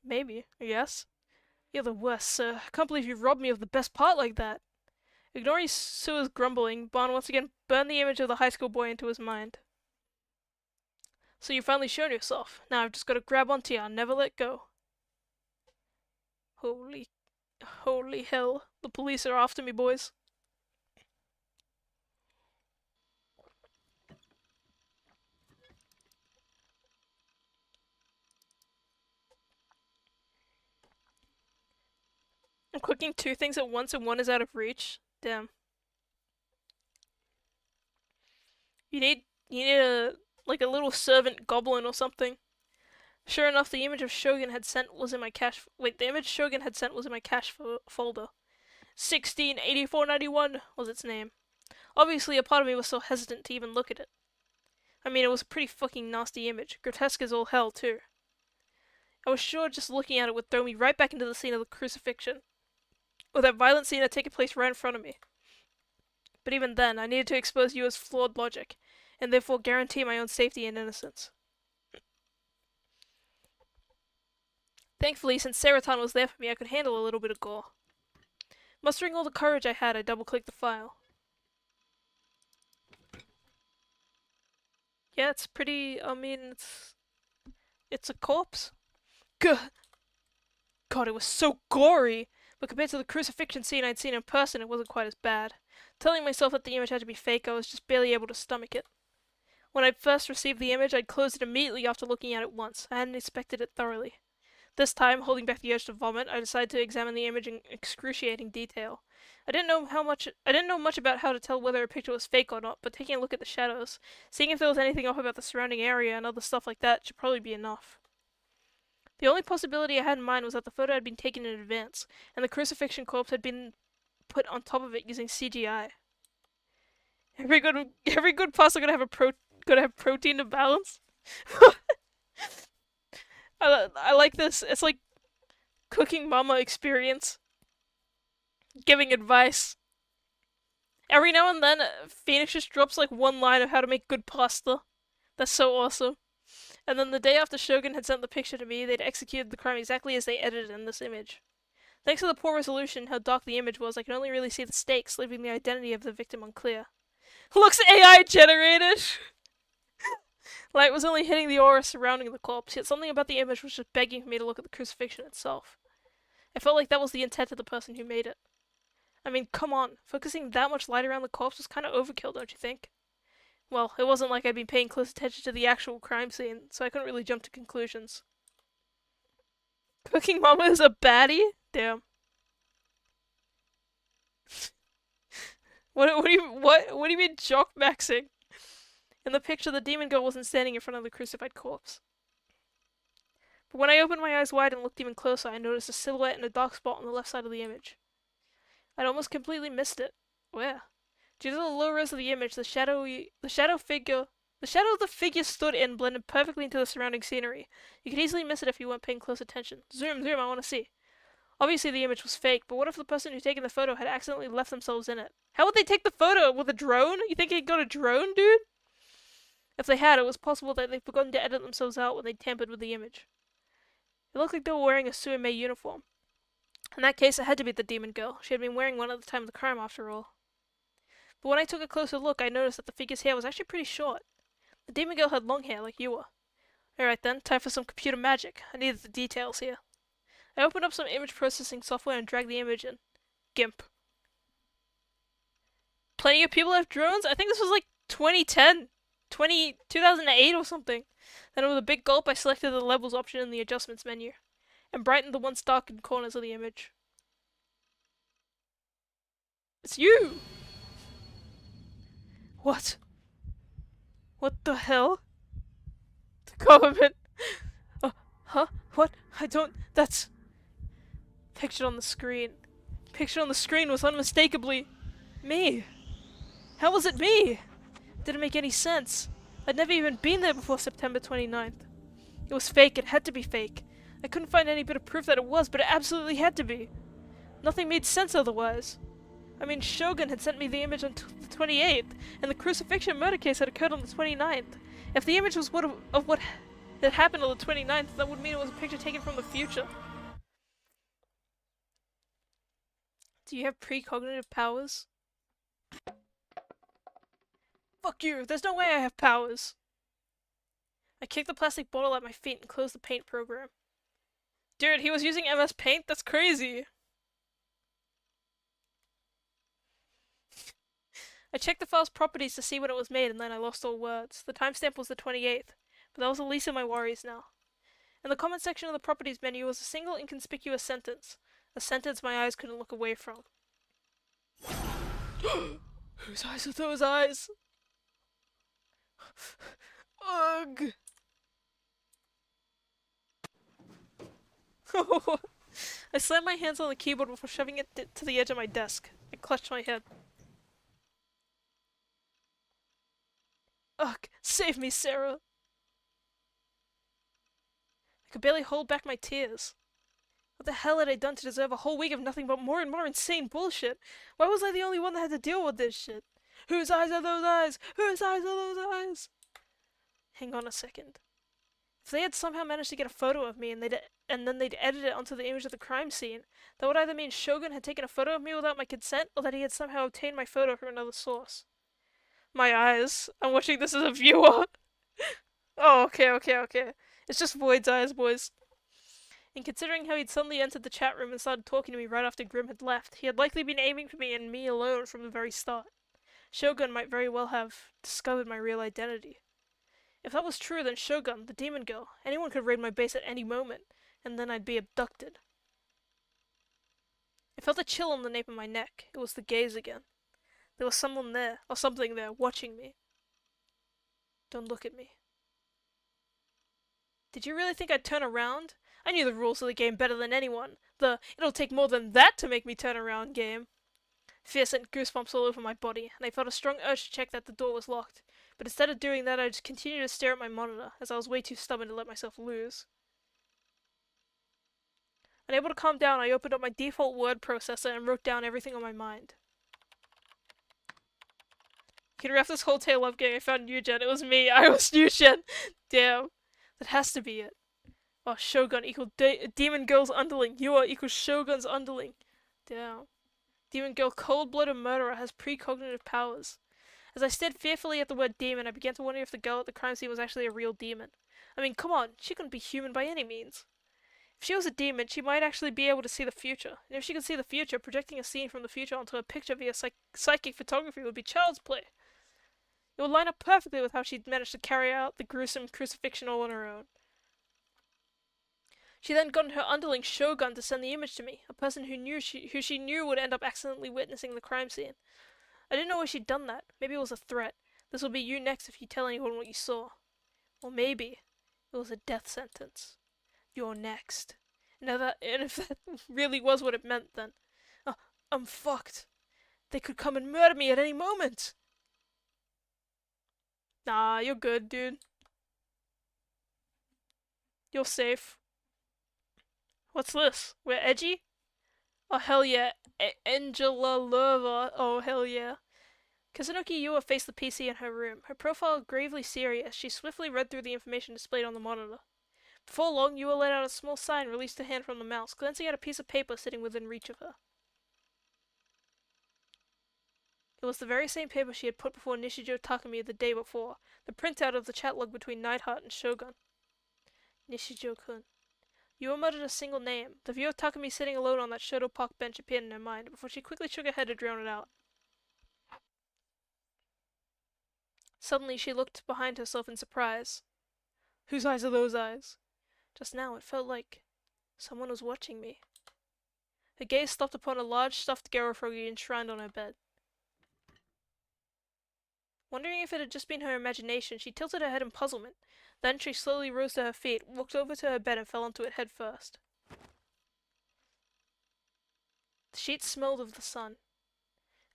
Maybe, I guess. You're the worst, sir. I can't believe you robbed me of the best part like that. Ignoring Sua's grumbling, Bond once again burned the image of the high school boy into his mind. So you've finally shown yourself. Now I've just got to grab onto you and never let go. Holy hell. The police are after me, boys. I'm cooking 2 things at once and one is out of reach. Damn. You need a little servant goblin or something. Sure enough, the image of Shogun had sent was in my cache. Wait, the image Shogun had sent was in my cache folder. 168491 was its name. Obviously, a part of me was still hesitant to even look at it. I mean, it was a pretty fucking nasty image. Grotesque as all hell, too. I was sure just looking at it would throw me right back into the scene of the crucifixion. Or that violent scene had taken place right in front of me. But even then, I needed to expose you as flawed logic, and therefore guarantee my own safety and innocence. Thankfully, since Serotan was there for me, I could handle a little bit of gore. Mustering all the courage I had, I double-clicked the file. Yeah, it's pretty, I mean, it's a corpse. Gah! God, it was so gory! But compared to the crucifixion scene I'd seen in person, it wasn't quite as bad. Telling myself that the image had to be fake, I was just barely able to stomach it. When I'd first received the image, I'd closed it immediately after looking at it once. I hadn't inspected it thoroughly. This time, holding back the urge to vomit, I decided to examine the image in excruciating detail. I didn't know much about how to tell whether a picture was fake or not, but taking a look at the shadows, seeing if there was anything off about the surrounding area and other stuff like that should probably be enough. The only possibility I had in mind was that the photo had been taken in advance, and the crucifixion corpse had been put on top of it using CGI. Every good pasta gotta have protein to balance. I like this. It's like cooking mama experience. Giving advice. Every now and then, Phoenix just drops like one line of how to make good pasta. That's so awesome. And then the day after Shogun had sent the picture to me, they'd executed the crime exactly as they edited in this image. Thanks to the poor resolution, how dark the image was, I could only really see the stakes, leaving the identity of the victim unclear. Looks AI generated! Light was only hitting the aura surrounding the corpse, yet something about the image was just begging for me to look at the crucifixion itself. I felt like that was the intent of the person who made it. I mean, come on, focusing that much light around the corpse was kinda overkill, don't you think? Well, it wasn't like I'd been paying close attention to the actual crime scene, so I couldn't really jump to conclusions. Cooking Mama is a baddie? Damn. What do you mean jock maxing? In the picture, the demon girl wasn't standing in front of the crucified corpse. But when I opened my eyes wide and looked even closer, I noticed a silhouette in a dark spot on the left side of the image. I'd almost completely missed it. Where? Due to the low res of the image, the shadow the figure stood in blended perfectly into the surrounding scenery. You could easily miss it if you weren't paying close attention. Zoom, I want to see. Obviously the image was fake, but what if the person who'd taken the photo had accidentally left themselves in it? How would they take the photo? With a drone? You think they'd got a drone, dude? If they had, it was possible that they'd forgotten to edit themselves out when they tampered with the image. It looked like they were wearing a Suimei uniform. In that case, it had to be the demon girl. She had been wearing one at the time of the crime, after all. But when I took a closer look, I noticed that the figure's hair was actually pretty short. The demon girl had long hair, like you were. Alright then, time for some computer magic. I needed the details here. I opened up some image processing software and dragged the image in. GIMP. Plenty of people have drones? I think this was like 2010. 2008 or something. Then with a big gulp, I selected the levels option in the adjustments menu, and brightened the once darkened corners of the image. It's you! What? What the hell? The government? Huh? What? I don't... That's... Pictured on the screen. Pictured on the screen was unmistakably... me. How was it me? Didn't make any sense. I'd never even been there before September 29th. It was fake, it had to be fake. I couldn't find any bit of proof that it was, but it absolutely had to be. Nothing made sense otherwise. I mean, Shogun had sent me the image on the 28th, and the crucifixion murder case had occurred on the 29th. If the image was of what had happened on the 29th, that would mean it was a picture taken from the future. Do you have precognitive powers? Fuck you! There's no way I have powers! I kicked the plastic bottle at my feet and closed the paint program. Dude, he was using MS Paint? That's crazy! I checked the file's properties to see when it was made, and then I lost all words. The timestamp was the 28th, but that was the least of my worries now. In the comment section of the properties menu was a single inconspicuous sentence. A sentence my eyes couldn't look away from. Whose eyes are those eyes? Ugh! I slammed my hands on the keyboard before shoving it to the edge of my desk. I clutched my head. Ugh! Save me, Sarah! I could barely hold back my tears. What the hell had I done to deserve a whole week of nothing but more and more insane bullshit? Why was I the only one that had to deal with this shit? Whose eyes are those eyes? Whose eyes are those eyes? Hang on a second. If they had somehow managed to get a photo of me and then they'd edit it onto the image of the crime scene, that would either mean Shogun had taken a photo of me without my consent, or that he had somehow obtained my photo from another source. My eyes. I'm watching this as a viewer. Oh, okay. It's just Void's eyes, boys. And considering how he'd suddenly entered the chat room and started talking to me right after Grim had left, he had likely been aiming for me and me alone from the very start. Shogun might very well have discovered my real identity. If that was true, then Shogun, the demon girl, anyone could raid my base at any moment, and then I'd be abducted. I felt a chill on the nape of my neck. It was the gaze again. There was someone there, or something there, watching me. Don't look at me. Did you really think I'd turn around? I knew the rules of the game better than anyone. The "it'll take more than that to make me turn around" game. Fear sent goosebumps all over my body, and I felt a strong urge to check that the door was locked. But instead of doing that, I just continued to stare at my monitor, as I was way too stubborn to let myself lose. Unable to calm down, I opened up my default word processor and wrote down everything on my mind. You can wrap this whole tale up, gang. I found Eugen. It was me. I was Eugen. Damn. That has to be it. Oh, Shogun equal Demon Girl's underling. You are equals Shogun's underling. Damn. Demon Girl, cold-blooded murderer, has precognitive powers. As I stared fearfully at the word demon, I began to wonder if the girl at the crime scene was actually a real demon. I mean, come on, she couldn't be human by any means. If she was a demon, she might actually be able to see the future. And if she could see the future, projecting a scene from the future onto a picture via psychic photography would be child's play. It would line up perfectly with how she'd managed to carry out the gruesome crucifixion all on her own. She then got her underling Shogun to send the image to me, a person who she knew would end up accidentally witnessing the crime scene. I didn't know why she'd done that. Maybe it was a threat. This will be you next if you tell anyone what you saw. Or maybe it was a death sentence. You're next. And if that really was what it meant, then I'm fucked. They could come and murder me at any moment. Nah, you're good, dude. You're safe. What's this? We're edgy? Oh, hell yeah. Angela Lerva. Oh, hell yeah. Kazunoki Yua faced the PC in her room, her profile gravely serious. She swiftly read through the information displayed on the monitor. Before long, Yua let out a small sigh and released a hand from the mouse, glancing at a piece of paper sitting within reach of her. It was the very same paper she had put before Nishijo Takumi the day before, the printout of the chat log between Neidhart and Shogun. Nishijo-kun. Yua muttered a single name. The view of Takumi sitting alone on that Shoto Park bench appeared in her mind, before she quickly shook her head to drown it out. Suddenly she looked behind herself in surprise. Whose eyes are those eyes? Just now it felt like someone was watching me. Her gaze stopped upon a large stuffed Garofrogi enshrined on her bed. Wondering if it had just been her imagination, she tilted her head in puzzlement. Then she slowly rose to her feet, walked over to her bed and fell onto it head first. The sheets smelled of the sun.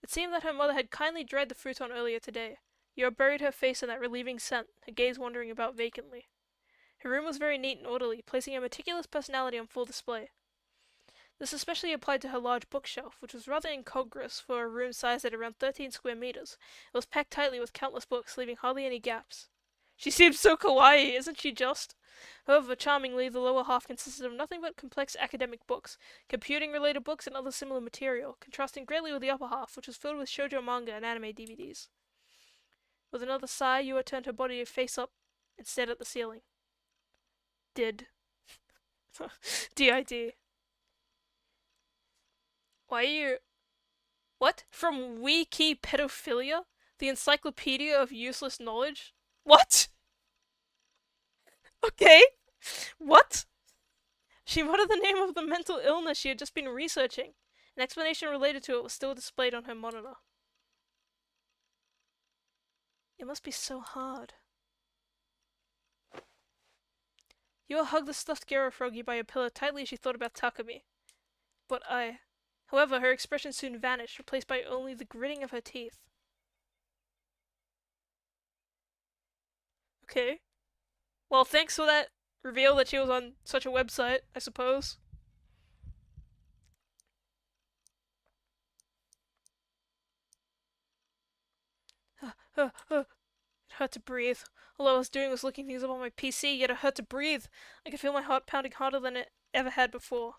It seemed that her mother had kindly dried the futon earlier today. Yua buried her face in that relieving scent, her gaze wandering about vacantly. Her room was very neat and orderly, placing her meticulous personality on full display. This especially applied to her large bookshelf, which was rather incongruous for a room sized at around 13 square meters. It was packed tightly with countless books, leaving hardly any gaps. She seems so kawaii, isn't she just? However, charmingly, the lower half consisted of nothing but complex academic books, computing-related books and other similar material, contrasting greatly with the upper half, which was filled with shoujo manga and anime DVDs. With another sigh, Yua turned her body face up and stared at the ceiling. Did. D.I.D. Why are you... What? From Wiki Pedophilia? The encyclopedia of useless knowledge? What? Okay. What? She muttered the name of the mental illness she had just been researching. An explanation related to it was still displayed on her monitor. It must be so hard. Yua hugged the stuffed Garofrogi by her pillow tightly as she thought about Takumi. But However, her expression soon vanished, replaced by only the gritting of her teeth. Okay. Well, thanks for that reveal that she was on such a website, I suppose. It hurt to breathe. All I was doing was looking things up on my PC, yet it hurt to breathe. I could feel my heart pounding harder than it ever had before.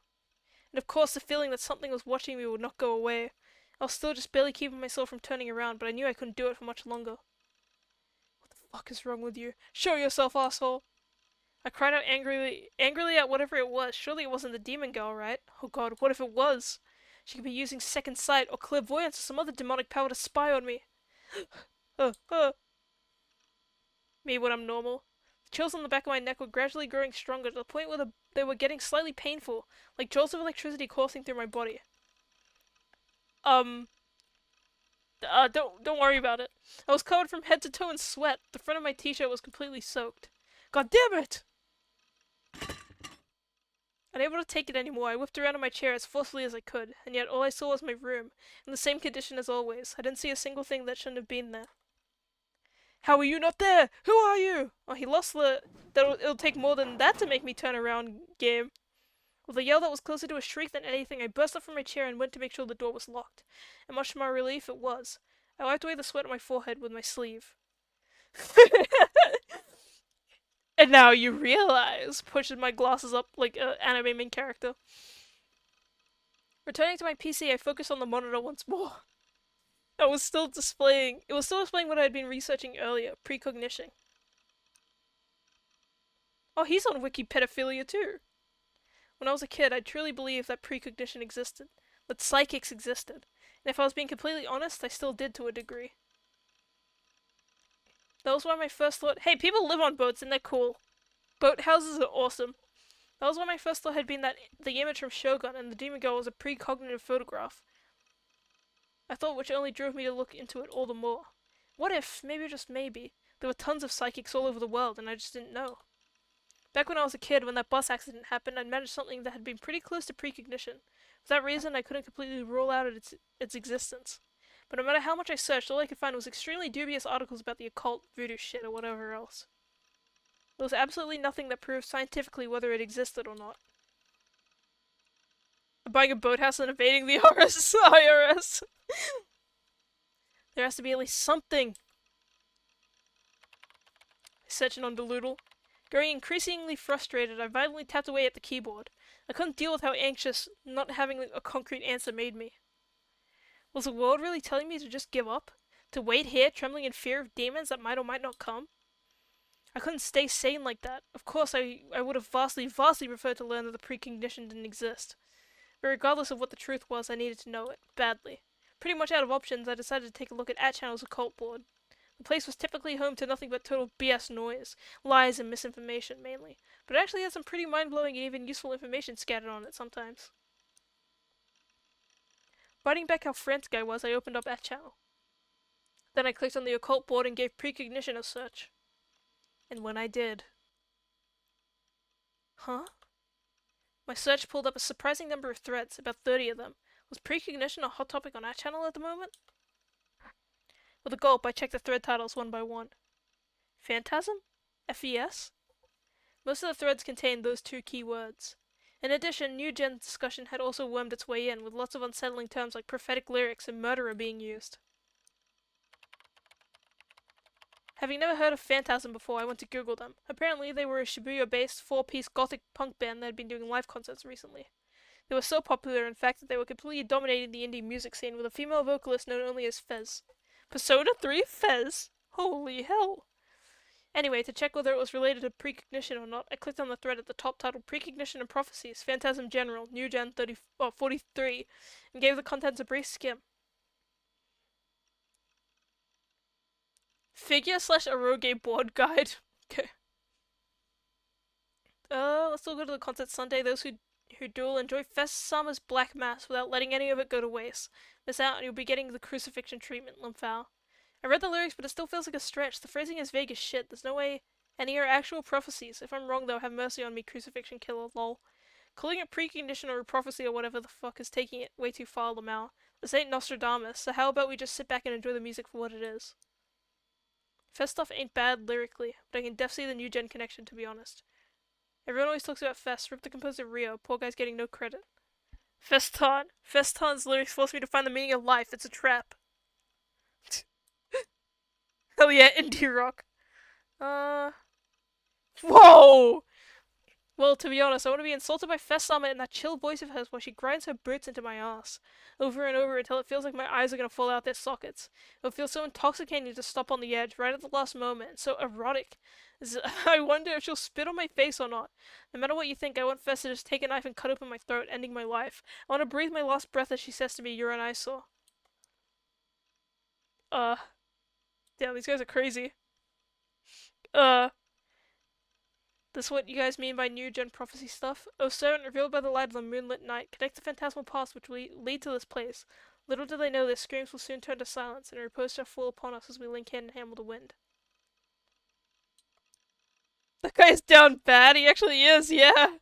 And of course the feeling that something was watching me would not go away. I was still just barely keeping myself from turning around, but I knew I couldn't do it for much longer. What the fuck is wrong with you? Show yourself, asshole! I cried out angrily at whatever it was. Surely it wasn't the demon girl, right? Oh god, what if it was? She could be using second sight or clairvoyance or some other demonic power to spy on me. Me when I'm normal. The chills on the back of my neck were gradually growing stronger to the point where they were getting slightly painful, like jolts of electricity coursing through my body. Don't worry about it. I was covered from head to toe in sweat. The front of my t-shirt was completely soaked. God damn it! Unable to take it anymore, I whipped around in my chair as forcefully as I could, and yet all I saw was my room, in the same condition as always. I didn't see a single thing that shouldn't have been there. How are you not there? Who are you? Oh, he lost the... It'll take more than that to make me turn around game. With a yell that was closer to a shriek than anything, I burst up from my chair and went to make sure the door was locked. And much to my relief, it was. I wiped away the sweat on my forehead with my sleeve. And now you realize, pushes my glasses up like an anime main character. Returning to my PC, I focused on the monitor once more. It was still displaying what I had been researching earlier, precognition. Oh, he's on Wiki Pedophilia too. When I was a kid, I truly believed that precognition existed, that psychics existed, and if I was being completely honest, I still did to a degree. That was why my first thought, hey, people live on boats and they're cool. Boat houses are awesome. That was why my first thought had been that the image from Shogun and the demon girl was a precognitive photograph. A thought which only drove me to look into it all the more. What if, maybe just maybe, there were tons of psychics all over the world and I just didn't know? Back when I was a kid, when that bus accident happened, I'd managed something that had been pretty close to precognition. For that reason, I couldn't completely rule out its existence. But no matter how much I searched, all I could find was extremely dubious articles about the occult, voodoo shit, or whatever else. There was absolutely nothing that proved scientifically whether it existed or not. Buying a boathouse and evading the IRS. There has to be at least something. Searching on Doodle. Growing increasingly frustrated, I violently tapped away at the keyboard. I couldn't deal with how anxious not having a concrete answer made me. Was the world really telling me to just give up? To wait here, trembling in fear of demons that might or might not come? I couldn't stay sane like that. Of course, I would have vastly preferred to learn that the precognition didn't exist. But regardless of what the truth was, I needed to know it. Badly. Pretty much out of options, I decided to take a look at Channel's occult board. The place was typically home to nothing but total BS noise, lies and misinformation, mainly. But it actually had some pretty mind-blowing and even useful information scattered on it sometimes. Writing back how frantic I was, I opened up Channel. Then I clicked on the occult board and gave precognition a search. And when I did... Huh? My search pulled up a surprising number of threads, about 30 of them. Was precognition a hot topic on Channel at the moment? With a gulp, I checked the thread titles one by one. Phantasm? FES? Most of the threads contained those two key words. In addition, New Gen discussion had also wormed its way in, with lots of unsettling terms like prophetic lyrics and murderer being used. Having never heard of Phantasm before, I went to Google them. Apparently, they were a Shibuya-based 4-piece gothic punk band that had been doing live concerts recently. They were so popular, in fact, that they were completely dominating the indie music scene with a female vocalist known only as Fez. Persona 3 Fez? Holy hell! Anyway, to check whether it was related to precognition or not, I clicked on the thread at the top titled Precognition and Prophecies, Phantasm General, New Gen 43, and gave the contents a brief skim. Figure/eroge board guide. Okay. Let's all go to the concert Sunday. Those who duel enjoy Fest Summer's Black Mass without letting any of it go to waste. Miss out and you'll be getting the crucifixion treatment, Lumphal. I read the lyrics, but it still feels like a stretch. The phrasing is vague as shit. There's no way any are actual prophecies. If I'm wrong, though, have mercy on me, crucifixion killer, lol. Calling it precognition or a prophecy or whatever the fuck is taking it way too far, Lamau. This ain't Nostradamus, so how about we just sit back and enjoy the music for what it is? Fest stuff ain't bad lyrically, but I can def see the New Gen connection, to be honest. Everyone always talks about Fest. Rip the composer Rio. Poor guy's getting no credit. Feston. Feston's lyrics force me to find the meaning of life. It's a trap. Hell yeah, indie rock. Whoa! Well, to be honest, I want to be insulted by Festama in that chill voice of hers while she grinds her boots into my ass. Over and over until it feels like my eyes are gonna fall out their sockets. It'll feel so intoxicating to stop on the edge, right at the last moment, and so erotic. I wonder if she'll spit on my face or not. No matter what you think, I want Fest to just take a knife and cut open my throat, ending my life. I want to breathe my last breath as she says to me, "You're an eyesore." Damn, these guys are crazy. This what you guys mean by New Gen prophecy stuff? O servant, revealed by the light of the moonlit night, connect the phantasmal paths which lead to this place. Little do they know their screams will soon turn to silence, and repose shall fall upon us as we link hand in hand with the wind. That guy's down bad, he actually is, yeah!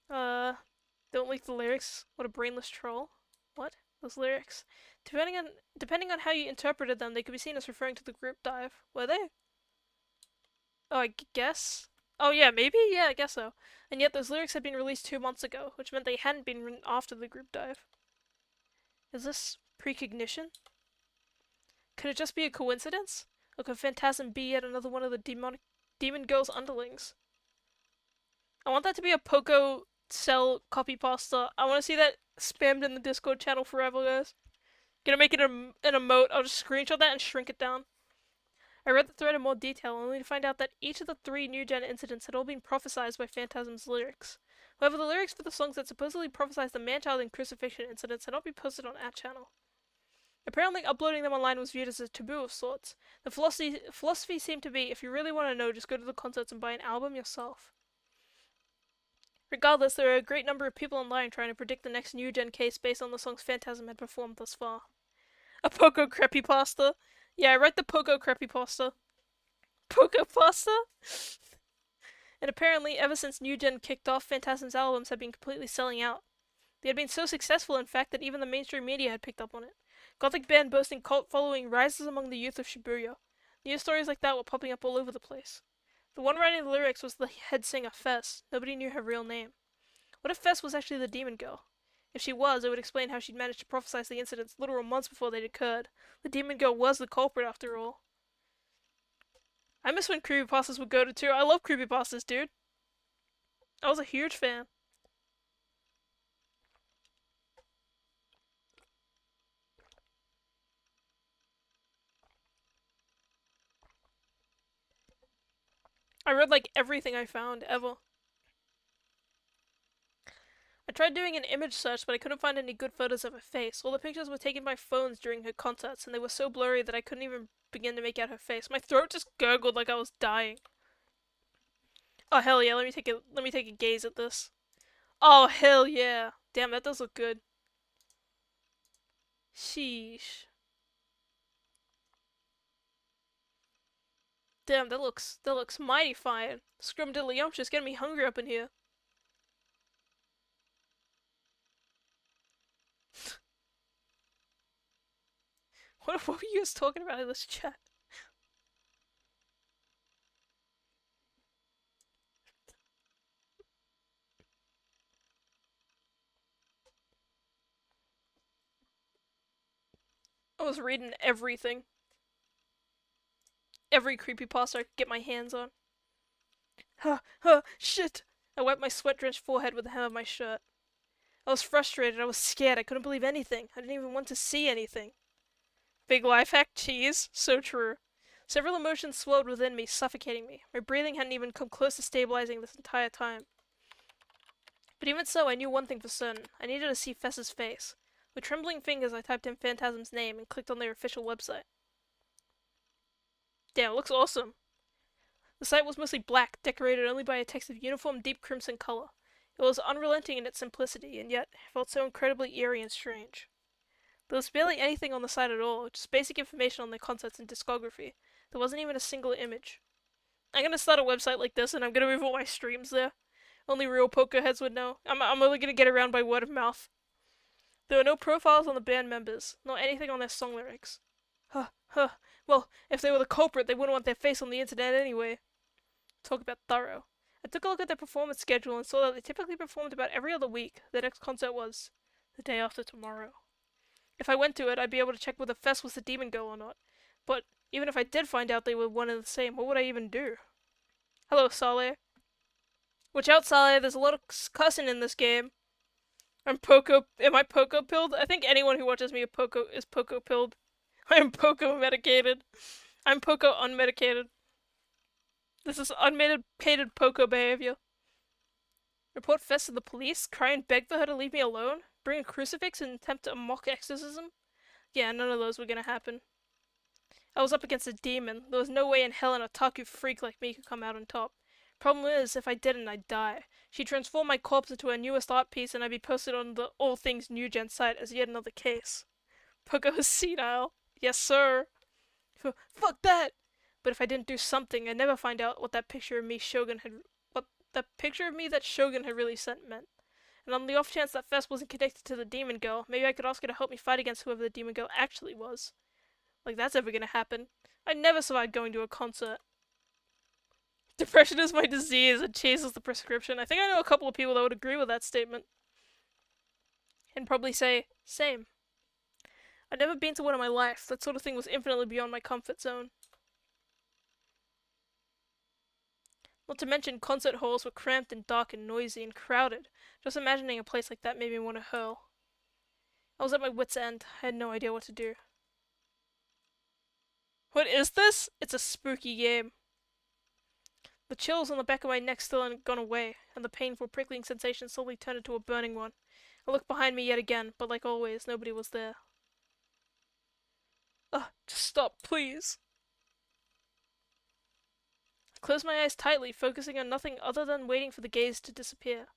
Don't leak the lyrics. What a brainless troll. What? Those lyrics. Depending on how you interpreted them, they could be seen as referring to the group dive. Were they? Oh, I guess? Oh yeah, maybe? Yeah, I guess so. And yet those lyrics had been released 2 months ago, which meant they hadn't been written after the group dive. Is this precognition? Could it just be a coincidence? Or could Phantasm be yet another one of the demon girl's underlings? I want that to be a POKO cell copy pasta. I want to see that spammed in the Discord channel forever, guys. Gonna make it an emote. I'll just screenshot that and shrink it down. I read the thread in more detail, only to find out that each of the 3 New Gen incidents had all been prophesized by Phantasm's lyrics. However, the lyrics for the songs that supposedly prophesized the man-child and crucifixion incidents had not been posted on channel. Apparently, uploading them online was viewed as a taboo of sorts. The philosophy seemed to be, if you really want to know, just go to the concerts and buy an album yourself. Regardless, there are a great number of people online trying to predict the next New Gen case based on the songs Phantasm had performed thus far. A POKO creepypasta? Yeah, I write the POKO creepypasta. POKO pasta? And apparently, ever since New Gen kicked off, Phantasm's albums had been completely selling out. They had been so successful, in fact, that even the mainstream media had picked up on it. Gothic band boasting cult following rises among the youth of Shibuya. News stories like that were popping up all over the place. The one writing the lyrics was the head singer, Fess. Nobody knew her real name. What if Fess was actually the demon girl? If she was, it would explain how she'd managed to prophesize the incidents literal months before they'd occurred. The demon girl was the culprit, after all. I miss when creepypastas would go to too. I love creepypastas, dude. I was a huge fan. I read like everything I found, ever. I tried doing an image search, but I couldn't find any good photos of her face. All the pictures were taken by phones during her concerts, and they were so blurry that I couldn't even begin to make out her face. My throat just gurgled like I was dying. Oh hell yeah, let me take a gaze at this. Oh hell yeah. Damn, that does look good. Sheesh. Damn, that looks mighty fine. Scrumdiddlyumptious, getting me hungry up in here. What were you guys talking about in this chat? I was reading everything. Every creepypasta I could get my hands on. Shit! I wiped my sweat-drenched forehead with the hem of my shirt. I was frustrated, I was scared, I couldn't believe anything. I didn't even want to see anything. Big life hack, cheese. So true. Several emotions swelled within me, suffocating me. My breathing hadn't even come close to stabilizing this entire time. But even so, I knew one thing for certain. I needed to see Fess's face. With trembling fingers, I typed in Phantasm's name and clicked on their official website. Damn, it looks awesome. The site was mostly black, decorated only by a text of uniform deep crimson color. It was unrelenting in its simplicity, and yet felt so incredibly eerie and strange. There was barely anything on the site at all, just basic information on their concerts and discography. There wasn't even a single image. I'm gonna start a website like this, and I'm gonna move all my streams there. Only real POKO heads would know. I'm only gonna get around by word of mouth. There were no profiles on the band members, nor anything on their song lyrics. Well, if they were the culprit, they wouldn't want their face on the internet anyway. Talk about thorough. I took a look at their performance schedule and saw that they typically performed about every other week. Their next concert was the day after tomorrow. If I went to it, I'd be able to check whether Fess was the demon girl or not. But even if I did find out they were one and the same, what would I even do? Hello, Saleh. Watch out, Saleh, there's a lot of cussing in this game. Am I POKO pilled? I think anyone who watches me is POKO pilled. I am POKO medicated. I'm POKO unmedicated. This is unmedicated POKO behavior. Report Fess to the police? Cry and beg for her to leave me alone? Bring a crucifix and attempt a mock exorcism? Yeah, none of those were gonna happen. I was up against a demon. There was no way in hell an otaku freak like me could come out on top. Problem is, if I didn't, I'd die. She'd transform my corpse into her newest art piece and I'd be posted on the All Things New Gen site as yet another case. POKO is senile. Yes, sir. Fuck that! But if I didn't do something, I'd never find out what that picture of me that Shogun had really sent meant. And on the off chance that Fess wasn't connected to the demon girl, maybe I could ask her to help me fight against whoever the demon girl actually was. Like that's ever gonna happen. I never survived going to a concert. Depression is my disease and cheese is the prescription. I think I know a couple of people that would agree with that statement. And probably say, same. I'd never been to one in my life. That sort of thing was infinitely beyond my comfort zone. Not to mention, concert halls were cramped and dark and noisy and crowded. Just imagining a place like that made me want to hurl. I was at my wit's end. I had no idea what to do. What is this? It's a spooky game. The chills on the back of my neck still hadn't gone away, and the painful prickling sensation slowly turned into a burning one. I looked behind me yet again, but like always, nobody was there. Just stop, please. I closed my eyes tightly, focusing on nothing other than waiting for the gaze to disappear.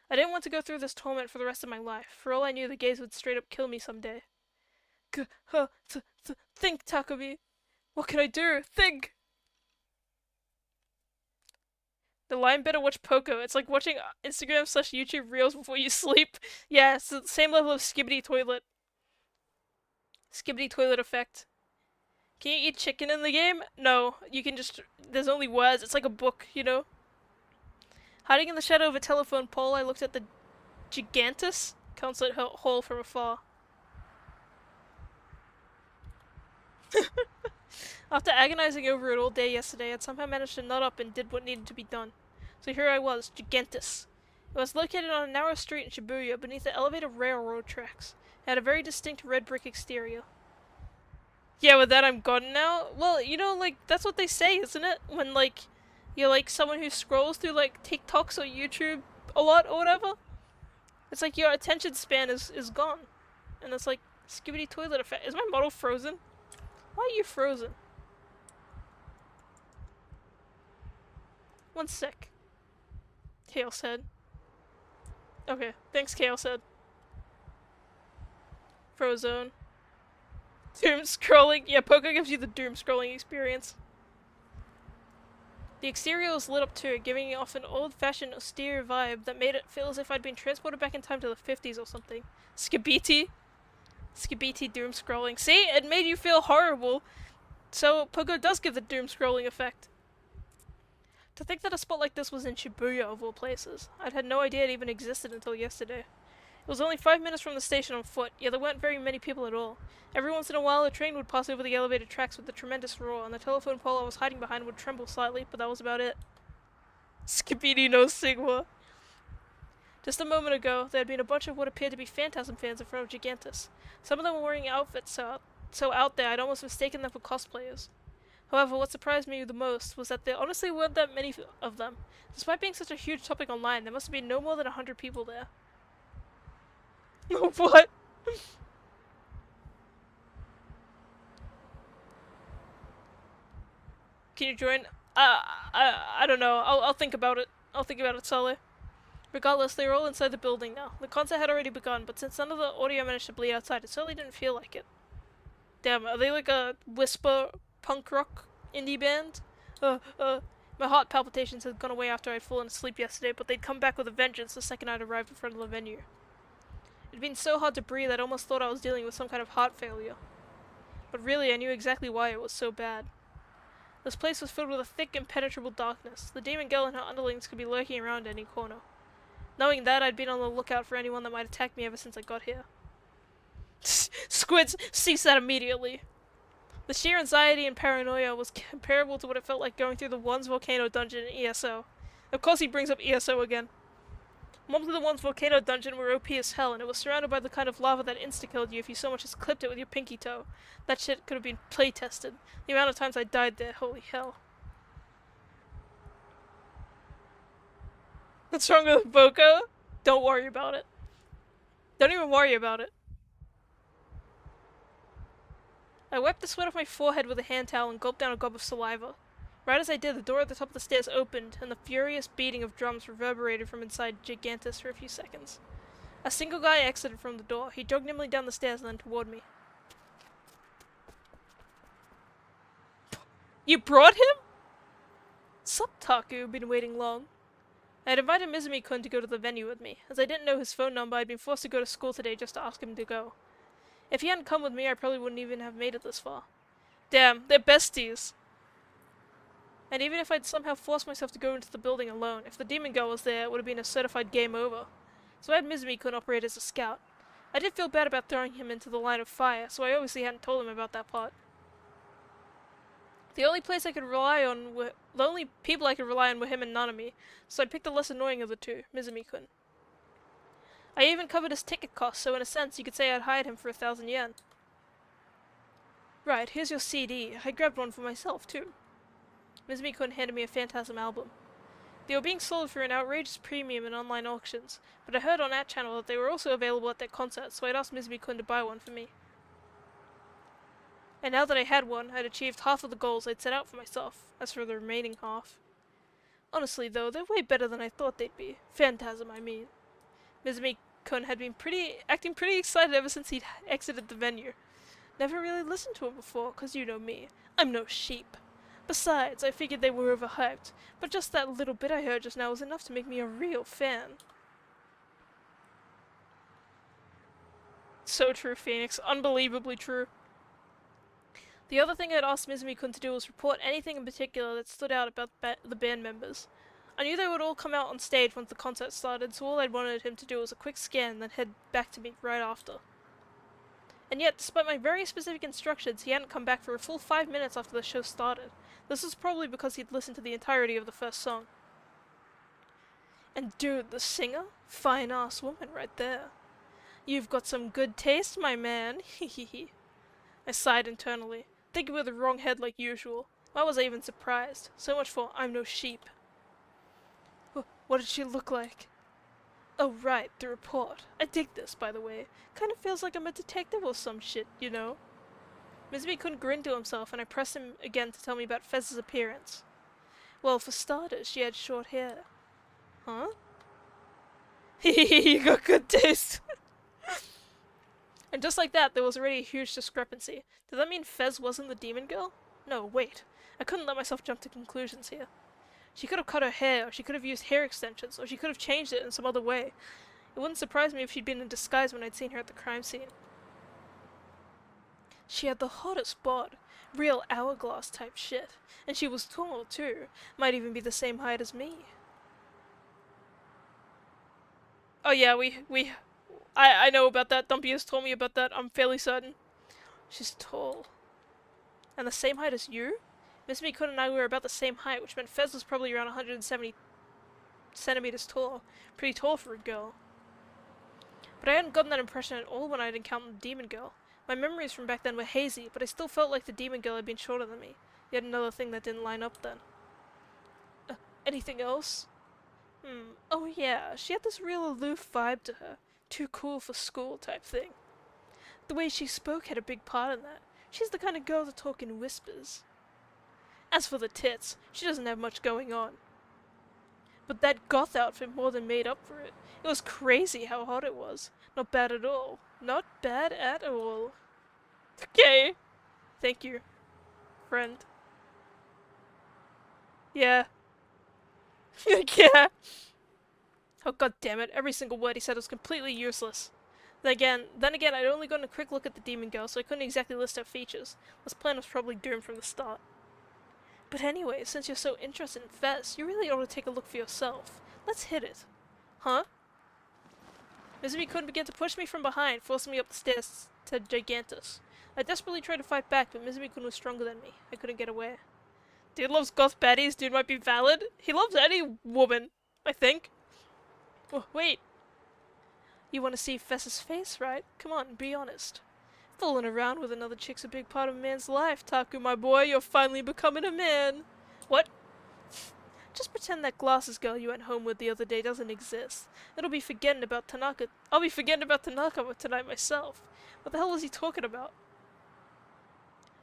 I didn't want to go through this torment for the rest of my life. For all I knew, the gaze would straight up kill me someday. Think, Takumi. What can I do? Think! The line better watch POKO. It's like watching Instagram/YouTube reels before you sleep. Yeah, it's the same level of skibbity toilet. Skibbity toilet effect. Can you eat chicken in the game? No, you can just... There's only words. It's like a book, you know? Hiding in the shadow of a telephone pole, I looked at the gigantus concert hall from afar. After agonizing over it all day yesterday, I'd somehow managed to nut up and did what needed to be done. So here I was, gigantus. It was located on a narrow street in Shibuya beneath the elevated railroad tracks. It had a very distinct red brick exterior. Yeah, with that I'm gone now? Well, you know, like, that's what they say, isn't it? When, like, You're like someone who scrolls through like TikToks or YouTube a lot or whatever. It's like your attention span is gone. And it's like skibidi toilet effect. Is my model frozen? Why are you frozen? One sec. Chaos head. Okay, thanks Chaos head. Frozone. Doom scrolling. Yeah, POKO gives you the doom scrolling experience. The exterior was lit up too, giving off an old-fashioned austere vibe that made it feel as if I'd been transported back in time to the 50s or something. Skibidi. Skibidi doom scrolling. See? It made you feel horrible. So POKO does give the doom scrolling effect. To think that a spot like this was in Shibuya of all places. I'd had no idea it even existed until yesterday. It was only 5 minutes from the station on foot, yet there weren't very many people at all. Every once in a while a train would pass over the elevated tracks with a tremendous roar, and the telephone pole I was hiding behind would tremble slightly, but that was about it. Skibidi no Sigma. Just a moment ago, there had been a bunch of what appeared to be Phantasm fans in front of Gigantus. Some of them were wearing outfits so out there I'd almost mistaken them for cosplayers. However, what surprised me the most was that there honestly weren't that many of them. Despite being such a huge topic online, there must have been no more than 100 people there. What? Can you join? I don't know. I'll think about it. I'll think about it, Sully. Regardless, they were all inside the building now. The concert had already begun, but since none of the audio managed to bleed outside, it certainly didn't feel like it. Damn, are they like a whisper punk rock indie band? My heart palpitations had gone away after I'd fallen asleep yesterday, but they'd come back with a vengeance the second I'd arrived in front of the venue. It'd been so hard to breathe I'd almost thought I was dealing with some kind of heart failure. But really, I knew exactly why it was so bad. This place was filled with a thick, impenetrable darkness. The demon girl and her underlings could be lurking around any corner. Knowing that, I'd been on the lookout for anyone that might attack me ever since I got here. Squids, cease that immediately! The sheer anxiety and paranoia was comparable to what it felt like going through the One's Volcano dungeon in ESO. Of course he brings up ESO again. Mobs of the One's Volcano dungeon were OP as hell, and it was surrounded by the kind of lava that insta-killed you if you so much as clipped it with your pinky toe. That shit could have been play-tested. The amount of times I died there, holy hell. What's wrong with POKO? Don't worry about it. Don't even worry about it. I wiped the sweat off my forehead with a hand towel and gulped down a gob of saliva. Right as I did, the door at the top of the stairs opened, and the furious beating of drums reverberated from inside Gigantus for a few seconds. A single guy exited from the door. He jogged nimbly down the stairs and then toward me. You brought him? Sup, Taku, been waiting long. I had invited Mizumi-kun to go to the venue with me. As I didn't know his phone number, I'd been forced to go to school today just to ask him to go. If he hadn't come with me, I probably wouldn't even have made it this far. Damn, they're besties! And even if I'd somehow forced myself to go into the building alone, if the demon girl was there, it would have been a certified game over. So I had Mizumi-kun operate as a scout. I did feel bad about throwing him into the line of fire, so I obviously hadn't told him about that part. The only people I could rely on were him and Nanami, so I picked the less annoying of the two, Mizumi-kun. I even covered his ticket costs, so in a sense you could say I'd hired him for 1,000 yen. Right, here's your CD. I grabbed one for myself, too. Mizumi-kun handed me a Phantasm album. They were being sold for an outrageous premium in online auctions, but I heard on that channel that they were also available at their concert, so I'd asked Mizumi-kun to buy one for me. And now that I had one, I'd achieved half of the goals I'd set out for myself. As for the remaining half... Honestly, though, they're way better than I thought they'd be. Phantasm, I mean. Mizumi-kun had been acting pretty excited ever since he'd exited the venue. Never really listened to him before, 'cause you know me. I'm no sheep. Besides, I figured they were overhyped, but just that little bit I heard just now was enough to make me a real fan. So true, Phoenix. Unbelievably true. The other thing I'd asked Mizumi-kun to do was report anything in particular that stood out about the band members. I knew they would all come out on stage once the concert started, so all I'd wanted him to do was a quick scan and then head back to me right after. And yet, despite my very specific instructions, he hadn't come back for a full 5 minutes after the show started. This was probably because he'd listened to the entirety of the first song. And dude, the singer? Fine-ass woman right there. You've got some good taste, my man. Hehehe. I sighed internally. Thinking with the wrong head like usual. Why was I even surprised? So much for I'm no sheep. What did she look like? Oh right, the report. I dig this, by the way. Kinda feels like I'm a detective or some shit, you know? Mizumi couldn't grin to himself, and I pressed him again to tell me about Fez's appearance. Well, for starters, she had short hair. Huh? You got good taste. And just like that, there was already a huge discrepancy. Did that mean Fez wasn't the demon girl? No, wait. I couldn't let myself jump to conclusions here. She could have cut her hair, or she could have used hair extensions, or she could have changed it in some other way. It wouldn't surprise me if she'd been in disguise when I'd seen her at the crime scene. She had the hottest bod. Real hourglass type shit. And she was tall, too. Might even be the same height as me. Oh yeah, I know about that. Dumpy has told me about that. I'm fairly certain. She's tall. And the same height as you? Miss Mikun and I were about the same height, which meant Fez was probably around 170 centimeters tall. Pretty tall for a girl. But I hadn't gotten that impression at all when I'd encountered the demon girl. My memories from back then were hazy, but I still felt like the demon girl had been shorter than me. Yet another thing that didn't line up then. Anything else? Oh yeah, she had this real aloof vibe to her. Too cool for school type thing. The way she spoke had a big part in that. She's the kind of girl to talk in whispers. As for the tits, she doesn't have much going on. But that goth outfit more than made up for it. It was crazy how hot it was. Not bad at all. Not bad at all. Okay. Thank you, friend. Yeah. Yeah. Oh god damn it, every single word he said was completely useless. Then again, I'd only gotten a quick look at the demon girl, so I couldn't exactly list her features. This plan was probably doomed from the start. But anyway, since you're so interested in Fez, you really ought to take a look for yourself. Let's hit it. Huh? Mizumi couldn't begin to push me from behind, forcing me up the stairs to Gigantus. I desperately tried to fight back, but Mizumi-kun was stronger than me. I couldn't get away. Dude loves goth baddies, dude might be valid. He loves any woman, I think. Oh, wait. You want to see Fez's face, right? Come on, be honest. Fooling around with another chick's a big part of a man's life, Taku, my boy. You're finally becoming a man. What? Just pretend that glasses girl you went home with the other day doesn't exist. I'll be forgetting about Tanaka tonight myself. What the hell was he talking about?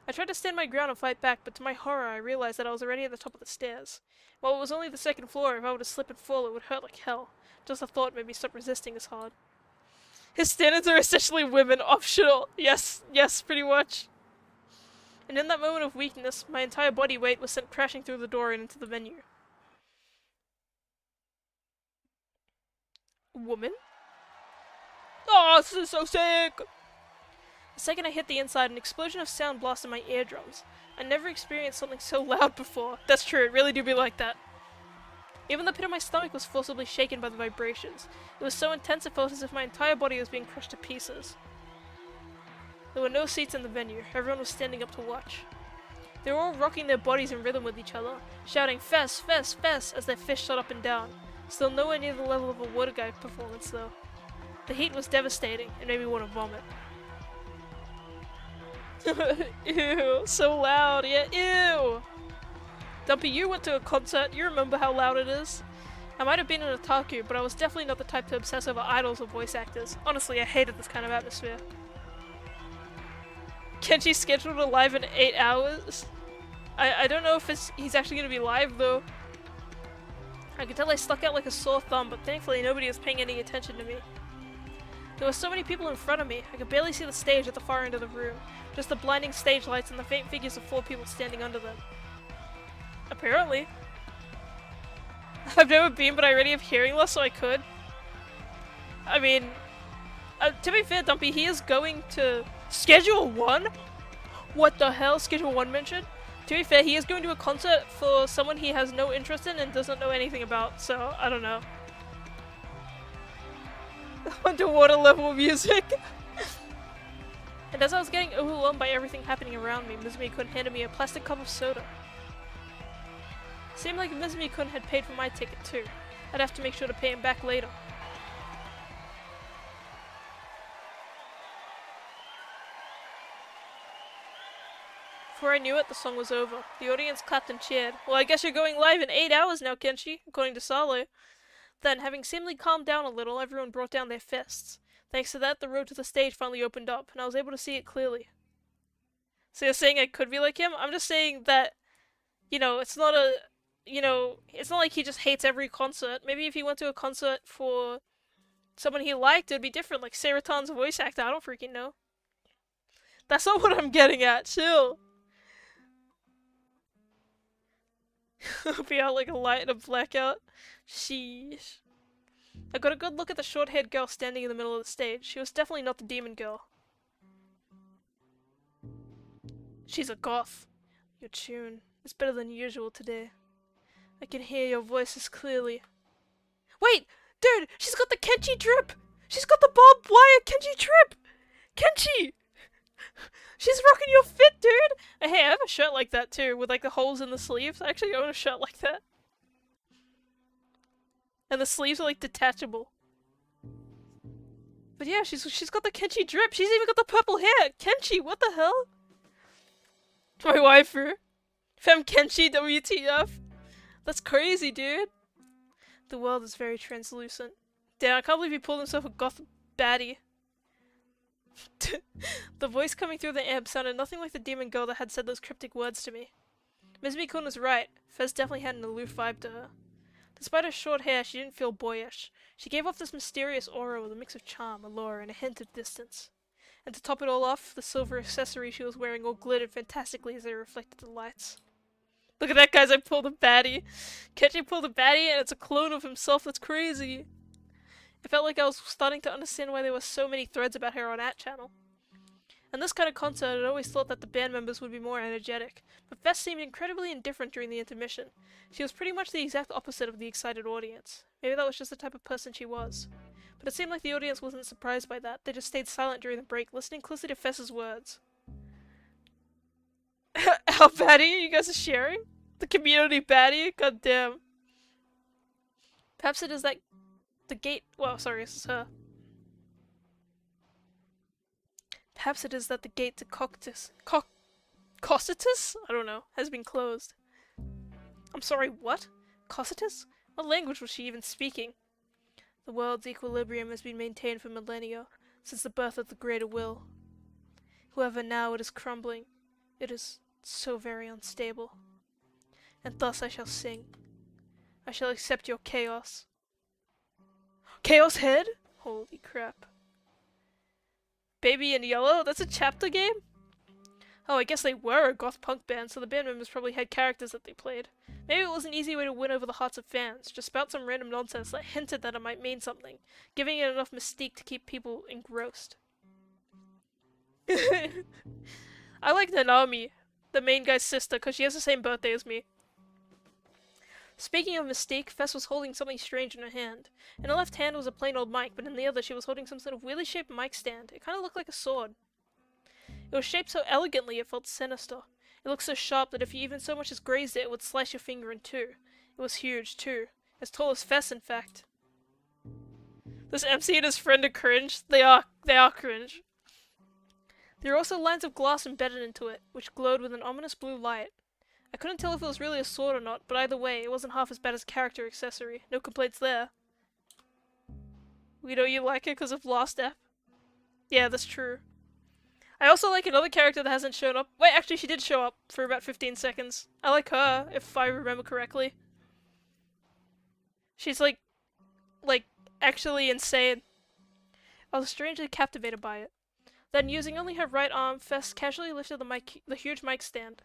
I tried to stand my ground and fight back, but to my horror I realized that I was already at the top of the stairs. While it was only the second floor, if I were to slip and fall it would hurt like hell. Just the thought made me stop resisting as hard. His standards are essentially women optional. Yes, pretty much. And in that moment of weakness, my entire body weight was sent crashing through the door and into the venue. Woman? Oh, this is so sick! The second I hit the inside, an explosion of sound blasted my eardrums. I never experienced something so loud before. That's true, it really do be like that. Even the pit of my stomach was forcibly shaken by the vibrations. It was so intense it felt as if my entire body was being crushed to pieces. There were no seats in the venue. Everyone was standing up to watch. They were all rocking their bodies in rhythm with each other, shouting "Fez, Fez, Fez" as their fists shot up and down. Still nowhere near the level of a water guy performance though. The heat was devastating and made me want to vomit. Ew, so loud, yeah, ew! Dumpy, you went to a concert, you remember how loud it is? I might have been an otaku, but I was definitely not the type to obsess over idols or voice actors. Honestly, I hated this kind of atmosphere. Kenji's scheduled to live in 8 hours? I don't know if he's actually going to be live though. I could tell I stuck out like a sore thumb, but thankfully nobody was paying any attention to me. There were so many people in front of me, I could barely see the stage at the far end of the room. Just the blinding stage lights and the faint figures of 4 people standing under them. Apparently. I've never been, but I already have hearing loss, so I could. I mean, to be fair, Dumpy, he is going to Schedule 1? What the hell? Schedule 1 mentioned? To be fair, he is going to a concert for someone he has no interest in and doesn't know anything about, so I don't know. Underwater level music! And as I was getting overwhelmed by everything happening around me, Mizumi-kun handed me a plastic cup of soda. Seemed like Mizumi-kun had paid for my ticket too. I'd have to make sure to pay him back later. Before I knew it, the song was over. The audience clapped and cheered. Well, I guess you're going live in 8 hours now, Kenshi, according to Salo. Then, having seemingly calmed down a little, everyone brought down their fists. Thanks to that, the road to the stage finally opened up, and I was able to see it clearly. So you're saying I could be like him? I'm just saying that, it's not a, it's not like he just hates every concert. Maybe if he went to a concert for someone he liked, it'd be different, like Sarah Tan's voice actor. I don't freaking know. That's not what I'm getting at. Chill. Be out like a light in a blackout. Sheesh. I got a good look at the short-haired girl standing in the middle of the stage. She was definitely not the demon girl. She's a goth. Your tune is better than usual today. I can hear your voices clearly. Wait! Dude! She's got the Kenshi drip! She's got the barbed wire Kenshi drip! Kenshi! She's rocking your fit, dude! Hey, I have a shirt like that too, with like the holes in the sleeves. I actually own a shirt like that. And the sleeves are like detachable. But yeah, she's got the Kenshi drip. She's even got the purple hair. Kenshi, what the hell? My waifu. Fem Kenshi WTF. That's crazy, dude. The world is very translucent. Damn, I can't believe he pulled himself a goth baddie. The voice coming through the amp sounded nothing like the demon girl that had said those cryptic words to me. Ms. Mikun was right. Fez definitely had an aloof vibe to her. Despite her short hair, she didn't feel boyish. She gave off this mysterious aura with a mix of charm, allure, and a hint of distance. And to top it all off, the silver accessory she was wearing all glittered fantastically as they reflected the lights. Look at that, guys, I pulled a baddie. Kenshi pulled a baddie and it's a clone of himself, that's crazy. It felt like I was starting to understand why there were so many threads about her on that channel. And this kind of concert, I'd always thought that the band members would be more energetic, but Fess seemed incredibly indifferent during the intermission. She was pretty much the exact opposite of the excited audience. Maybe that was just the type of person she was. But it seemed like the audience wasn't surprised by that. They just stayed silent during the break, listening closely to Fess's words. How baddie you guys are sharing? The community baddie? God damn. Perhaps it is that the gate— well, sorry, this is her. Perhaps it is that the gate to Cocytus? I don't know, has been closed. I'm sorry, what? Cocytus? What language was she even speaking? The world's equilibrium has been maintained for millennia, since the birth of the greater will. However, now it is crumbling. It is so very unstable. And thus I shall sing. I shall accept your chaos. Chaos Head? Holy crap. Baby in Yellow? That's a chapter game? Oh, I guess they were a goth punk band, so the band members probably had characters that they played. Maybe it was an easy way to win over the hearts of fans, just spout some random nonsense that hinted that it might mean something, giving it enough mystique to keep people engrossed. I like Nanami, the main guy's sister, because she has the same birthday as me. Speaking of mystique, Fess was holding something strange in her hand. In her left hand was a plain old mic, but in the other she was holding some sort of weirdly shaped mic stand. It kind of looked like a sword. It was shaped so elegantly it felt sinister. It looked so sharp that if you even so much as grazed it, it would slice your finger in two. It was huge, too. As tall as Fess, in fact. This MC and his friend are cringe. They are cringe. There were also lines of glass embedded into it, which glowed with an ominous blue light. I couldn't tell if it was really a sword or not, but either way, it wasn't half as bad as character accessory. No complaints there. We know you like it because of Lost Ep. Yeah, that's true. I also like another character that hasn't shown up. Wait, actually she did show up for about 15 seconds. I like her, if I remember correctly. She's like, actually insane. I was strangely captivated by it. Then, using only her right arm, Fess casually lifted the huge mic stand.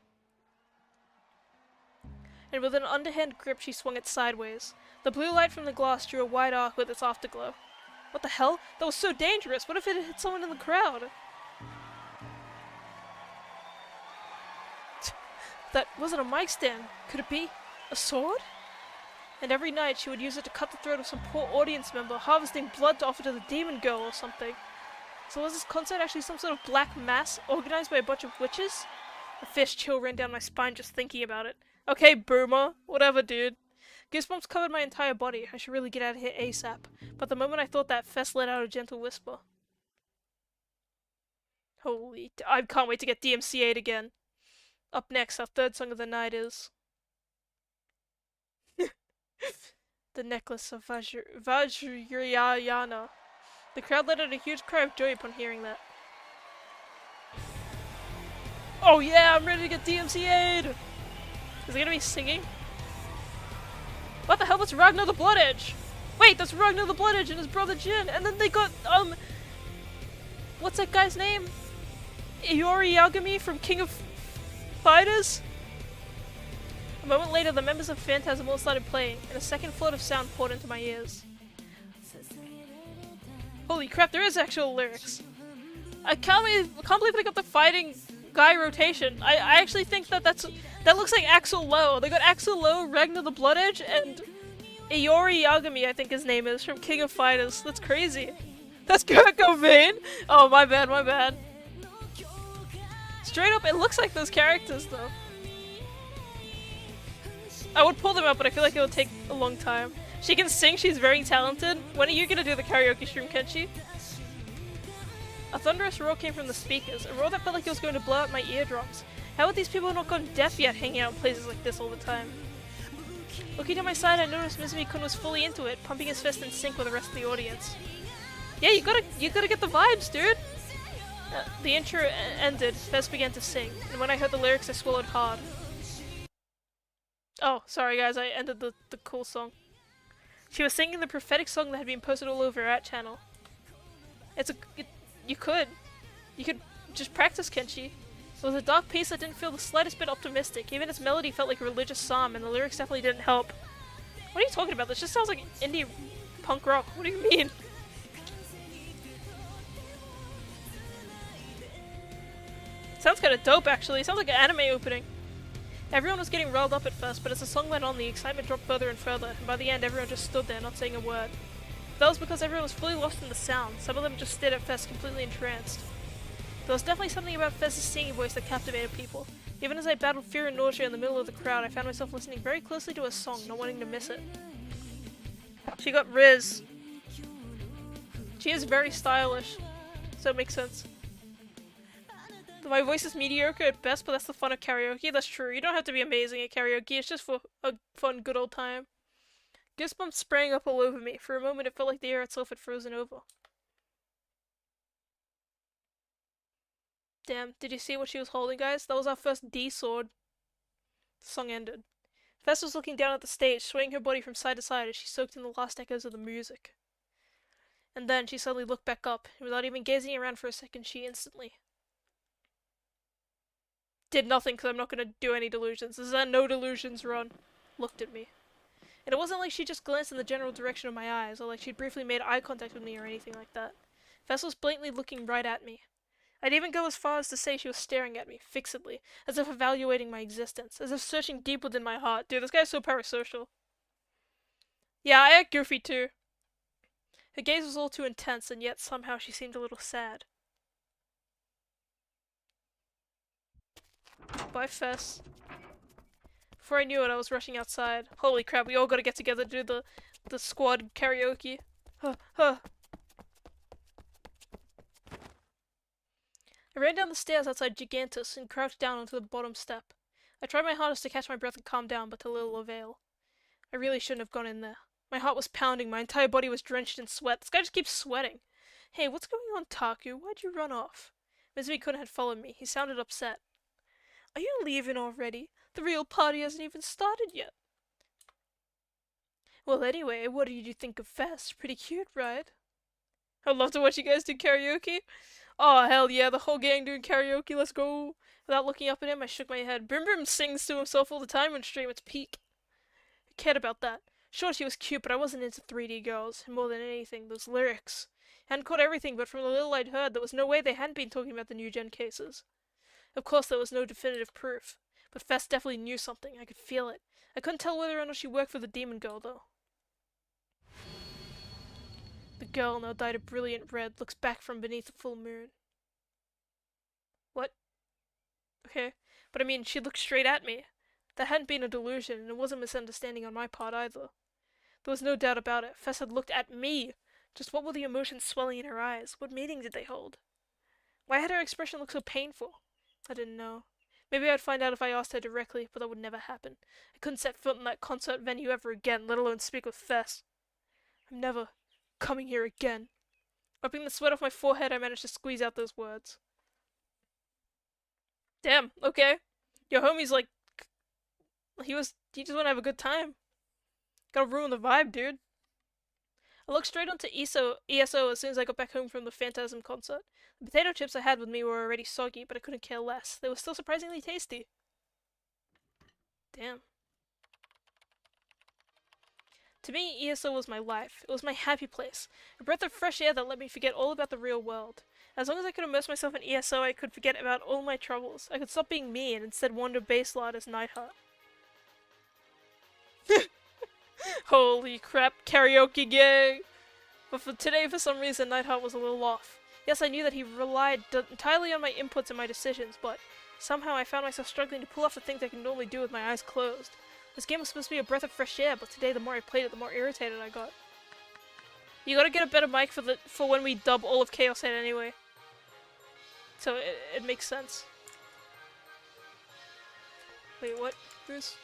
And with an underhand grip she swung it sideways. The blue light from the glass drew a wide arc with its afterglow. What the hell? That was so dangerous! What if it had hit someone in the crowd? That wasn't a mic stand. Could it be a sword? And every night she would use it to cut the throat of some poor audience member, harvesting blood to offer to the demon girl or something. So was this concert actually some sort of black mass organized by a bunch of witches? A fierce chill ran down my spine just thinking about it. Okay, boomer. Whatever, dude. Goosebumps covered my entire body. I should really get out of here ASAP. But the moment I thought that, Fess let out a gentle whisper. I can't wait to get DMCA'd again. Up next, our third song of the night is The Necklace of Vajrayana. The crowd let out a huge cry of joy upon hearing that. Oh yeah, I'm ready to get DMCA'd! Is he gonna be singing? What the hell, that's Ragnar the Blood Edge! Wait, that's Ragnar the Blood Edge and his brother Jin! And then they got, what's that guy's name? Iori Yagami from King of Fighters? A moment later, the members of Phantasm all started playing, and a second flood of sound poured into my ears. Holy crap, there is actual lyrics! I can't believe they got the fighting guy rotation. I actually think that that looks like Axel Lowe. They got Axel Lowe, Ragnar the Blood Edge, and Iori Yagami, I think his name is, from King of Fighters. That's crazy. That's Kurt Cobain! Oh, my bad, my bad. Straight up, it looks like those characters, though. I would pull them up, but I feel like it would take a long time. She can sing, she's very talented. When are you gonna do the karaoke stream, Kenshi? A thunderous roar came from the speakers, a roar that felt like it was going to blow out my eardrums. How had these people not gone deaf yet, hanging out in places like this all the time? Looking to my side, I noticed Mizumi-kun was fully into it, pumping his fist in sync with the rest of the audience. Yeah, you gotta get the vibes, dude! The intro ended, Fez began to sing, and when I heard the lyrics I swallowed hard. Oh, sorry guys, I ended the cool song. She was singing the prophetic song that had been posted all over our channel. You could just practice, Kenshi. It was a dark piece that didn't feel the slightest bit optimistic. Even its melody felt like a religious psalm, and the lyrics definitely didn't help. What are you talking about? This just sounds like indie punk rock. What do you mean? Sounds kinda dope, actually. It sounds like an anime opening. Everyone was getting riled up at first, but as the song went on, the excitement dropped further and further, and by the end everyone just stood there, not saying a word. That was because everyone was fully lost in the sound. Some of them just stared at Fez completely entranced. There was definitely something about Fez's singing voice that captivated people. Even as I battled fear and nausea in the middle of the crowd, I found myself listening very closely to her song, not wanting to miss it. She got Riz. She is very stylish, so it makes sense. My voice is mediocre at best, but that's the fun of karaoke. That's true. You don't have to be amazing at karaoke. It's just for a fun, good old time. Goosebumps sprang up all over me. For a moment, it felt like the air itself had frozen over. Damn, did you see what she was holding, guys? That was our first D sword. The song ended. Fess was looking down at the stage, swaying her body from side to side as she soaked in the last echoes of the music. And then she suddenly looked back up, and without even gazing around for a second, she instantly did nothing, because I'm not going to do any delusions. This is a no delusions run. Looked at me. And it wasn't like she just glanced in the general direction of my eyes, or like she'd briefly made eye contact with me or anything like that. Fess was blatantly looking right at me. I'd even go as far as to say she was staring at me, fixedly, as if evaluating my existence, as if searching deep within my heart. Dude, this guy's so parasocial. Yeah, I act goofy too. Her gaze was all too intense, and yet somehow she seemed a little sad. Bye, Fess. Before I knew it, I was rushing outside. Holy crap, we all gotta get together to do the squad karaoke. Huh, huh. I ran down the stairs outside Gigantus and crouched down onto the bottom step. I tried my hardest to catch my breath and calm down, but to little avail. I really shouldn't have gone in there. My heart was pounding, my entire body was drenched in sweat. This guy just keeps sweating. Hey, what's going on, Taku? Why'd you run off? Mizumi-kun had followed me. He sounded upset. Are you leaving already? The real party hasn't even started yet. Well, anyway, what did you think of Fest? Pretty cute, right? I'd love to watch you guys do karaoke. Oh, hell yeah, the whole gang doing karaoke, let's go. Without looking up at him, I shook my head. Brim Brim sings to himself all the time on stream, it's peak. I cared about that. Sure, she was cute, but I wasn't into 3D girls. And more than anything, those lyrics. I hadn't caught everything, but from the little I'd heard, there was no way they hadn't been talking about the new gen cases. Of course, there was no definitive proof. But Fess definitely knew something. I could feel it. I couldn't tell whether or not she worked for the demon girl, though. The girl, now dyed a brilliant red, looks back from beneath the full moon. What? Okay. But I mean, she looked straight at me. That hadn't been a delusion, and it wasn't a misunderstanding on my part either. There was no doubt about it. Fess had looked at me! Just what were the emotions swelling in her eyes? What meaning did they hold? Why had her expression look so painful? I didn't know. Maybe I'd find out if I asked her directly, but that would never happen. I couldn't set foot in that concert venue ever again, let alone speak with Fess. I'm never coming here again. Wiping the sweat off my forehead, I managed to squeeze out those words. Damn, okay. Your homie's like... He just wanna have a good time. Gotta ruin the vibe, dude. I looked straight onto ESO as soon as I got back home from the Phantasm concert. The potato chips I had with me were already soggy, but I couldn't care less. They were still surprisingly tasty. Damn. To me, ESO was my life. It was my happy place. A breath of fresh air that let me forget all about the real world. As long as I could immerse myself in ESO, I could forget about all my troubles. I could stop being me and instead wander baselard as Nightheart. Holy crap, karaoke gang! But for today, for some reason, Nightheart was a little off. Yes, I knew that he relied entirely on my inputs and my decisions, but somehow I found myself struggling to pull off the things I can normally do with my eyes closed. This game was supposed to be a breath of fresh air, but today the more I played it, the more irritated I got. You gotta get a better mic for when we dub all of Chaos Head anyway. So it makes sense. Wait, what, Bruce?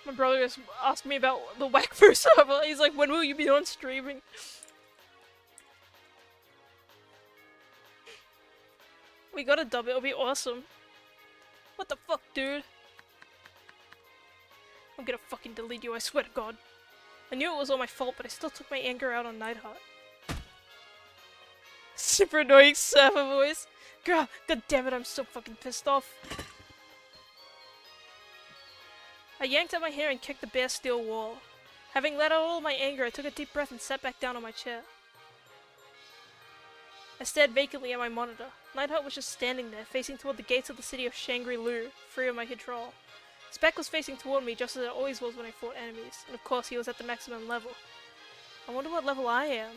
My brother just asked me about the Whackfur server. He's like, when will you be on streaming? We gotta dub it, it'll be awesome. What the fuck, dude? I'm gonna fucking delete you, I swear to God. I knew it was all my fault, but I still took my anger out on Nightheart. Super annoying server voice. God damn it, I'm so fucking pissed off. I yanked at my hair and kicked the bare steel wall. Having let out all my anger, I took a deep breath and sat back down on my chair. I stared vacantly at my monitor. Nightheart was just standing there, facing toward the gates of the city of Shangri-La, free of my control. Speck was facing toward me just as it always was when I fought enemies, and of course he was at the maximum level. I wonder what level I am.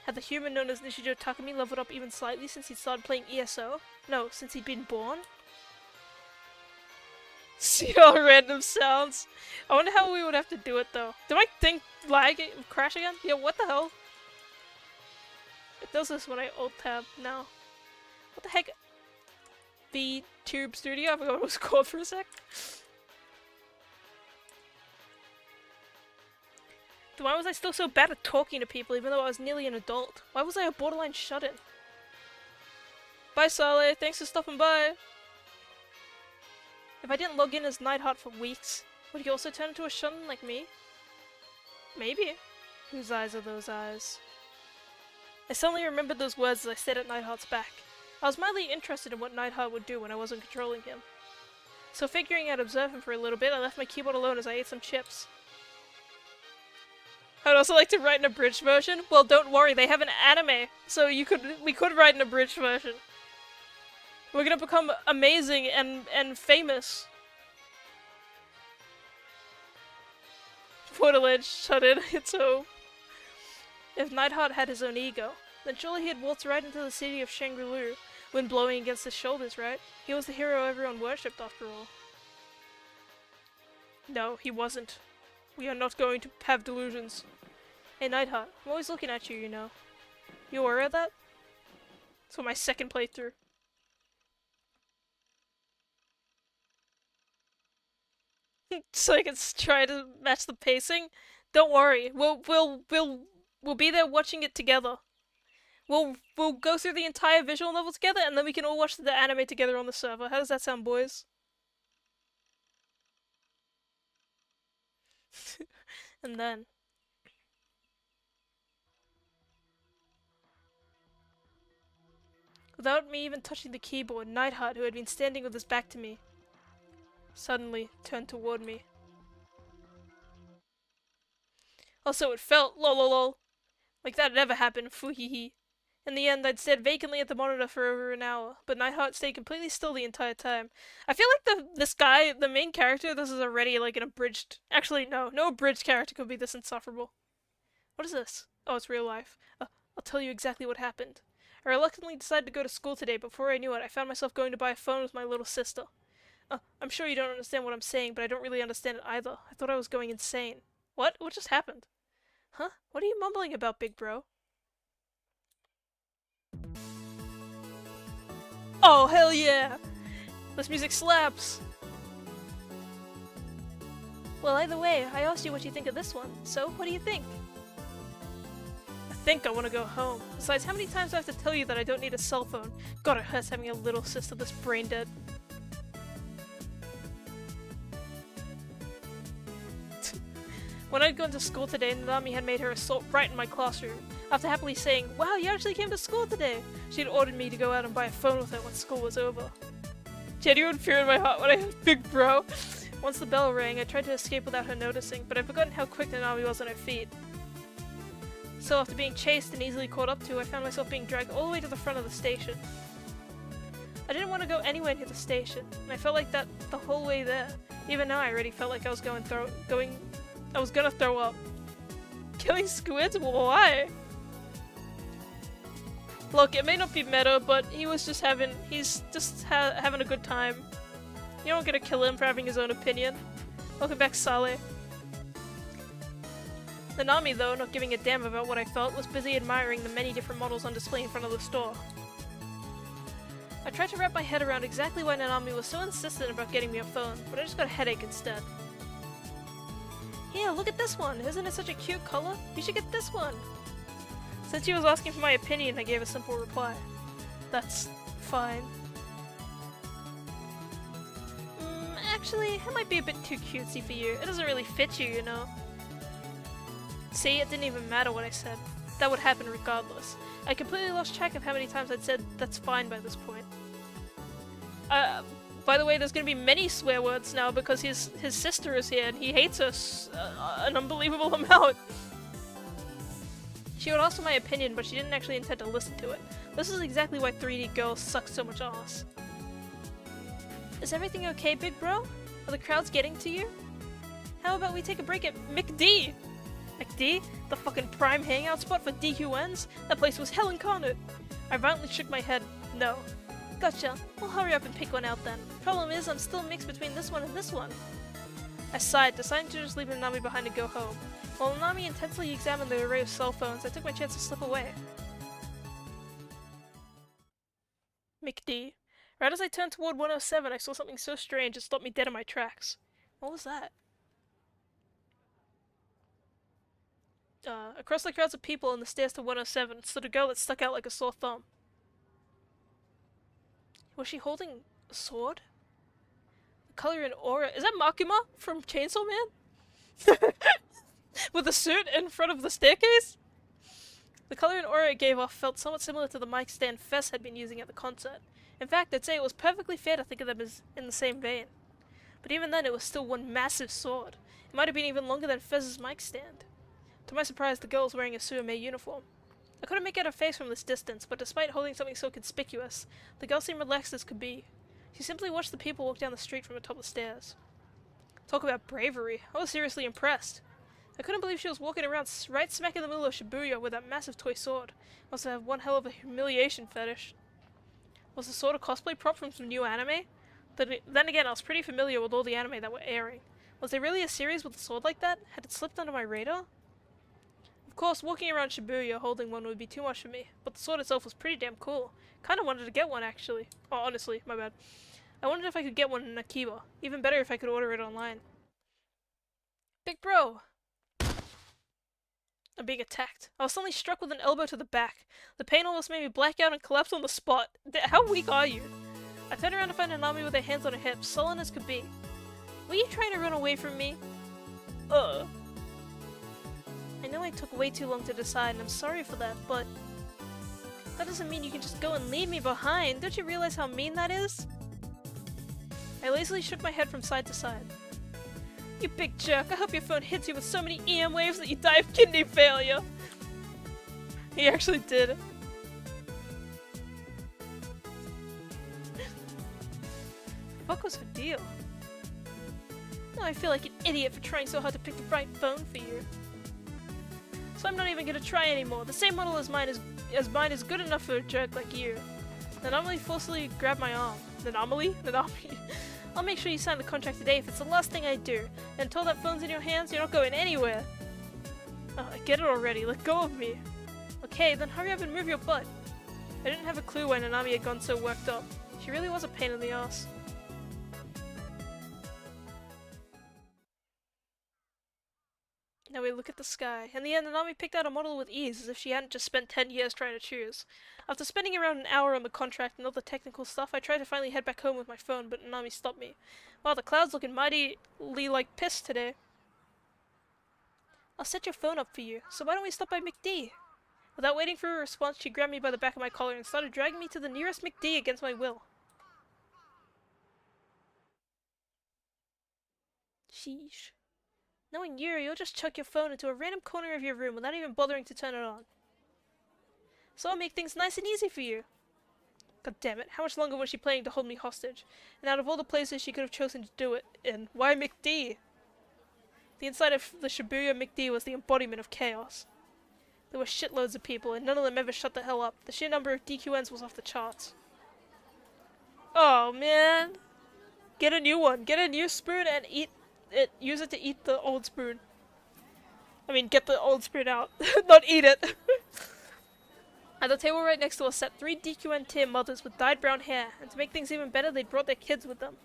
Had the human known as Nishijo Takumi leveled up even slightly since he'd started playing ESO? No, since he'd been born? See all random sounds. I wonder how we would have to do it though. Did my thing lag? Crash again? Yeah, what the hell? It does this when I alt-tab now. What the heck? VTube Studio? I forgot what it was called for a sec. Then why was I still so bad at talking to people even though I was nearly an adult? Why was I a borderline shut-in? Bye Saleh, thanks for stopping by. If I didn't log in as Nightheart for weeks, would he also turn into a shut-in like me? Maybe. Whose eyes are those eyes? I suddenly remembered those words as I stared at Nightheart's back. I was mildly interested in what Nightheart would do when I wasn't controlling him. So figuring I'd observe him for a little bit, I left my keyboard alone as I ate some chips. I would also like to write an abridged version. Well, don't worry, they have an anime, so we could write an abridged version. We're gonna become amazing and famous. Portal shut in, it's so... If Nightheart had his own ego, then surely he'd waltz right into the city of Shangri-La, wind blowing against his shoulders, right? He was the hero everyone worshipped, after all. No, he wasn't. We are not going to have delusions. Hey Nightheart, I'm always looking at you, you know. You aware of that? It's for my second playthrough. So I can try to match the pacing. Don't worry, we'll be there watching it together. We'll go through the entire visual novel together, and then we can all watch the anime together on the server. How does that sound, boys? And then... Without me even touching the keyboard, Nightheart, who had been standing with his back to me, suddenly turned toward me. Also, it felt, lol, like that had ever happened, foo-hee-hee. In the end, I'd stared vacantly at the monitor for over an hour, but Nightheart stayed completely still the entire time. I feel like this guy, the main character, this is already like an abridged... Actually, no abridged character could be this insufferable. What is this? Oh, it's real life. I'll tell you exactly what happened. I reluctantly decided to go to school today, but before I knew it, I found myself going to buy a phone with my little sister. I'm sure you don't understand what I'm saying, but I don't really understand it either. I thought I was going insane. What? What just happened? Huh? What are you mumbling about, big bro? Oh, hell yeah! This music slaps! Well, either way, I asked you what you think of this one, so what do you think? I think I want to go home. Besides, how many times do I have to tell you that I don't need a cell phone? God, it hurts having a little sister this brain dead. When I'd gone to school today, Nanami had made her assault right in my classroom. After happily saying, "Wow, you actually came to school today," she had ordered me to go out and buy a phone with her when school was over. Genuine fear in my heart when I heard big bro. Once the bell rang, I tried to escape without her noticing, but I'd forgotten how quick Nanami was on her feet. So after being chased and easily caught up to, I found myself being dragged all the way to the front of the station. I didn't want to go anywhere near the station, and I felt like that the whole way there. Even now I already felt like I was gonna throw up. Killing squids? Why? Look, it may not be meta, but he's just having a good time. You don't get to kill him for having his own opinion. Welcome back, Saleh. Nanami, though, not giving a damn about what I felt, was busy admiring the many different models on display in front of the store. I tried to wrap my head around exactly why Nanami was so insistent about getting me a phone, but I just got a headache instead. Here, look at this one! Isn't it such a cute color? You should get this one! Since she was asking for my opinion, I gave a simple reply. That's fine. Actually, it might be a bit too cutesy for you. It doesn't really fit you, you know. See, it didn't even matter what I said. That would happen regardless. I completely lost track of how many times I'd said that's fine by this point. By the way, there's gonna be many swear words now because his sister is here and he hates us an unbelievable amount. She would ask for my opinion, but she didn't actually intend to listen to it. This is exactly why 3D girls suck so much ass. Is everything okay, big bro? Are the crowds getting to you? How about we take a break at McD? McD? The fucking prime hangout spot for DQNs? That place was hell incarnate! I violently shook my head. No. Gotcha. We'll hurry up and pick one out then. Problem is, I'm still mixed between this one and this one. I sighed, deciding to just leave Nanami behind and go home. While Nanami intensely examined the array of cell phones, I took my chance to slip away. McD. Right as I turned toward 107, I saw something so strange it stopped me dead in my tracks. What was that? Across the crowds of people on the stairs to 107 stood a girl that stuck out like a sore thumb. Was she holding a sword? The color and aura— is that Makima from Chainsaw Man? With a suit in front of the staircase? The color and aura it gave off felt somewhat similar to the mic stand Fess had been using at the concert. In fact, I'd say it was perfectly fair to think of them as in the same vein. But even then, it was still one massive sword. It might have been even longer than Fezz's mic stand. To my surprise, the girl was wearing a Suame uniform. I couldn't make out her face from this distance, but despite holding something so conspicuous, the girl seemed relaxed as could be. She simply watched the people walk down the street from atop the stairs. Talk about bravery. I was seriously impressed. I couldn't believe she was walking around right smack in the middle of Shibuya with that massive toy sword. Must have one hell of a humiliation fetish. Was the sword a cosplay prop from some new anime? Then again, I was pretty familiar with all the anime that were airing. Was there really a series with a sword like that? Had it slipped under my radar? Of course, walking around Shibuya holding one would be too much for me, but the sword itself was pretty damn cool. Kinda wanted to get one, actually. Oh, honestly, my bad. I wondered if I could get one in Akiba. Even better if I could order it online. Big bro! I'm being attacked. I was suddenly struck with an elbow to the back. The pain almost made me black out and collapse on the spot. How weak are you? I turned around to find Nanami with her hands on her hips, sullen as could be. Were you trying to run away from me? I know I took way too long to decide, and I'm sorry for that, but that doesn't mean you can just go and leave me behind. Don't you realize how mean that is? I lazily shook my head from side to side. You big jerk, I hope your phone hits you with so many EM waves that you die of kidney failure. He actually did. What was her deal? Now I feel like an idiot for trying so hard to pick the right phone for you. so I'm not even gonna try anymore. The same model as mine is good enough for a jerk like you. The anomaly forcefully grabbed my arm. The anomaly? I'll make sure you sign the contract today if it's the last thing I do. And until that phone's in your hands, you're not going anywhere. Oh, I get it already. Let go of me. Okay, then hurry up and move your butt. I didn't have a clue why Nanami had gone so worked up. She really was a pain in the ass. Now we look at the sky. In the end, Nanami picked out a model with ease, as if she hadn't just spent 10 years trying to choose. After spending around an hour on the contract and all the technical stuff, I tried to finally head back home with my phone, but Nanami stopped me. Wow, the cloud's looking mightily like piss today. I'll set your phone up for you, so why don't we stop by McD? Without waiting for a response, she grabbed me by the back of my collar and started dragging me to the nearest McD against my will. Sheesh. Knowing you'll just chuck your phone into a random corner of your room without even bothering to turn it on. So I'll make things nice and easy for you. God damn it, how much longer was she planning to hold me hostage? And out of all the places she could have chosen to do it in, why McD? The inside of the Shibuya McD was the embodiment of chaos. There were shitloads of people, and none of them ever shut the hell up. The sheer number of DQNs was off the charts. Oh man! Get a new one. Get a new spoon and eat it. Use it to eat the old spoon. I mean, get the old spoon out. Not eat it. At the table right next to us sat 3 DQN tier mothers with dyed brown hair, and to make things even better, they'd brought their kids with them.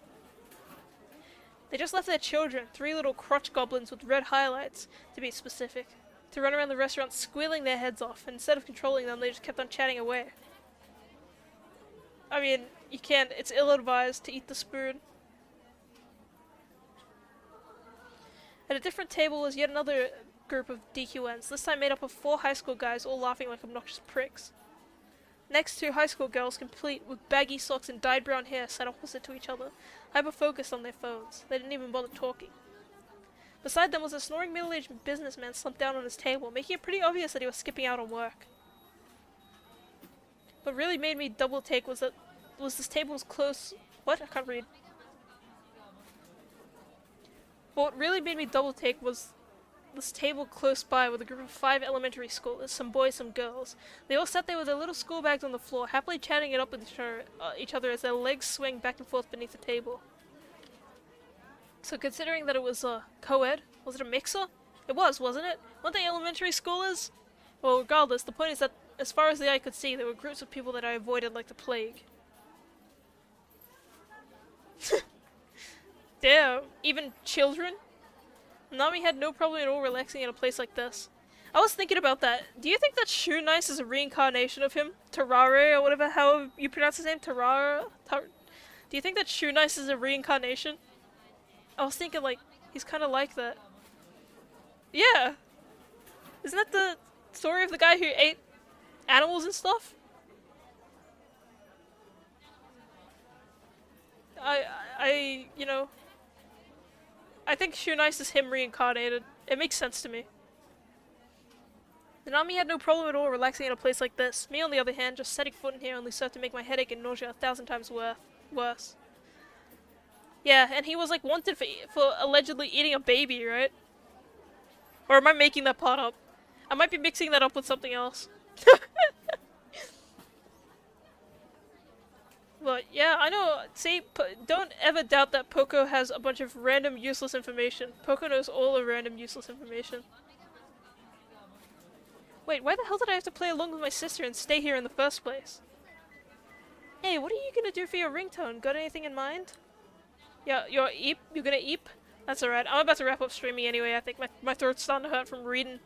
They just left their children, 3 little crotch goblins with red highlights, to be specific, to run around the restaurant squealing their heads off, and instead of controlling them, they just kept on chatting away. I mean, you can't, it's ill-advised to eat the spoon. At a different table was yet another group of DQNs, this time made up of 4 high school guys all laughing like obnoxious pricks. Next, 2 high school girls, complete with baggy socks and dyed brown hair, sat opposite to each other, hyper-focused on their phones. They didn't even bother talking. Beside them was a snoring middle-aged businessman slumped down on his table, making it pretty obvious that he was skipping out on work. What really made me double take was this table was close. What? I can't read. What really made me double take was this table close by with a group of 5 elementary schoolers, some boys, some girls. They all sat there with their little school bags on the floor, happily chatting it up with each other as their legs swing back and forth beneath the table. So considering that it was co-ed, was it a mixer? It was, wasn't it? Weren't they elementary schoolers? Well, regardless, the point is that as far as the eye could see, there were groups of people that I avoided like the plague. Damn, even children? Nami had no problem at all relaxing in a place like this. I was thinking about that. Do you think that Shoe Nice is a reincarnation of him? Tarare, or whatever, how you pronounce his name? Tarara? Do you think that Shoe Nice is a reincarnation? I was thinking, like, he's kind of like that. Yeah! Isn't that the story of the guy who ate animals and stuff? You know, I think Shoe Nice is him reincarnated. It makes sense to me. Nanami had no problem at all relaxing in a place like this. Me, on the other hand, just setting foot in here only served to make my headache and nausea 1,000 times worse. Yeah, and he was like wanted for allegedly eating a baby, right? Or am I making that part up? I might be mixing that up with something else. But yeah, I know. See, don't ever doubt that POKO has a bunch of random useless information. POKO knows all the random useless information. Wait, why the hell did I have to play along with my sister and stay here in the first place? Hey, what are you gonna do for your ringtone? Got anything in mind? Yeah, you're gonna eep? That's alright. I'm about to wrap up streaming anyway. I think my throat's starting to hurt from reading.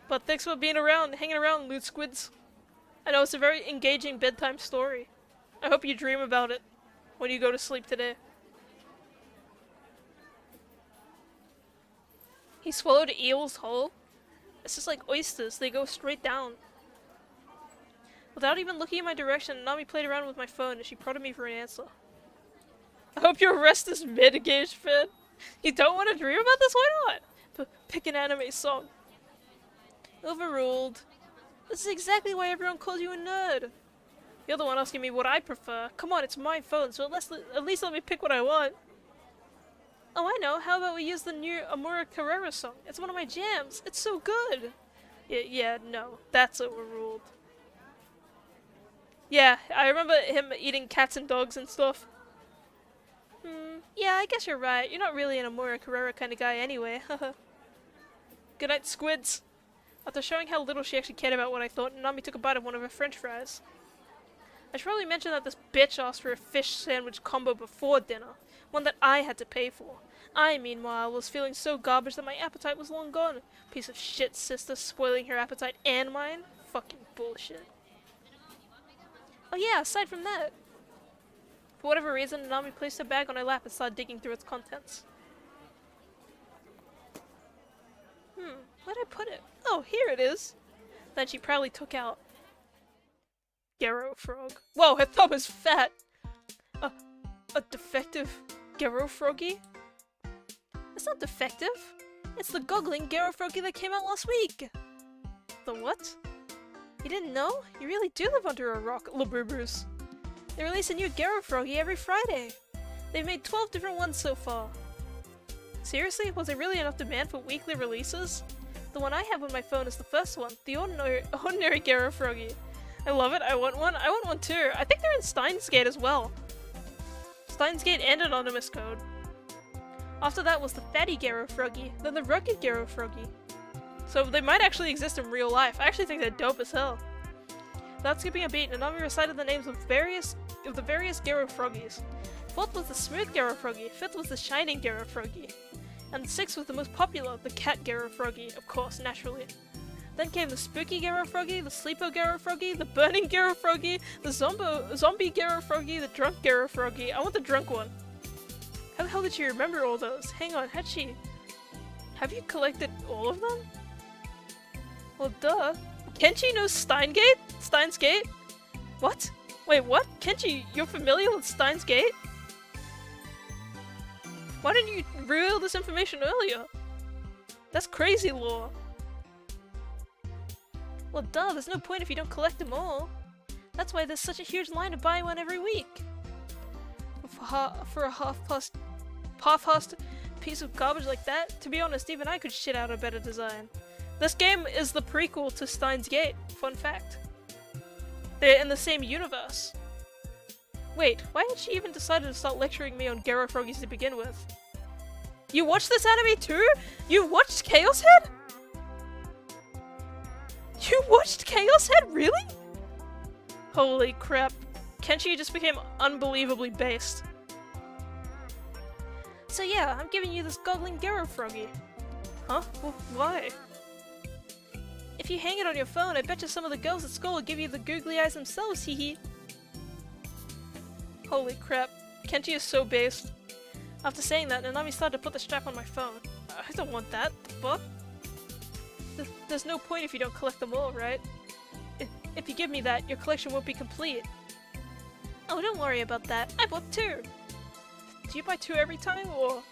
But thanks for being around, hanging around, loot squids. I know it's a very engaging bedtime story. I hope you dream about it when you go to sleep today. He swallowed an eel's whole? It's just like oysters, they go straight down. Without even looking in my direction, Nami played around with my phone as she prodded me for an answer. I hope your rest is mid-engaged, Finn. You don't want to dream about this? Why not? Pick an anime song. Overruled. This is exactly why everyone calls you a nerd. You're the one asking me what I prefer. Come on, it's my phone, so at least let me pick what I want. Oh, I know. How about we use the new Amura Carrera song? It's one of my jams. It's so good. Yeah, no, that's overruled. Yeah, I remember him eating cats and dogs and stuff. Yeah, I guess you're right. You're not really an Amora Carrera kind of guy anyway. Good night, squids. After showing how little she actually cared about what I thought, Nami took a bite of one of her french fries. I should probably mention that this bitch asked for a fish sandwich combo before dinner, one that I had to pay for. I, meanwhile, was feeling so garbage that my appetite was long gone. Piece of shit sister spoiling her appetite and mine? Fucking bullshit. Oh yeah, aside from that. For whatever reason, Nami placed her bag on her lap and started digging through its contents. Where'd I put it? Oh, here it is. Then she proudly took out Gero frog. Whoa, her thumb is fat! A defective Gero froggy? It's not defective. It's the goggling Gero froggy that came out last week. The what? You didn't know? You really do live under a rock, Labrubers. They release a new Gero froggy every Friday. They've made 12 different ones so far. Seriously? Was there really enough demand for weekly releases? The one I have on my phone is the first one, the ordinary Gero froggy. I love it, I want one. I want one too. I think they're in Steins Gate as well. Steins Gate and Anonymous Code. After that was the fatty Gero froggy, then the rugged Gero froggy. So they might actually exist in real life. I actually think they're dope as hell. Without skipping a beat, Nanami recited the names of the various Gero froggies. Fourth was the smooth Gero froggy, fifth was the shining Gero froggy, and sixth was the most popular, the cat Gero froggy, of course, naturally. Then came the spooky Gero froggy, the sleepo Gero froggy, the burning Gero froggy, the zombie Gero froggy, the drunk Gero froggy. I want the drunk one. How the hell did she remember all those? Hang on, have you collected all of them? Well, duh. Kenshi knows Steins Gate? What? Wait, what? Kenshi, you're familiar with Steins Gate? Why didn't you reveal this information earlier? That's crazy lore. Well, duh, there's no point if you don't collect them all. That's why there's such a huge line to buy one every week. For a half-assed piece of garbage like that, to be honest, even I could shit out a better design. This game is the prequel to Steins Gate, fun fact. They're in the same universe. Wait, why had she even decided to start lecturing me on Gero froggies to begin with? You watched this anime too? You watched Chaos Head? You watched Chaos Head? Really? Holy crap. Kenshi just became unbelievably based. So yeah, I'm giving you this goggling Gero froggy. Huh? Well, why? If you hang it on your phone, I betcha some of the girls at school will give you the googly eyes themselves, hee hee. Holy crap. Kenshi is so based. After saying that, Nanami started to put the strap on my phone. I don't want that. The fuck? There's no point if you don't collect them all, right? If you give me that, your collection won't be complete. Oh, don't worry about that. I bought 2. Do you buy 2 every time, or...?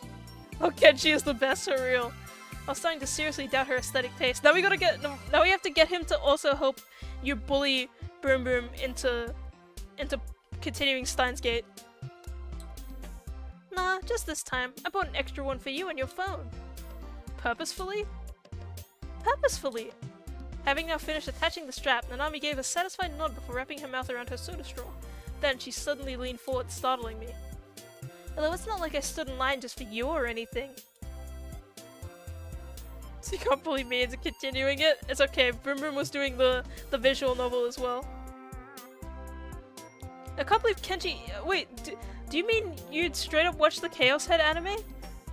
Oh, Kenshi is the best, for real. I was starting to seriously doubt her aesthetic taste. Now we have to get him to also help you bully Boom Boom into continuing Steins Gate. Nah, just this time. I bought an extra one for you and your phone. Purposefully? Purposefully! Having now finished attaching the strap, Nanami gave a satisfied nod before wrapping her mouth around her soda straw. Then she suddenly leaned forward, startling me. Although it's not like I stood in line just for you or anything. So you can't bully me into continuing it? It's okay, Boom Boom was doing the visual novel as well. I can't believe Kenshi- wait, do you mean you'd straight up watch the Chaos Head anime?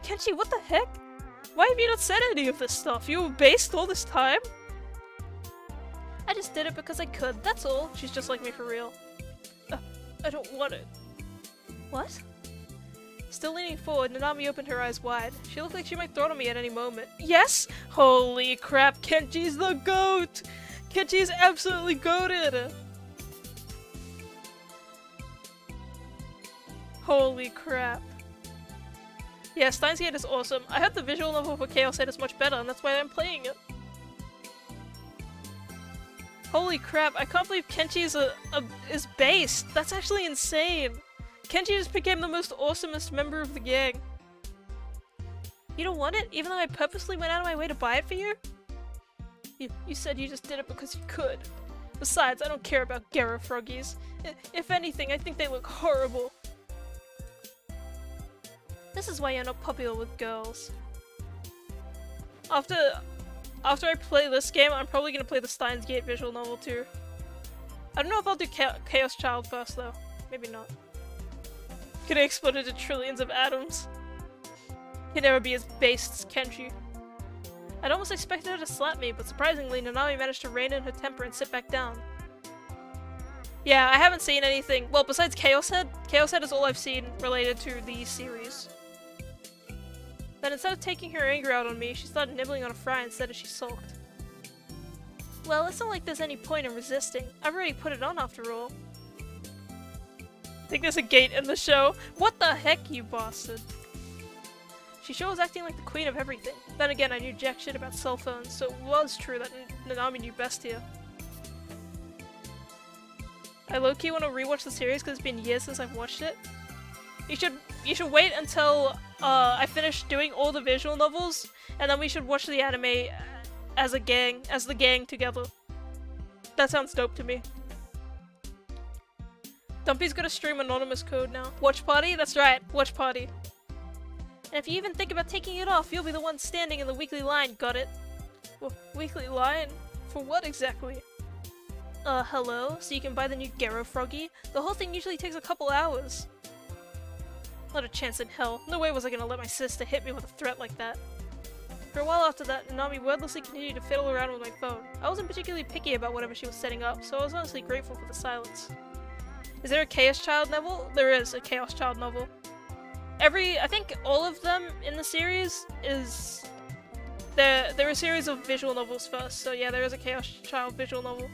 Kenshi, what the heck? Why have you not said any of this stuff? You were based all this time? I just did it because I could, that's all. She's just like me for real. I don't want it. What? Still leaning forward, Nanami opened her eyes wide. She looked like she might throw it on me at any moment. Yes? Holy crap, Kenshi's the GOAT! Kenshi's absolutely goated! Holy crap. Yeah, Steins Gate is awesome. I heard the visual novel for Chaos Head is much better, and that's why I'm playing it. Holy crap, I can't believe Kenshi is based. That's actually insane. Kenshi just became the most awesomest member of the gang. You don't want it, even though I purposely went out of my way to buy it for you? You said you just did it because you could. Besides, I don't care about Gero froggies. If anything, I think they look horrible. This is why you're not popular with girls. After I play this game, I'm probably gonna play the Steins Gate visual novel too. I don't know if I'll do Chaos Child first though. Maybe not. Could explode into trillions of atoms. Can never be as based as Kenji. I'd almost expected her to slap me, but surprisingly, Nanami managed to rein in her temper and sit back down. Yeah, I haven't seen anything. Well, besides Chaos Head. Chaos Head is all I've seen related to the series. Then instead of taking her anger out on me, she started nibbling on a fry instead as she sulked. Well, it's not like there's any point in resisting. I've already put it on after all. Think there's a gate in the show? What the heck, you bastard? She sure was acting like the queen of everything. Then again, I knew jack shit about cell phones, so it was true that Nanami knew best here. I low-key want to rewatch the series because it's been years since I've watched it. You should wait until I finish doing all the visual novels, and then we should watch the anime as the gang together. That sounds dope to me. Dumpy's gonna stream Anonymous Code now. Watch party? That's right, watch party. And if you even think about taking it off, you'll be the one standing in the weekly line, got it? Weekly line? For what exactly? Hello? So you can buy the new Gero froggy? The whole thing usually takes a couple hours. Not a chance in hell. No way was I gonna let my sister hit me with a threat like that. For a while after that, Nanami wordlessly continued to fiddle around with my phone. I wasn't particularly picky about whatever she was setting up, so I was honestly grateful for the silence. Is there a Chaos Child novel? There is a Chaos Child novel. I think all of them in the series is... There are a series of visual novels first, so yeah, there is a Chaos Child visual novel.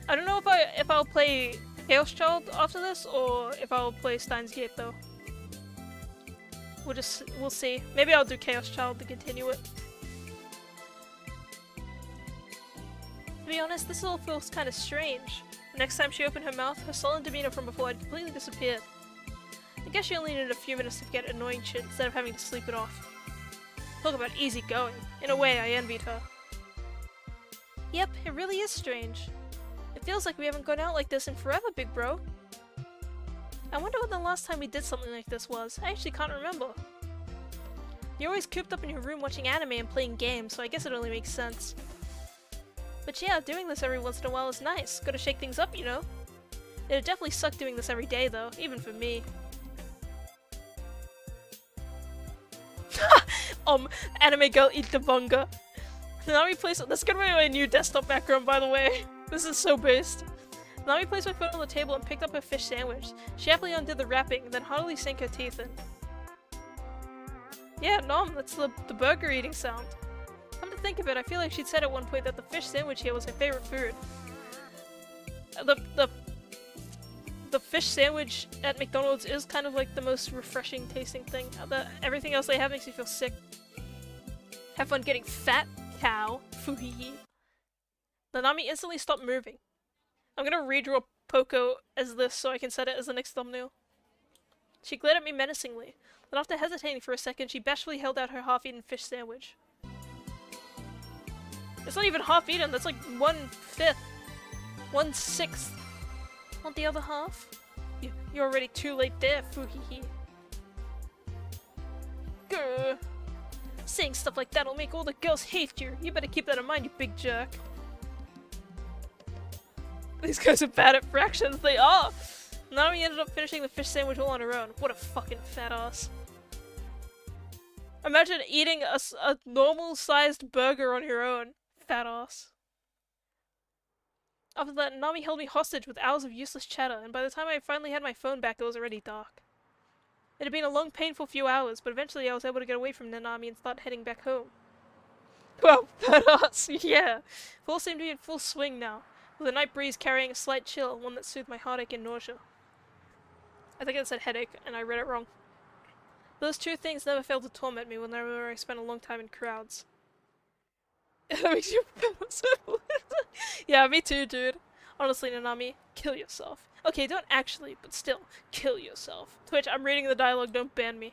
I don't know if I'll play Chaos Child after this, or if I'll play Steins Gate though. We'll see. Maybe I'll do Chaos Child to continue it. To be honest, this all feels kinda strange. The next time she opened her mouth, her sullen demeanor from before had completely disappeared. I guess she only needed a few minutes to forget annoying shit instead of having to sleep it off. Talk about easy going. In a way, I envied her. Yep, it really is strange. It feels like we haven't gone out like this in forever, big bro. I wonder when the last time we did something like this was. I actually can't remember. You're always cooped up in your room watching anime and playing games, so I guess it only makes sense. But yeah, doing this every once in a while is nice. Gotta shake things up, you know? It'd definitely suck doing this every day though, even for me. Anime girl eat the bunga. Nanami plays- that's gonna be my new desktop background, by the way. This is so based. Nanami placed my foot on the table and picked up her fish sandwich. She happily undid the wrapping, then heartily sank her teeth in. Yeah, Nom, that's the burger eating sound. Come to think of it, I feel like she'd said at one point that the fish sandwich here was her favorite food. The fish sandwich at McDonald's is kind of like the most refreshing tasting thing. Everything else they have makes me feel sick. Have fun getting fat, cow. Fuhihi. Nanami instantly stopped moving. I'm gonna redraw POKO as this so I can set it as the next thumbnail. She glared at me menacingly. Then after hesitating for a second, she bashfully held out her half-eaten fish sandwich. It's not even half-eaten, that's like 1/5. 1/6. Want the other half? You're already too late there, Fuhihi. Grr. Saying stuff like that'll make all the girls hate you. You better keep that in mind, you big jerk. These guys are bad at fractions, they are! Nanami ended up finishing the fish sandwich all on her own. What a fucking fat ass. Imagine eating a normal-sized burger on your own. Fat ass. After that, Nanami held me hostage with hours of useless chatter, and by the time I finally had my phone back, it was already dark. It had been a long, painful few hours, but eventually I was able to get away from Nanami and start heading back home. Well, fat ass, yeah! Fall seemed to be in full swing now, with a night breeze carrying a slight chill, one that soothed my heartache and nausea. I think it said headache, and I read it wrong. Those two things never failed to torment me whenever I spent a long time in crowds. That makes you yeah, me too, dude. Honestly, Nanami, kill yourself. Okay, don't actually, but still, kill yourself. Twitch, I'm reading the dialogue, don't ban me.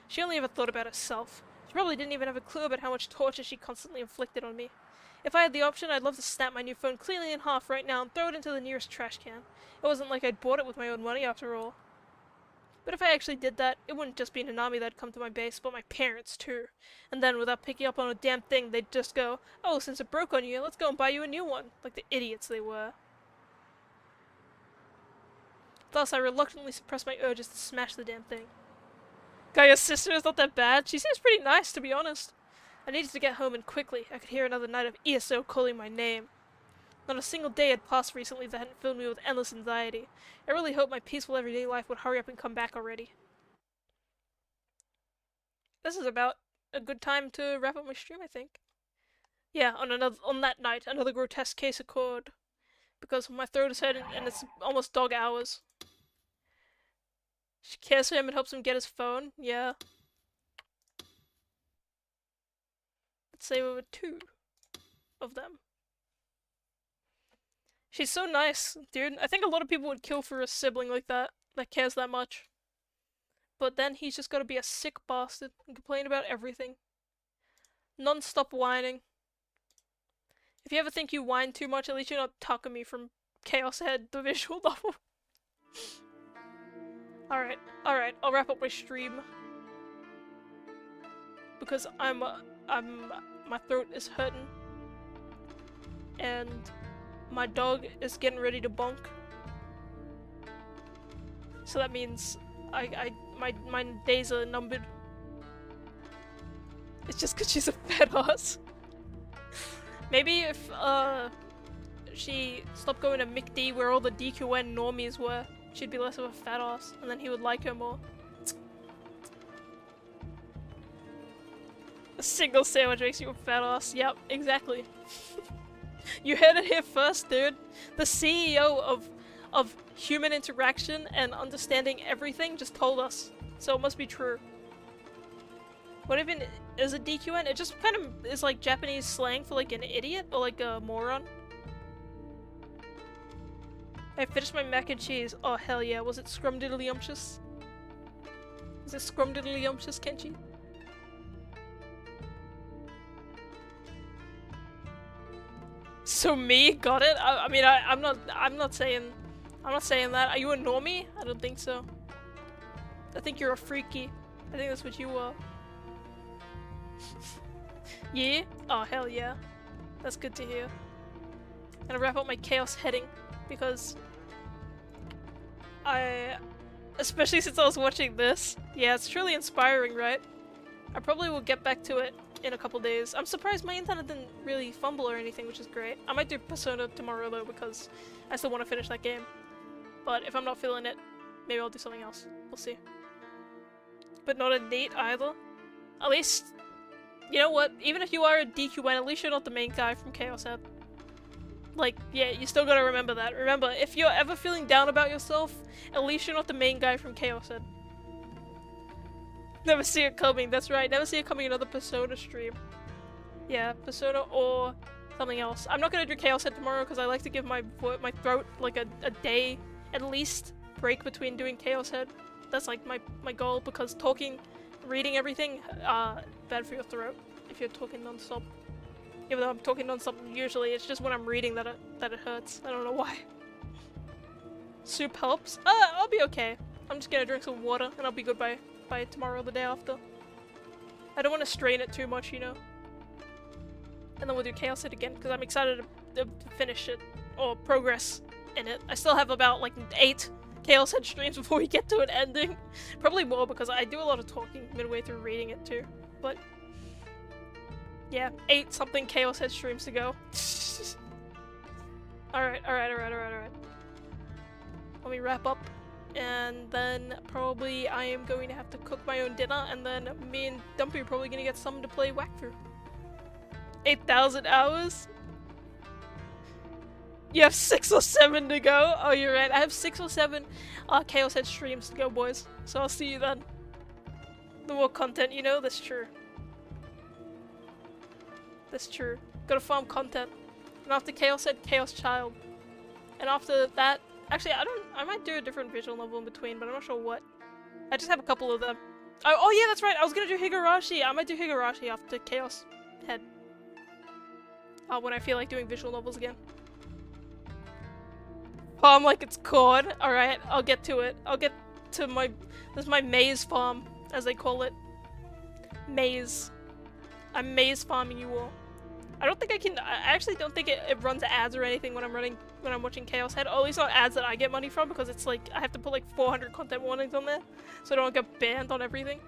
She only ever thought about herself. She probably didn't even have a clue about how much torture she constantly inflicted on me. If I had the option, I'd love to snap my new phone cleanly in half right now and throw it into the nearest trash can. It wasn't like I'd bought it with my own money after all. But if I actually did that, it wouldn't just be Nanami that'd come to my base, but my parents too. And then, without picking up on a damn thing, they'd just go, "Oh, since it broke on you, let's go and buy you a new one," like the idiots they were. Thus, I reluctantly suppressed my urges to smash the damn thing. Gaia's sister is not that bad. She seems pretty nice, to be honest. I needed to get home, and quickly. I could hear another night of ESO calling my name. Not a single day had passed recently that hadn't filled me with endless anxiety. I really hoped my peaceful everyday life would hurry up and come back already. This is about a good time to wrap up my stream, I think. Yeah, on that night, another grotesque case occurred. Because my throat is hurting and it's almost dog hours. She cares for him and helps him get his phone. Yeah. Let's say we were 2 of them. She's so nice, dude. I think a lot of people would kill for a sibling like that cares that much. But then he's just gotta be a sick bastard and complain about everything. Non-stop whining. If you ever think you whine too much, at least you're not Takumi from Chaos Head, the visual novel. Alright, I'll wrap up my stream. Because my throat is hurting. And my dog is getting ready to bonk. So that means my days are numbered. It's just cause she's a fat ass. Maybe if she stopped going to McD where all the DQN normies were, she'd be less of a fat ass, and then he would like her more. A single sandwich makes you a fat ass. Yep, exactly. You heard it here first, dude. The CEO of human interaction and understanding everything just told us, so it must be true. What even is a DQN? It just kind of is like Japanese slang for like an idiot or like a moron. I finished my mac and cheese. Oh hell yeah, was it scrumdiddlyumptious? Was it scrumdiddlyumptious, Kenchi? So me got it? I mean I'm not saying that. Are you a normie? I don't think so. I think you're a freaky. I think that's what you are. Yeah? Oh hell yeah. That's good to hear. I'm gonna wrap up my chaos heading because especially since I was watching this. Yeah, it's truly inspiring, right? I probably will get back to it in a couple days. I'm surprised my internet didn't really fumble or anything, which is great. I might do Persona tomorrow though because I still want to finish that game. But if I'm not feeling it, maybe I'll do something else. We'll see. But not a date either. At least, you know what? Even if you are a DQN, at least you're not the main guy from Chaos Head. Like, yeah, you still gotta remember that. Remember, if you're ever feeling down about yourself, at least you're not the main guy from Chaos Head. Never see it coming, that's right. Never see it coming another Persona stream. Yeah, Persona or something else. I'm not gonna do Chaos Head tomorrow because I like to give my throat like a day at least break between doing Chaos Head. That's like my goal because talking, reading everything, bad for your throat if you're talking non-stop. Even though I'm talking non-stop usually, it's just when I'm reading that it hurts. I don't know why. Soup helps? I'll be okay. I'm just gonna drink some water and I'll be good by tomorrow or the day after. I don't want to strain it too much, you know? And then we'll do Chaos Head again, because I'm excited to finish it, or progress in it. I still have about, like, 8 Chaos Head streams before we get to an ending. Probably more, because I do a lot of talking midway through reading it, too. But, yeah, 8 something Chaos Head streams to go. Alright. Let me wrap up. And then probably I am going to have to cook my own dinner, and then me and Dumpy are probably gonna get someone to play whack through. 8,000 hours? You have 6 or 7 to go? Oh, you're right. I have 6 or 7 Chaos Head streams to go, boys. So I'll see you then. The more content, you know? That's true. That's true. Gotta farm content. And after Chaos Head, Chaos Child. And after that, actually, I might do a different visual novel in between, but I'm not sure what. I just have a couple of them. Oh yeah, that's right. I was gonna do Higurashi. I might do Higurashi after Chaos Head. When I feel like doing visual novels again. Farm like it's corn. Alright, I'll get to it. I'll get to my... This is my maze farm, as they call it. Maze. I'm maze farming you all. I don't think I can... I actually don't think it runs ads or anything when I'm watching Chaos Head. Or at least not ads that I get money from, because it's like... I have to put like 400 content warnings on there, so I don't get banned on everything.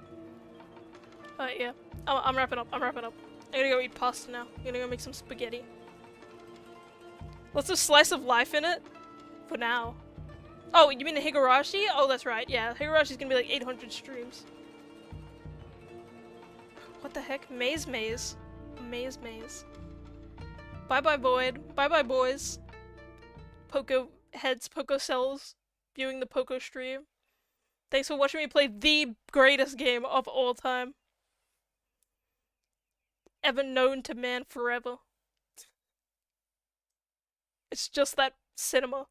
Yeah. I'm wrapping up. I'm gonna go eat pasta now. I'm gonna go make some spaghetti. Let's do Slice of Life in it. For now. Oh, you mean the Higurashi? Oh, that's right. Yeah, Higurashi's gonna be like 800 streams. What the heck? Maze. Bye-bye, Void. Bye-bye, boys. POKO heads, POKO cells, viewing the POKO stream. Thanks for watching me play the greatest game of all time. Ever known to man forever. It's just that cinema.